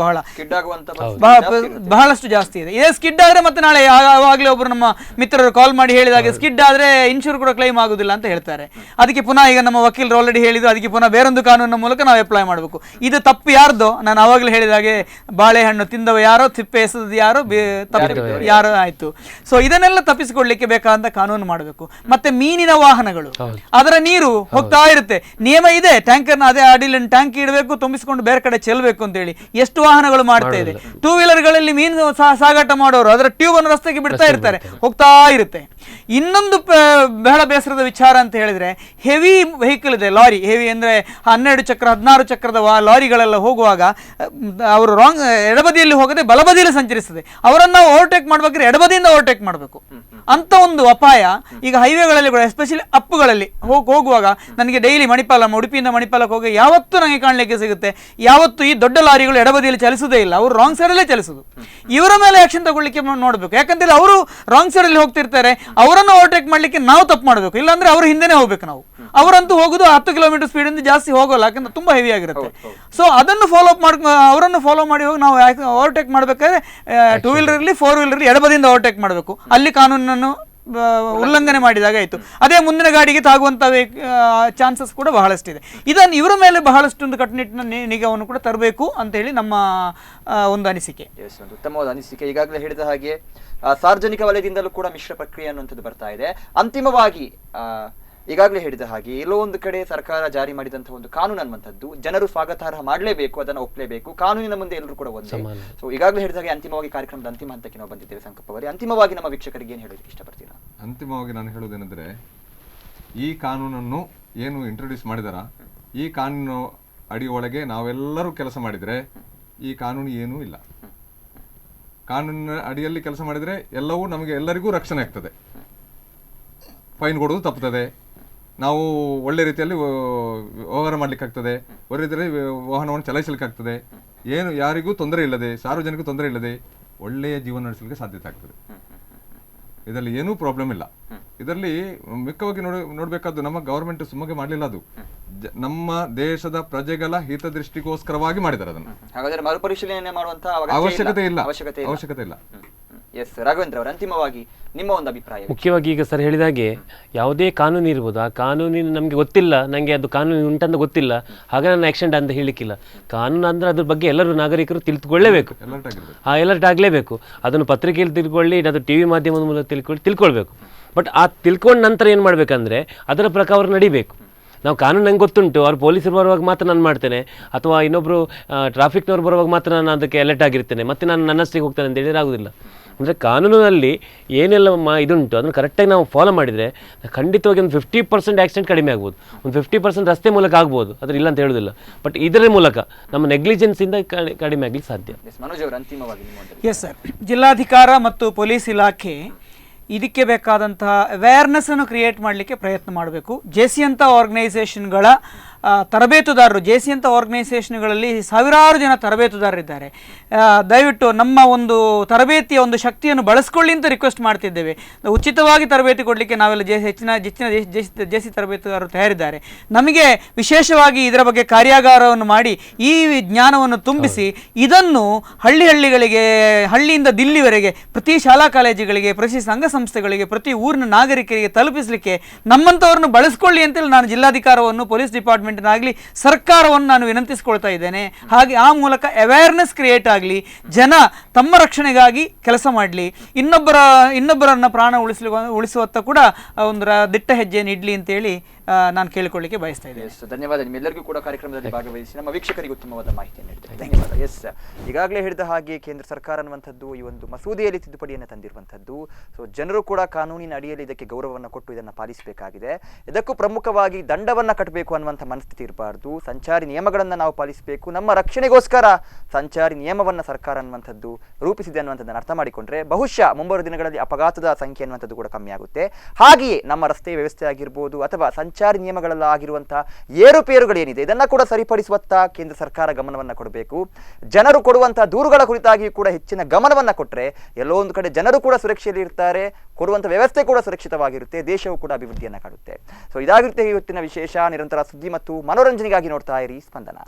ಬಹಳಷ್ಟು ಜಾಸ್ತಿ ಇದೆ. ಇದೇ ಸ್ಕಿಡ್ ಆದ್ರೆ ಮತ್ತೆ ನಾಳೆ ಆವಾಗಲೇ ಒಬ್ಬರು ನಮ್ಮ ಮಿತ್ರರು ಕಾಲ್ ಮಾಡಿ ಹೇಳಿದಾಗೆ ಸ್ಕಿಡ್ ಆದ್ರೆ ಇನ್ಶೂರ್ ಕೂಡ ಕ್ಲೈಮ್ ಆಗುದಿಲ್ಲ ಅಂತ ಹೇಳ್ತಾರೆ. ಅದಕ್ಕೆ ಪುನಃ ಈಗ ನಮ್ಮ ವಕೀಲರು ಆಲ್ರೆಡಿ ಹೇಳಿದ್ರು, ಅದಕ್ಕೆ ಪುನಃ ಬೇರೊಂದು ಕಾನೂನಿನ ಮೂಲಕ ನಾವು ಅಪ್ಲೈ ಮಾಡಬೇಕು. ಇದು ತಪ್ಪು ಯಾರ್ದು? ನಾನು ಆವಾಗಲೇ ಹೇಳಿದಾಗೆ ಬಾಳೆಹಣ್ಣು ತಿಂದವ ಯಾರೋ, ತಿಪ್ಪೆ ಎಸೆದದ್ದು ಯಾರೋ ಆಯ್ತು. ಸೊ ಇದನ್ನೆಲ್ಲ ತಪ್ಪಿಸಿಕೊಳ್ಳಲಿಕ್ಕೆ ಬೇಕಾದಂತ ಕಾನೂನು ಮಾಡಬೇಕು. ಮತ್ತೆ ಮೀನಿನ ವಾಹನಗಳು, ಅದರ ನೀರು ಹೋಗ್ತಾ ಇರುತ್ತೆ, ನಿಯಮ ಇದೆ, ಟ್ಯಾಂಕರ್ನ ಅದೇ ಅಡಿಯಲ್ಲಿ ಟ್ಯಾಂಕ್ ಇಡಬೇಕು, ತುಂಬಿಸಿಕೊಂಡು ಬೇರೆ ಕಡೆ ಚೆಲ್ಲಬೇಕು ಅಂತೇಳಿ ಎಷ್ಟು ವಾಹನಗಳು ಮಾಡ್ತಾ ಇದೆ. 2 ವೀಲರ್ಗಳಲ್ಲಿ ಮೀನು ಸಾಗಾಟ ಮಾಡೋರು ಅದರ ಟ್ಯೂಬ್ ಅನ್ನು ರಸ್ತೆಗೆ ಬಿಡ್ತಾ ಇರ್ತಾರೆ, ಹೋಗ್ತಾ ಇರುತ್ತೆ. ಇನ್ನೊಂದು ಬಹಳ ಬೇಸರದ ವಿಚಾರ ಅಂತ ಹೇಳಿದ್ರೆ, ಹೆವಿ ವೆಹಿಕಲ್ ಇದೆ, ಲಾರಿ, ಹೆವಿ ಅಂದ್ರೆ 12 ಚಕ್ರ 16 ಚಕ್ರದ ಲಾರಿಗಳೆಲ್ಲ ಹೋಗುವಾಗ ಅವರು ಎಡಬದಿಯಲ್ಲಿ ಹೋಗದೆ ಬಲಬದಿಯಲ್ಲಿ ಸಂಚರಿಸ್ತದೆ. ಅವರನ್ನು ಓವರ್ಟೇಕ್ ಮಾಡ್ಬೇಕಾದ್ರೆ ಎಡಬದಿಯಿಂದ ಓವರ್ಟೇಕ್ ಮಾಡಬೇಕು ಅಂತ ಒಂದು ಅಪಾಯ ಈಗ ಹೈವೇಗಳಲ್ಲಿ ಕೂಡ, ಎಸ್ಪೆಷಲಿ ಅಪ್ಪುಗಳಲ್ಲಿ ಹೋಗುವಾಗ ನನಗೆ ಡೈಲಿ ಉಡುಪಿಯಿಂದ ಮಣಿಪಾಲಕ್ಕೆ ಹೋಗಿ ಯಾವತ್ತೂ ನನಗೆ ಕಾಣಲಿಕ್ಕೆ ಸಿಗುತ್ತೆ, ಯಾವತ್ತು ಈ ದೊಡ್ಡ ಲಾರಿಗಳು ಎಡಬದಿಯಲ್ಲಿ ಚಲಿಸುವುದೇ ಇಲ್ಲ, ಅವರು ರಾಂಗ್ ಸೈಡಲ್ಲೇ ಚಲಿಸುದು. ಇವರ ಮೇಲೆ ಆಕ್ಷನ್ ತಗೊಳ್ಳಿಕ್ಕೆ ನೋಡಬೇಕು, ಯಾಕಂದ್ರೆ ಅವರು ರಾಂಗ್ ಸೈಡಲ್ಲಿ ಹೋಗ್ತಿರ್ತಾರೆ, ಅವರನ್ನು ಓವರ್ಟೇಕ್ ಮಾಡ್ಲಿಕ್ಕೆ ನಾವು ತಪ್ಪು ಮಾಡಬೇಕು, ಇಲ್ಲಾಂದ್ರೆ ಅವರು ಹಿಂದೆನೇ ಹೋಗ್ಬೇಕು. ನಾವು ಅವರಂತೂ ಹೋಗುದು 10 ಕಿಲೋಮೀಟರ್ ಸ್ಪೀಡಿಂದ ಜಾಸ್ತಿ ಹೋಗೋಲ್ಲ, ಯಾಕಂದ್ರೆ ತುಂಬಾ ಹೆವಿ ಆಗಿರುತ್ತೆ. ಸೊ ಅದನ್ನು ಅವರನ್ನು ಫಾಲೋ ಮಾಡಿ ಹೋಗಿ ನಾವು ಓವರ್ಟೇಕ್ ಮಾಡಬೇಕಾದ್ರೆ 2 ವೀಲರ್ ಇರಲಿ 4 ವೀಲರ್ ಇರಲಿ ಎಡಬದಿಯಿಂದ ಓವರ್ಟೇಕ್ ಮಾಡಬೇಕು. ಅಲ್ಲಿ ಕಾನೂನನ್ನು ಉಲ್ಲಂಘನೆ ಮಾಡಿದಾಗ ಆಯಿತು. ಅದೇ ಮುಂದಿನ ಗಾಡಿಗೆ ತಾಗುವಂಥ ಚಾನ್ಸಸ್ ಕೂಡ ಬಹಳಷ್ಟಿದೆ. ಇದನ್ನು ಇವರ ಮೇಲೆ ಬಹಳಷ್ಟೊಂದು ಕಟ್ಟುನಿಟ್ಟಿನ ನಿಗಾವನ್ನು ಕೂಡ ತರಬೇಕು ಅಂತ ಹೇಳಿ ನಮ್ಮ ಒಂದು ಅನಿಸಿಕೆ. ಒಂದು ಉತ್ತಮವಾದ ಅನಿಸಿಕೆ. ಈಗಾಗಲೇ ಹೇಳಿದ ಹಾಗೆ ಸಾರ್ವಜನಿಕ ವಲಯದಿಂದಲೂ ಕೂಡ ಮಿಶ್ರ ಪ್ರಕ್ರಿಯೆ ಅನ್ನುವಂಥದ್ದು ಬರ್ತಾ ಇದೆ. ಅಂತಿಮವಾಗಿ ಈಗಾಗಲೇ ಹೇಳಿದ ಹಾಗೆ ಎಲ್ಲೋ ಒಂದು ಕಡೆ ಸರ್ಕಾರ ಜಾರಿ ಮಾಡಿದಂತಹ ಒಂದು ಕಾನೂನು ಅನ್ನುವಂಥದ್ದು ಜನರು ಸ್ವಾಗತಾರ್ಹ ಮಾಡಲೇಬೇಕು, ಅದನ್ನು ಒಪ್ಪಲೇಬೇಕು, ಕಾನೂನಿನ ಮುಂದೆ ಎಲ್ಲರೂ ಕೂಡ ಒಂದೇ. ಸೊ ಈಗಾಗಲೇ ಹೇಳಿದ ಹಾಗೆ ಅಂತಿಮವಾಗಿ ಕಾರ್ಯಕ್ರಮದ ಅಂತಿಮ ಹಂತಕ್ಕೆ ನಾವು ಬಂದಿದ್ದೇವೆ. ಸಂಕಪ್ಪ ಅವರೇ, ಅಂತಿಮವಾಗಿ ನಮ್ಮ ವೀಕ್ಷಕರಿಗೆ ಏನು ಹೇಳೋದಕ್ಕೆ ಇಷ್ಟಪಡ್ತೀರಾ? ಅಂತಿಮವಾಗಿ ನಾನು ಹೇಳೋದೇನೆಂದರೆ, ಈ ಕಾನೂನನ್ನು ಏನು ಇಂಟ್ರೊಡ್ಯೂಸ್ ಮಾಡಿದಾರ, ಈ ಕಾನೂನು ಅಡಿಯೊಳಗೆ ನಾವೆಲ್ಲರೂ ಕೆಲಸ ಮಾಡಿದರೆ ಈ ಕಾನೂನು ಏನೂ ಇಲ್ಲ. ಕಾನೂನಿನ ಅಡಿಯಲ್ಲಿ ಕೆಲಸ ಮಾಡಿದರೆ ಎಲ್ಲವೂ ನಮಗೆ ಎಲ್ಲರಿಗೂ ರಕ್ಷಣೆ ಆಗ್ತದೆ. ಫೈನ್ ಕೊಡೋದು ತಪ್ಪುತ್ತದೆ, ನಾವು ಒಳ್ಳೆ ರೀತಿಯಲ್ಲಿ ವ್ಯವಹಾರ ಮಾಡ್ಲಿಕ್ಕಾಗ್ತದೆ, ಒಳ್ಳೆ ರೀತಿಯಲ್ಲಿ ವಾಹನವನ್ನು ಚಲಾಯಿಸಲಿಕ್ಕಾಗ್ತದೆ, ಏನು ಯಾರಿಗೂ ತೊಂದರೆ ಇಲ್ಲದೆ, ಸಾರ್ವಜನಿಕರು ತೊಂದರೆ ಇಲ್ಲದೆ ಒಳ್ಳೆಯ ಜೀವನ ನಡೆಸಲಿಕ್ಕೆ ಸಾಧ್ಯತೆ ಆಗ್ತದೆ. ಇದರಲ್ಲಿ ಏನೂ ಪ್ರಾಬ್ಲಮ್ ಇಲ್ಲ. ಇದರಲ್ಲಿ ಮುಖ್ಯವಾಗಿ ನೋಡಬೇಕಾದ್ದು, ನಮ್ಮ ಗವರ್ಮೆಂಟ್ ಸುಮ್ಮಗೆ ಮಾಡಲಿಲ್ಲ, ಅದು ನಮ್ಮ ದೇಶದ ಪ್ರಜೆಗಳ ಹಿತದೃಷ್ಟಿಗೋಸ್ಕರವಾಗಿ ಮಾಡಿದ್ದಾರೆ. ಅದನ್ನು ಹಾಗಾದ್ರೆ ಮರುಪರಿಶೀಲನೆ ಮಾಡುವಂತ ಅವಶ್ಯಕತೆ ಇಲ್ಲ. ಎಸ್ ರಾಘವೇಂದ್ರ ಅವರು, ಅಂತಿಮವಾಗಿ ನಿಮ್ಮ ಒಂದು ಅಭಿಪ್ರಾಯ. ಮುಖ್ಯವಾಗಿ ಈಗ ಸರ್ ಹೇಳಿದಾಗೆ ಯಾವುದೇ ಕಾನೂನು ಇರ್ಬೋದು, ಆ ಕಾನೂನಿನ ನಮಗೆ ಗೊತ್ತಿಲ್ಲ, ನನಗೆ ಅದು ಕಾನೂನು ಉಂಟಂತ ಗೊತ್ತಿಲ್ಲ, ಹಾಗೆ ನಾನು ಆ್ಯಕ್ಷನ್ ಅಂತ ಹೇಳಲಿಕ್ಕಿಲ್ಲ. ಕಾನೂನು ಅಂದರೆ ಅದ್ರ ಬಗ್ಗೆ ಎಲ್ಲರೂ ನಾಗರಿಕರು ತಿಳ್ಕೊಳ್ಳೇಬೇಕು, ಅಲರ್ಟ್ ಆಗಲೇಬೇಕು. ಅದನ್ನು ಪತ್ರಿಕೆಯಲ್ಲಿ ತಿಳ್ಕೊಳ್ಳಿ, ಅದು ಟಿ ವಿ ಮಾಧ್ಯಮದ ಮೂಲಕ ತಿಳ್ಕೊಳ್ಬೇಕು. ಬಟ್ ಆ ತಿಳ್ಕೊಂಡ ನಂತರ ಏನು ಮಾಡಬೇಕಂದ್ರೆ ಅದರ ಪ್ರಕಾರ ನಡಿಬೇಕು. ನಾವು ಕಾನೂನು ನಂಗೆ ಗೊತ್ತುಂಟು, ಅವ್ರು ಪೊಲೀಸರು ಬರುವಾಗ ಮಾತ್ರ ನಾನು ಮಾಡ್ತೇನೆ, ಅಥವಾ ಇನ್ನೊಬ್ಬರು ಟ್ರಾಫಿಕ್ನವ್ರು ಬರುವಾಗ ಮಾತ್ರ ನಾನು ಅದಕ್ಕೆ ಅಲರ್ಟ್ ಆಗಿರ್ತೇನೆ, ಮತ್ತು ನಾನು ನನ್ನಷ್ಟಿಗೆ ಹೋಗ್ತೇನೆ ಅಂತ ಹೇಳಿದ್ರೆ ಆಗೋದಿಲ್ಲ. ಅಂದರೆ ಕಾನೂನಿನಲ್ಲಿ ಏನೆಲ್ಲ ಇದುಂಟು ಅದನ್ನು ಕರೆಕ್ಟಾಗಿ ನಾವು ಫಾಲೋ ಮಾಡಿದರೆ ಖಂಡಿತವಾಗಿ ಒಂದು 50% ಆಕ್ಸಿಡೆಂಟ್ ಕಡಿಮೆ ಆಗ್ಬೋದು, ಒಂದು 50% ರಸ್ತೆ ಮೂಲಕ ಆಗ್ಬೋದು, ಅದ್ರ ಇಲ್ಲ ಅಂತ ಹೇಳೋದಿಲ್ಲ. ಬಟ್ ಇದರ ಮೂಲಕ ನಮ್ಮ ನೆಗ್ಲಿಜೆನ್ಸಿಂದ ಕಡಿಮೆ ಆಗಲಿಕ್ಕೆ ಸಾಧ್ಯ. ಮನೋಜ್ ಅವರು, ಅಂತಿಮವಾಗಿ ಎಸ್ ಸರ್, ಜಿಲ್ಲಾಧಿಕಾರ ಮತ್ತು ಪೊಲೀಸ್ ಇಲಾಖೆ ಇದಕ್ಕೆ ಬೇಕಾದಂತಹ ಅವೇರ್ನೆಸ್ಸನ್ನು ಕ್ರಿಯೇಟ್ ಮಾಡಲಿಕ್ಕೆ ಪ್ರಯತ್ನ ಮಾಡಬೇಕು. JC ಅಂತ ಆರ್ಗನೈಸೇಷನ್ಗಳ ತರಬೇತುದಾರರು, JC ಅಂತ ಆರ್ಗನೈಸೇಷನ್ಗಳಲ್ಲಿ ಸಾವಿರಾರು ಜನ ತರಬೇತುದಾರರಿದ್ದಾರೆ. ದಯವಿಟ್ಟು ನಮ್ಮ ಒಂದು ತರಬೇತಿಯ ಒಂದು ಶಕ್ತಿಯನ್ನು ಬಳಸ್ಕೊಳ್ಳಿ ಅಂತ ರಿಕ್ವೆಸ್ಟ್ ಮಾಡ್ತಿದ್ದೇವೆ. ಉಚಿತವಾಗಿ ತರಬೇತಿ ಕೊಡಲಿಕ್ಕೆ ನಾವೆಲ್ಲ ಹೆಚ್ಚಿನ JC ತರಬೇತುದಾರರು ತಯಾರಿದ್ದಾರೆ. ನಮಗೆ ವಿಶೇಷವಾಗಿ ಇದರ ಬಗ್ಗೆ ಕಾರ್ಯಾಗಾರವನ್ನು ಮಾಡಿ ಈ ಜ್ಞಾನವನ್ನು ತುಂಬಿಸಿ ಇದನ್ನು ಹಳ್ಳಿಗಳಿಗೆ, ಹಳ್ಳಿಯಿಂದ ದಿಲ್ಲಿವರೆಗೆ ಪ್ರತಿ ಶಾಲಾ ಕಾಲೇಜುಗಳಿಗೆ, ಪ್ರತಿ ಸಂಘ ಸಂಸ್ಥೆಗಳಿಗೆ, ಪ್ರತಿ ಊರಿನ ನಾಗರಿಕರಿಗೆ ತಲುಪಿಸಲಿಕ್ಕೆ ನಮ್ಮಂಥವ್ರನ್ನು ಬಳಸ್ಕೊಳ್ಳಿ ಅಂತೇಳಿ ನಾನು ಜಿಲ್ಲಾಧಿಕಾರವನ್ನು, ಪೊಲೀಸ್ ಡಿಪಾರ್ಟ್ಮೆಂಟ್ನಾಗಲಿ ಸರ್ಕಾರವನ್ನು ನಾನು ವಿನಂತಿಸ್ಕೊಳ್ತಾ ಇದ್ದೇನೆ. ಹಾಗೆ ಆ ಮೂಲಕ ಅವೇರ್ನೆಸ್ ಕ್ರಿಯೇಟ್ ಆಗಲಿ, ಜನ ತಮ್ಮ ರಕ್ಷಣೆಗಾಗಿ ಕೆಲಸ ಮಾಡಲಿ, ಇನ್ನೊಬ್ಬರನ್ನ ಪ್ರಾಣ ಉಳಿಸುವತ್ತ ಕೂಡ ಒಂದು ದಿಟ್ಟ ಹೆಜ್ಜೆಯನ್ನು ಇಡ್ಲಿ ಅಂತೇಳಿ ನಾನು ಕೇಳಿಕೊಳ್ಳಿಕ್ಕೆ ಬಯಸ್ತಾ ಇದ್ದೇನೆ. ಧನ್ಯವಾದ. ನಿಮ್ಮೆಲ್ಲರಿಗೂ ಕೂಡ ಕಾರ್ಯಕ್ರಮದಲ್ಲಿ ಭಾಗವಹಿಸಿ ನಮ್ಮ ವೀಕ್ಷಕರಿಗೆ ಉತ್ತಮವಾದ ಮಾಹಿತಿಯನ್ನು ನೀಡ್ತೇನೆ. ಧನ್ಯವಾದ. ಎಸ್, ಈಗಾಗಲೇ ಹೇಳಿದ ಹಾಗೆ ಕೇಂದ್ರ ಸರ್ಕಾರ ಅನ್ನುವಂಥದ್ದು ಈ ಒಂದು ಮಸೂದೆಯಲ್ಲಿ ತಿದ್ದುಪಡಿಯನ್ನು ತಂದಿರುವಂಥದ್ದು. ಸೊ ಜನರು ಕೂಡ ಕಾನೂನಿನ ಅಡಿಯಲ್ಲಿ ಇದಕ್ಕೆ ಗೌರವವನ್ನು ಕೊಟ್ಟು ಇದನ್ನು ಪಾಲಿಸಬೇಕಾಗಿದೆ. ಇದಕ್ಕೂ ಪ್ರಮುಖವಾಗಿ ದಂಡವನ್ನು ಕಟ್ಟಬೇಕು ಅನ್ನುವಂಥ ಮನಸ್ಥಿತಿ ಇರಬಾರ್ದು. ಸಂಚಾರಿ ನಿಯಮಗಳನ್ನು ನಾವು ಪಾಲಿಸಬೇಕು. ನಮ್ಮ ರಕ್ಷಣೆಗೋಸ್ಕರ ಸಂಚಾರಿ ನಿಯಮವನ್ನು ಸರ್ಕಾರ ಅನ್ನುವಂಥದ್ದು ರೂಪಿಸಿದೆ ಅನ್ನುವಂಥದ್ದನ್ನು ಅರ್ಥ ಮಾಡಿಕೊಂಡ್ರೆ ಬಹುಶಃ ಮುಂಬರುವ ದಿನಗಳಲ್ಲಿ ಅಪಘಾತದ ಸಂಖ್ಯೆ ಅನ್ನುವಂಥದ್ದು ಕೂಡ ಕಮ್ಮಿ ಆಗುತ್ತೆ. ಹಾಗೆಯೇ ನಮ್ಮ ರಸ್ತೆ ವ್ಯವಸ್ಥೆ ಆಗಿರ್ಬೋದು ಅಥವಾ ಸಂಚಾರಿ ನಿಯಮಗಳೆಲ್ಲ ಆಗಿರುವಂತಹ ಏರುಪೇರುಗಳೇನಿದೆ ಇದನ್ನ ಕೂಡ ಸರಿಪಡಿಸುವತ್ತ ಕೇಂದ್ರ ಸರ್ಕಾರ ಗಮನವನ್ನು ಕೊಡಬೇಕು. ಜನರು ಕೊಡುವಂತಹ ದೂರುಗಳ ಕುರಿತಾಗಿ ಕೂಡ ಹೆಚ್ಚಿನ ಗಮನವನ್ನು ಕೊಟ್ಟರೆ ಎಲ್ಲೋ ಒಂದು ಕಡೆ ಜನರು ಕೂಡ ಸುರಕ್ಷೆಯಲ್ಲಿ ಇರ್ತಾರೆ, ಕೊಡುವಂಥ ವ್ಯವಸ್ಥೆ ಕೂಡ ಸುರಕ್ಷಿತವಾಗಿರುತ್ತೆ, ದೇಶವು ಕೂಡ ಅಭಿವೃದ್ಧಿಯನ್ನು ಕಾಣುತ್ತೆ. ಸೊ ಇದಾಗಿರುತ್ತೆ ಇವತ್ತಿನ ವಿಶೇಷ. ನಿರಂತರ ಸುದ್ದಿ ಮತ್ತು ಮನೋರಂಜನೆಗಾಗಿ ನೋಡ್ತಾ ಇರಿ ಸ್ಪಂದನ.